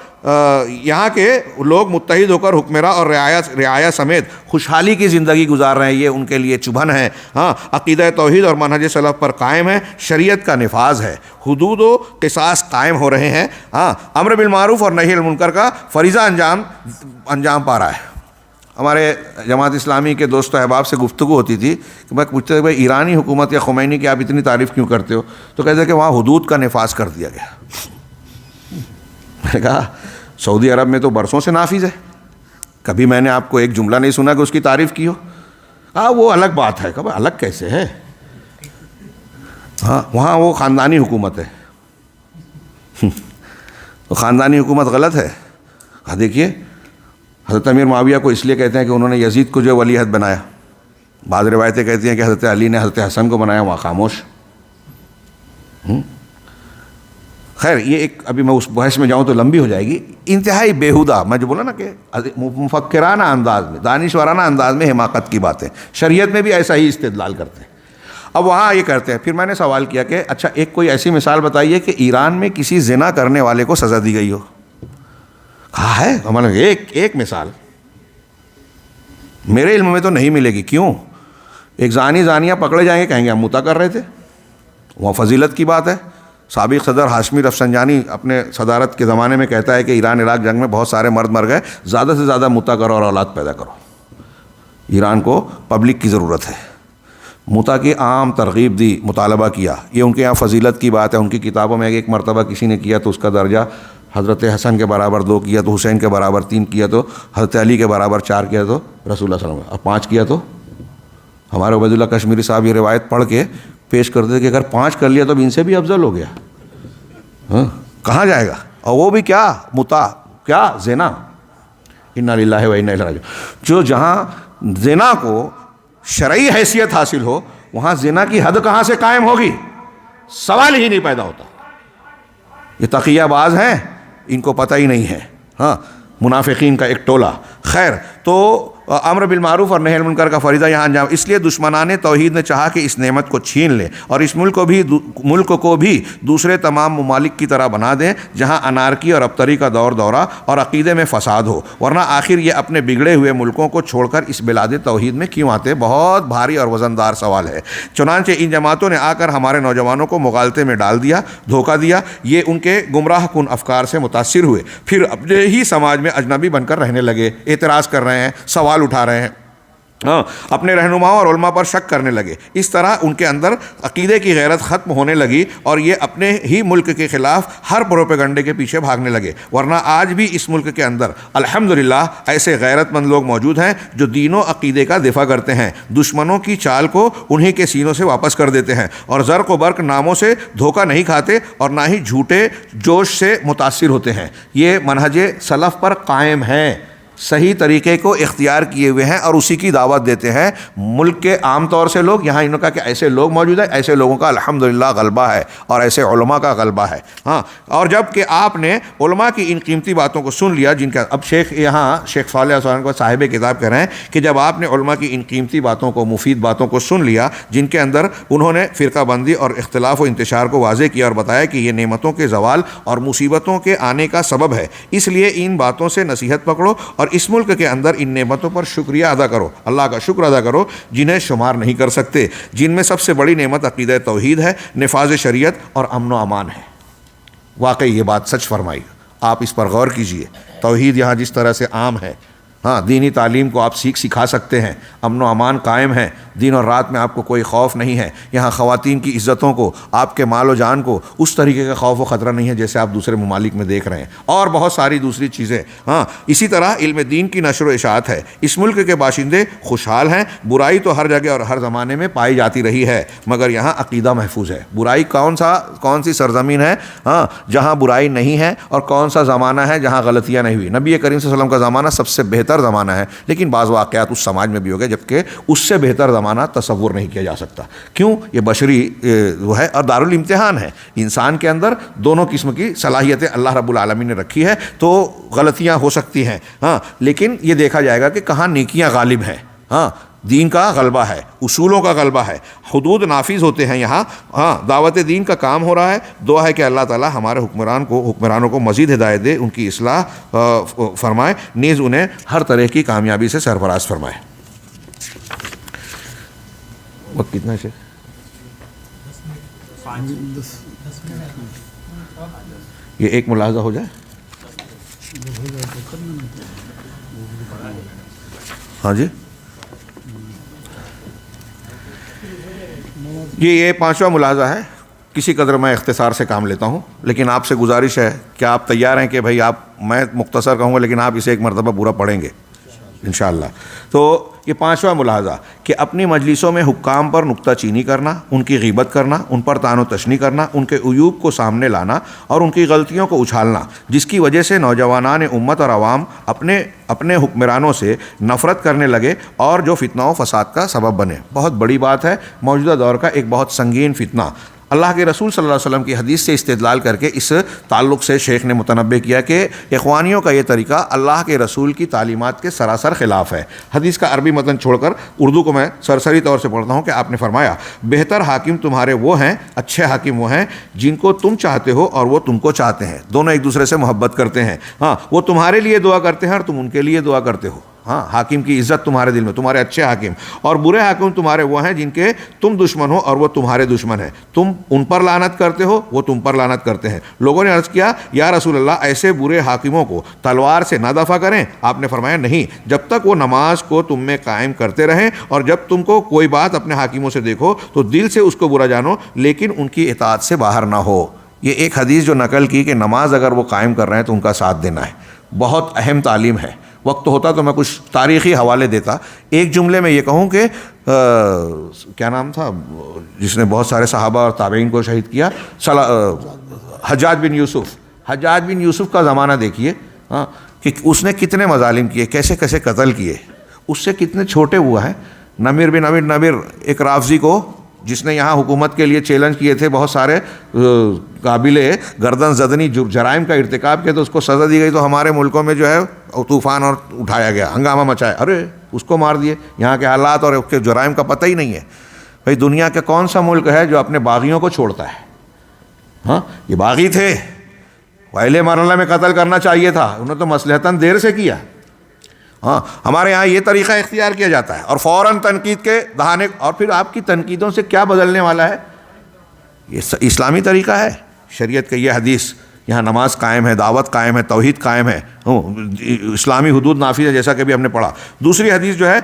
یہاں کے لوگ متحد ہو کر حکمراں اور رعایا سمیت خوشحالی کی زندگی گزار رہے ہیں, یہ ان کے لیے چبھن ہے. ہاں, عقیدہ توحید اور منہج سلف پر قائم ہے, شریعت کا نفاذ ہے, حدود و قصاص قائم ہو رہے ہیں. ہاں, امر بالمعروف اور نہی المنکر کا فریضہ انجام پا رہا ہے. ہمارے جماعت اسلامی کے دوست و احباب سے گفتگو ہوتی تھی کہ میں پوچھتے تھے بھائی ایرانی حکومت یا خمینی کی آپ اتنی تعریف کیوں کرتے ہو؟ تو کہتے ہیں کہ وہاں حدود کا نفاذ کر دیا گیا. میں نے کہا سعودی عرب میں تو برسوں سے نافذ ہے, کبھی میں نے آپ کو ایک جملہ نہیں سنا کہ اس کی تعریف کی ہو. ہاں وہ الگ بات ہے. کہا الگ کیسے ہے؟ ہاں وہاں وہ خاندانی حکومت ہے. تو خاندانی حکومت غلط ہے؟ ہاں دیکھیے حضرت امیر معاویہ کو اس لیے کہتے ہیں کہ انہوں نے یزید کو جو ولی عہد بنایا. بعض روایتیں کہتی ہیں کہ حضرت علی نے حضرت حسن کو بنایا, وہاں خاموش. خیر یہ ایک ابھی میں اس بحث میں جاؤں تو لمبی ہو جائے گی. انتہائی بیہودہ, میں جو بولا نا کہ مفکرانہ انداز میں, دانشورانہ انداز میں حماقت کی باتیں, شریعت میں بھی ایسا ہی استدلال کرتے ہیں. اب وہاں یہ کرتے ہیں. پھر میں نے سوال کیا کہ اچھا ایک کوئی ایسی مثال بتائیے کہ ایران میں کسی زنا کرنے والے کو سزا دی گئی ہو. کہا ہے ہمارے ایک مثال میرے علم میں تو نہیں ملے گی. کیوں؟ ایک زانیہ پکڑے جائیں گے, کہیں گے ہم متا کر رہے تھے. وہاں فضیلت کی بات ہے. سابق صدر ہاشمی رفسنجانی اپنے صدارت کے زمانے میں کہتا ہے کہ ایران عراق جنگ میں بہت سارے مرد مر گئے, زیادہ سے زیادہ متا کرو اور اولاد پیدا کرو. ایران کو پبلک کی ضرورت ہے. متا کی عام ترغیب دی, مطالبہ کیا. یہ ان کے یہاں فضیلت کی بات ہے. ان کی کتابوں میں ایک مرتبہ کسی نے کیا تو اس کا درجہ حضرت حسن کے برابر 2 کیا تو حسین کے برابر 3 کیا تو حضرت علی کے برابر 4 کیا تو رسول اللہ صلی اللہ علیہ وسلم, اور 5 کیا تو ہمارے عبید اللہ کشمیری صاحب یہ روایت پڑھ کے پیش کرتے تھے کہ اگر 5 کر لیا تو اب ان سے بھی افضل ہو گیا. ہاں کہاں جائے گا؟ اور وہ بھی کیا متا, کیا زنا. انا للہ و انا الیہ راجعون. جو جہاں زنا کو شرعی حیثیت حاصل ہو وہاں زنا کی حد کہاں سے قائم ہوگی؟ سوال ہی نہیں پیدا ہوتا. یہ تقیہ باز ہیں, ان کو پتہ ہی نہیں ہے. ہاں منافقین کا ایک ٹولہ. خیر تو امر بالمعروف اور نہی المنکر کا فریضہ یہاں انجام, اس لیے دشمنان توحید نے چاہا کہ اس نعمت کو چھین لیں اور اس ملک کو بھی دوسرے تمام ممالک کی طرح بنا دیں جہاں انارکی اور ابتری کا دورہ اور عقیدے میں فساد ہو. ورنہ آخر یہ اپنے بگڑے ہوئے ملکوں کو چھوڑ کر اس بلاد توحید میں کیوں آتے؟ بہت بھاری اور وزندار سوال ہے. چنانچہ ان جماعتوں نے آ کر ہمارے نوجوانوں کو مغالطے میں ڈال دیا, دھوکہ دیا. یہ ان کے گمراہ کن افکار سے متاثر ہوئے, پھر اپنے ہی سماج میں اجنبی بن کر رہنے لگے, اعتراض کر رہے ہیں, سوال اٹھا رہے ہیں, اپنے رہنماؤں اور علماء پر شک کرنے لگے. اس طرح ان کے اندر عقیدے کی غیرت ختم ہونے لگی اور یہ اپنے ہی ملک کے خلاف ہر پروپیگنڈے کے پیچھے بھاگنے لگے. ورنہ آج بھی اس ملک کے اندر الحمدللہ ایسے غیرت مند لوگ موجود ہیں جو دین و عقیدے کا دفاع کرتے ہیں, دشمنوں کی چال کو انہی کے سینوں سے واپس کر دیتے ہیں اور زرق و برق ناموں سے دھوکہ نہیں کھاتے اور نہ ہی جھوٹے جوش سے متاثر ہوتے ہیں. یہ منہج سلف پر قائم ہے. صحیح طریقے کو اختیار کیے ہوئے ہیں اور اسی کی دعوت دیتے ہیں۔ ملک کے عام طور سے لوگ، یہاں انہوں نے کہا کہ ایسے لوگ موجود ہیں، ایسے لوگوں کا الحمدللہ غلبہ ہے اور ایسے علماء کا غلبہ ہے۔ ہاں، اور جب کہ آپ نے علماء کی ان قیمتی باتوں کو سن لیا، جن کا اب شیخ صالح عثمان کو صاحب کتاب کہہ رہے ہیں کہ جب آپ نے علماء کی ان قیمتی باتوں کو، مفید باتوں کو سن لیا، جن کے اندر انہوں نے فرقہ بندی اور اختلاف و انتشار کو واضح کیا اور بتایا کہ یہ نعمتوں کے زوال اور مصیبتوں کے آنے کا سبب ہے، اس لیے ان باتوں سے نصیحت پکڑو اور اس ملک کے اندر ان نعمتوں پر شکریہ ادا کرو، اللہ کا شکر ادا کرو جنہیں شمار نہیں کر سکتے، جن میں سب سے بڑی نعمت عقیدہ توحید ہے، نفاذ شریعت اور امن و امان ہے۔ واقعی یہ بات سچ فرمائی، آپ اس پر غور کیجئے۔ توحید یہاں جس طرح سے عام ہے، ہاں، دینی تعلیم کو آپ سکھا سکتے ہیں، امن و امان قائم ہے، دن اور رات میں آپ کو کوئی خوف نہیں ہے، یہاں خواتین کی عزتوں کو، آپ کے مال و جان کو اس طریقے کا خوف و خطرہ نہیں ہے جیسے آپ دوسرے ممالک میں دیکھ رہے ہیں، اور بہت ساری دوسری چیزیں۔ ہاں، اسی طرح علم دین کی نشر و اشاعت ہے۔ اس ملک کے باشندے خوشحال ہیں، برائی تو ہر جگہ اور ہر زمانے میں پائی جاتی رہی ہے، مگر یہاں عقیدہ محفوظ ہے۔ برائی کون سی سرزمین ہے ہاں جہاں برائی نہیں ہے، اور کون سا زمانہ ہے جہاں غلطیاں نہیں ہوئی؟ نبی کریم صلی اللہ علیہ وسلم کا زمانہ سب سے بہتر زمانہ ہے، لیکن بعض واقعات اس سماج میں بھی ہو گئے جبکہ اس سے بہتر زمانہ تصور نہیں کیا جا سکتا۔ کیوں؟ یہ بشری وہ ہے اور دارالامتحان ہے، انسان کے اندر دونوں قسم کی صلاحیتیں اللہ رب العالمین نے رکھی ہے، تو غلطیاں ہو سکتی ہیں، ہاں، لیکن یہ دیکھا جائے گا کہ کہاں نیکیاں غالب ہیں۔ ہاں، دین کا غلبہ ہے، اصولوں کا غلبہ ہے، حدود نافذ ہوتے ہیں یہاں، ہاں، دعوت دین کا کام ہو رہا ہے۔ دعا ہے کہ اللہ تعالی ہمارے حکمرانوں کو مزید ہدایت دے، ان کی اصلاح فرمائے، نیز انہیں ہر طرح کی کامیابی سے سرفراز فرمائے۔ وقت کتنا ہے شیخ؟ یہ ایک ملاحظہ ہو جائے۔ ہاں جی، یہ پانچواں ملاحظہ ہے، کسی قدر میں اختصار سے کام لیتا ہوں، لیکن آپ سے گزارش ہے کہ آپ تیار ہیں کہ بھائی میں مختصر کہوں گا لیکن آپ اسے ایک مرتبہ پورا پڑھیں گے انشاءاللہ۔ تو یہ پانچواں ملاحظہ کہ اپنی مجلسوں میں حکام پر نکتہ چینی کرنا، ان کی غیبت کرنا، ان پر طعن و تشنیع کرنا، ان کے عیوب کو سامنے لانا اور ان کی غلطیوں کو اچھالنا، جس کی وجہ سے نوجوانان امت اور عوام اپنے حکمرانوں سے نفرت کرنے لگے اور جو فتنہ و فساد کا سبب بنے۔ بہت بڑی بات ہے، موجودہ دور کا ایک بہت سنگین فتنہ۔ اللہ کے رسول صلی اللہ علیہ وسلم کی حدیث سے استدلال کر کے اس تعلق سے شیخ نے متنبہ کیا کہ اخوانیوں کا یہ طریقہ اللہ کے رسول کی تعلیمات کے سراسر خلاف ہے۔ حدیث کا عربی متن چھوڑ کر اردو کو میں سرسری طور سے پڑھتا ہوں کہ آپ نے فرمایا، بہتر حاکم تمہارے وہ ہیں، اچھے حاکم وہ ہیں جن کو تم چاہتے ہو اور وہ تم کو چاہتے ہیں، دونوں ایک دوسرے سے محبت کرتے ہیں۔ ہاں، وہ تمہارے لیے دعا کرتے ہیں اور تم ان کے لیے دعا کرتے ہو۔ ہاں، حاکم کی عزت تمہارے دل میں، تمہارے اچھے حاکم، اور برے حاکم تمہارے وہ ہیں جن کے تم دشمن ہو اور وہ تمہارے دشمن ہیں، تم ان پر لعنت کرتے ہو، وہ تم پر لعنت کرتے ہیں۔ لوگوں نے عرض کیا، یا رسول اللہ، ایسے برے حاکموں کو تلوار سے نہ دفع کریں؟ آپ نے فرمایا، نہیں، جب تک وہ نماز کو تم میں قائم کرتے رہیں، اور جب تم کو کوئی بات اپنے حاکموں سے دیکھو تو دل سے اس کو برا جانو لیکن ان کی اطاعت سے باہر نہ ہو۔ یہ ایک حدیث جو نقل کی کہ نماز اگر وہ قائم کر رہے ہیں تو ان کا ساتھ دینا ہے، بہت اہم تعلیم ہے۔ وقت ہوتا تو میں کچھ تاریخی حوالے دیتا۔ ایک جملے میں یہ کہوں کہ کیا نام تھا جس نے بہت سارے صحابہ اور تابعین کو شہید کیا؟ حجاج بن یوسف کا زمانہ دیکھیے، ہاں، کہ اس نے کتنے مظالم کیے، کیسے کیسے قتل کیے، اس سے کتنے چھوٹے ہوا ہے۔ نمیر بن نمیر ایک رافضی کو، جس نے یہاں حکومت کے لیے چیلنج کیے تھے، بہت سارے قابل گردن زدنی جرائم کا ارتکاب کیا، تو اس کو سزا دی گئی، تو ہمارے ملکوں میں جو ہے طوفان اور اٹھایا گیا، ہنگامہ مچایا، ارے اس کو مار دیے۔ یہاں کے حالات اور اس کے جرائم کا پتہ ہی نہیں ہے۔ بھائی، دنیا کا کون سا ملک ہے جو اپنے باغیوں کو چھوڑتا ہے؟ ہاں، یہ باغی تھے، پہلے مرحلے میں قتل کرنا چاہیے تھا، انہوں نے تو مصلحتاً دیر سے کیا۔ ہاں، ہمارے یہاں یہ طریقہ اختیار کیا جاتا ہے اور فوراً تنقید کے دہانے، اور پھر آپ کی تنقیدوں سے کیا بدلنے والا ہے؟ یہ اسلامی طریقہ ہے؟ شریعت کا یہ حدیث، یہاں نماز قائم ہے، دعوت قائم ہے، توحید قائم ہے، اسلامی حدود نافذ ہے، جیسا کہ بھی ہم نے پڑھا۔ دوسری حدیث جو ہے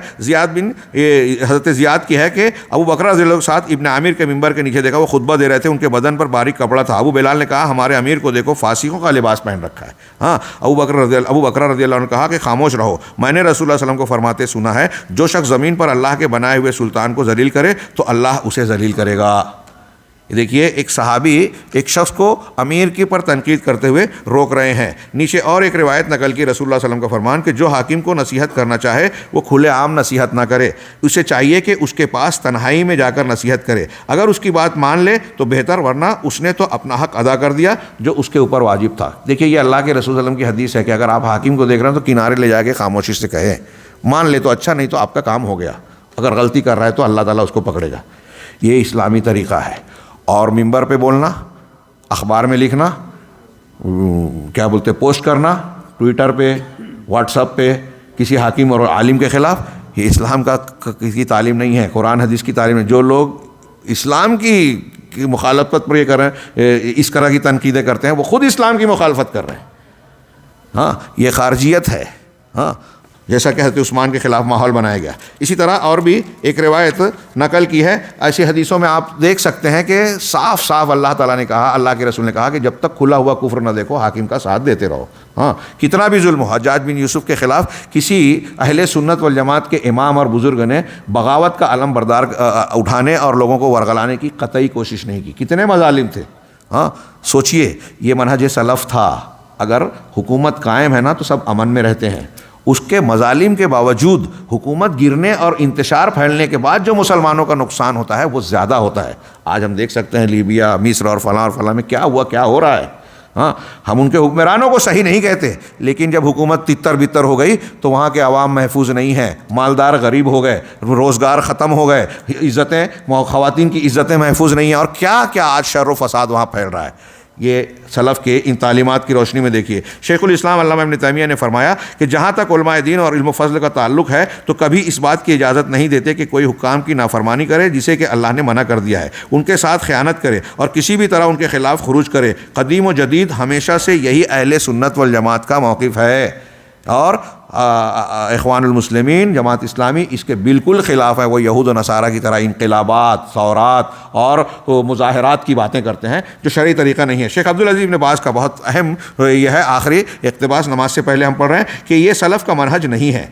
حضرت زیاد کی ہے کہ ابو بکر رضی اللہ عنہ ساتھ ابن عامر کے ممبر کے نیچے دیکھا، وہ خطبہ دے رہے تھے، ان کے بدن پر باریک کپڑا تھا۔ ابو بلال نے کہا، ہمارے امیر کو دیکھو، فاسقوں کا لباس پہن رکھا ہے۔ ہاں، ابو بکر رضی اللہ عنہ نے کہا کہ خاموش رہو، میں نے رسول اللہ صلی اللہ علیہ وسلم کو فرماتے سنا ہے، جو شخص زمین پر اللہ کے بنائے ہوئے سلطان کو ذلیل کرے تو اللہ اسے ذلیل کرے گا۔ دیکھیے ایک صحابی ایک شخص کو امیر کی پر تنقید کرتے ہوئے روک رہے ہیں. نیچے اور ایک روایت نقل کی رسول اللہ صلی اللہ علیہ وسلم کا فرمان کہ جو حاکم کو نصیحت کرنا چاہے وہ کھلے عام نصیحت نہ کرے, اسے چاہیے کہ اس کے پاس تنہائی میں جا کر نصیحت کرے, اگر اس کی بات مان لے تو بہتر, ورنہ اس نے تو اپنا حق ادا کر دیا جو اس کے اوپر واجب تھا. دیکھیے یہ اللہ کے رسول صلی اللہ علیہ وسلم کی حدیث ہے کہ اگر آپ حاکم کو دیکھ رہے ہیں تو کنارے لے جا کے خاموشی سے کہیں, مان لے تو اچھا, نہیں تو آپ کا کام ہو گیا, اگر غلطی کر رہا ہے تو اللہ تعالیٰ اس کو پکڑے گا. یہ اسلامی طریقہ ہے. اور منبر پہ بولنا, اخبار میں لکھنا, کیا بولتے پوسٹ کرنا, ٹویٹر پہ, واٹس ایپ پہ کسی حاکم اور عالم کے خلاف, یہ اسلام کی تعلیم نہیں ہے, قرآن حدیث کی تعلیم ہے. جو لوگ اسلام کی مخالفت پر یہ کر رہے ہیں, اس طرح کی تنقیدیں کرتے ہیں, وہ خود اسلام کی مخالفت کر رہے ہیں. ہاں یہ خارجیت ہے. ہاں جیسا کہ حضرت عثمان کے خلاف ماحول بنایا گیا. اسی طرح اور بھی ایک روایت نقل کی ہے. ایسی حدیثوں میں آپ دیکھ سکتے ہیں کہ صاف صاف اللہ تعالیٰ نے کہا, اللہ کے رسول نے کہا کہ جب تک کھلا ہوا کفر نہ دیکھو حاکم کا ساتھ دیتے رہو. ہاں کتنا بھی ظلم ہو, حجاج بن یوسف کے خلاف کسی اہل سنت والجماعت کے امام اور بزرگ نے بغاوت کا علم بردار اٹھانے اور لوگوں کو ورغلانے کی قطعی کوشش نہیں کی. کتنے مظالم تھے. ہاں سوچئے یہ منہج سلف تھا. اگر حکومت قائم ہے نا تو سب امن میں رہتے ہیں. اس کے مظالم کے باوجود حکومت گرنے اور انتشار پھیلنے کے بعد جو مسلمانوں کا نقصان ہوتا ہے وہ زیادہ ہوتا ہے. آج ہم دیکھ سکتے ہیں لیبیا, مصر اور فلاں میں کیا ہوا, کیا ہو رہا ہے. ہاں ہم ان کے حکمرانوں کو صحیح نہیں کہتے, لیکن جب حکومت تتر بتر ہو گئی تو وہاں کے عوام محفوظ نہیں ہیں, مالدار غریب ہو گئے, روزگار ختم ہو گئے, عزتیں, خواتین کی عزتیں محفوظ نہیں ہیں, اور کیا کیا آج شر و فساد وہاں پھیل رہا ہے. یہ سلف کے ان تعلیمات کی روشنی میں دیکھیے. شیخ الاسلام علامہ ابن تیمیہ نے فرمایا کہ جہاں تک علماء دین اور علم و فضل کا تعلق ہے تو کبھی اس بات کی اجازت نہیں دیتے کہ کوئی حکام کی نافرمانی کرے جسے کہ اللہ نے منع کر دیا ہے, ان کے ساتھ خیانت کرے اور کسی بھی طرح ان کے خلاف خروج کرے. قدیم و جدید ہمیشہ سے یہی اہل سنت والجماعت کا موقف ہے, اور اخوان المسلمین جماعت اسلامی اس کے بالکل خلاف ہے. وہ یہود و نصارہ کی طرح انقلابات, ثورات اور مظاہرات کی باتیں کرتے ہیں جو شرعی طریقہ نہیں ہے. شیخ عبدالعزیز بن باز کا بہت اہم یہ ہے آخری اقتباس, نماز سے پہلے ہم پڑھ رہے ہیں کہ یہ سلف کا منہج نہیں ہے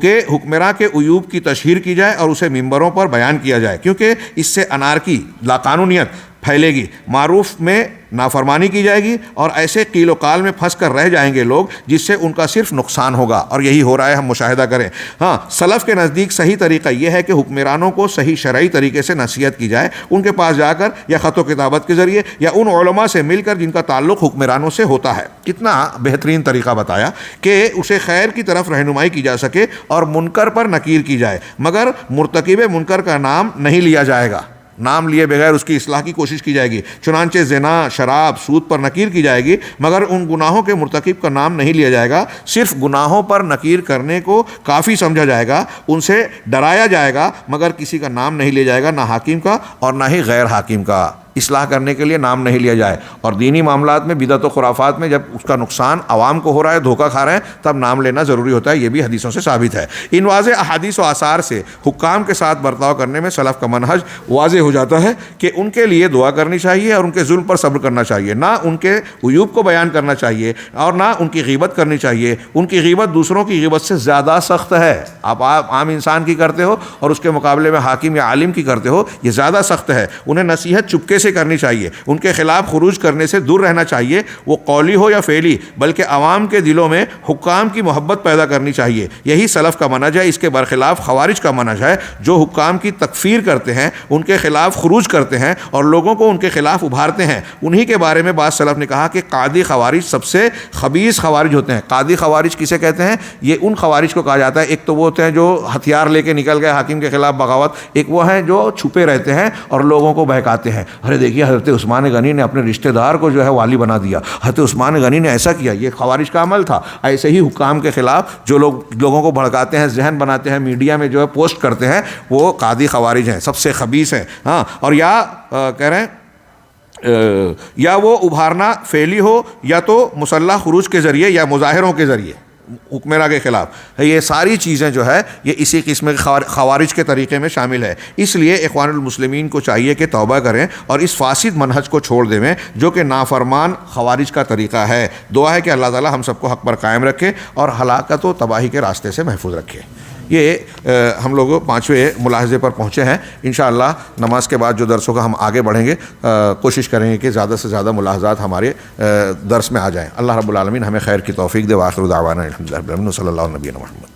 کہ حکمراں کے عیوب کی تشہیر کی جائے اور اسے ممبروں پر بیان کیا جائے, کیونکہ اس سے انارکی, لاقانونیت پھیلے گی, معروف میں نافرمانی کی جائے گی, اور ایسے قیل و قال میں پھنس کر رہ جائیں گے لوگ جس سے ان کا صرف نقصان ہوگا. اور یہی ہو رہا ہے, ہم مشاہدہ کریں. ہاں سلف کے نزدیک صحیح طریقہ یہ ہے کہ حکمرانوں کو صحیح شرعی طریقے سے نصیحت کی جائے, ان کے پاس جا کر یا خط و کتابت کے ذریعے یا ان علماء سے مل کر جن کا تعلق حکمرانوں سے ہوتا ہے. کتنا بہترین طریقہ بتایا کہ اسے خیر کی طرف رہنمائی کی جا سکے اور منکر پر نکیر کی جائے, مگر مرتکب منکر کا نام نہیں لیا جائے گا, نام لیے بغیر اس کی اصلاح کی کوشش کی جائے گی. چنانچہ زنا, شراب, سود پر نکیر کی جائے گی, مگر ان گناہوں کے مرتکب کا نام نہیں لیا جائے گا. صرف گناہوں پر نکیر کرنے کو کافی سمجھا جائے گا, ان سے ڈرایا جائے گا, مگر کسی کا نام نہیں لیا جائے گا, نہ حاکم کا اور نہ ہی غیر حاکم کا. اصلاح کرنے کے لیے نام نہیں لیا جائے. اور دینی معاملات میں بدعت و خرافات میں جب اس کا نقصان عوام کو ہو رہا ہے, دھوکہ کھا رہے ہیں, تب نام لینا ضروری ہوتا ہے. یہ بھی حدیثوں سے ثابت ہے. ان واضح احادیث و آثار سے حکام کے ساتھ برتاؤ کرنے میں سلف کا منہج واضح ہو جاتا ہے کہ ان کے لیے دعا کرنی چاہیے اور ان کے ظلم پر صبر کرنا چاہیے, نہ ان کے عیوب کو بیان کرنا چاہیے اور نہ ان کی غیبت کرنی چاہیے. ان کی غیبت دوسروں کی غیبت سے زیادہ سخت ہے. آپ عام انسان کی کرتے ہو اور اس کے مقابلے میں حاکم یا عالم کی کرتے ہو, یہ زیادہ سخت ہے. انہیں نصیحت چپکے سے کرنی چاہیے, ان کے خلاف خروج کرنے سے دور رہنا چاہیے, وہ قولی ہو یا فعلی, بلکہ عوام کے دلوں میں حکام کی محبت پیدا کرنی چاہیے. یہی سلف کا منہج ہے. اس کے برخلاف خوارج کا منہج ہے جو حکام کی تکفیر کرتے ہیں, ان کے خلاف خروج کرتے ہیں اور لوگوں کو ان کے خلاف ابھارتے ہیں. انہی کے بارے میں بعض سلف نے کہا کہ قادی خوارج سب سے خبیث خوارج ہوتے ہیں. قادی خوارج کسے کہتے ہیں؟ یہ ان خوارج کو کہا جاتا ہے, ایک تو وہ ہوتے ہیں جو ہتھیار لے کے نکل گئے حاکم کے خلاف بغاوت, ایک وہ ہیں جو چھپے رہتے ہیں اور لوگوں کو بہکاتے ہیں. ارے دیکھیے حضرت عثمان غنی نے اپنے رشتہ دار کو جو ہے والی بنا دیا, حضرت عثمان غنی نے ایسا کیا, یہ خوارج کا عمل تھا. ایسے ہی حکام کے خلاف جو لوگوں کو بھڑکاتے ہیں, ذہن بناتے ہیں, میڈیا میں جو ہے پوسٹ کرتے ہیں, وہ قادی خوارج ہیں, سب سے خبیث ہیں. ہاں اور یا کہہ رہے ہیں یا وہ ابھارنا فعلی ہو یا تو مسلح خروج کے ذریعے یا مظاہروں کے ذریعے حکمراں کے خلاف. یہ ساری چیزیں جو ہے یہ اسی قسم کے خوارج کے طریقے میں شامل ہے. اس لیے اخوان المسلمین کو چاہیے کہ توبہ کریں اور اس فاسد منہج کو چھوڑ دیں جو کہ نافرمان خوارج کا طریقہ ہے. دعا ہے کہ اللہ تعالی ہم سب کو حق پر قائم رکھے اور ہلاکت و تباہی کے راستے سے محفوظ رکھے. یہ ہم لوگ 5ویں ملاحظے پر پہنچے ہیں. انشاءاللہ نماز کے بعد جو درسوں کا ہم آگے بڑھیں گے کوشش کریں گے کہ زیادہ سے زیادہ ملاحظات ہمارے درس میں آ جائیں. اللہ رب العالمین ہمیں خیر کی توفیق دے. وآخر دعوانا الحمدللہ رب العالمین صلی اللہ علیہ وسلم.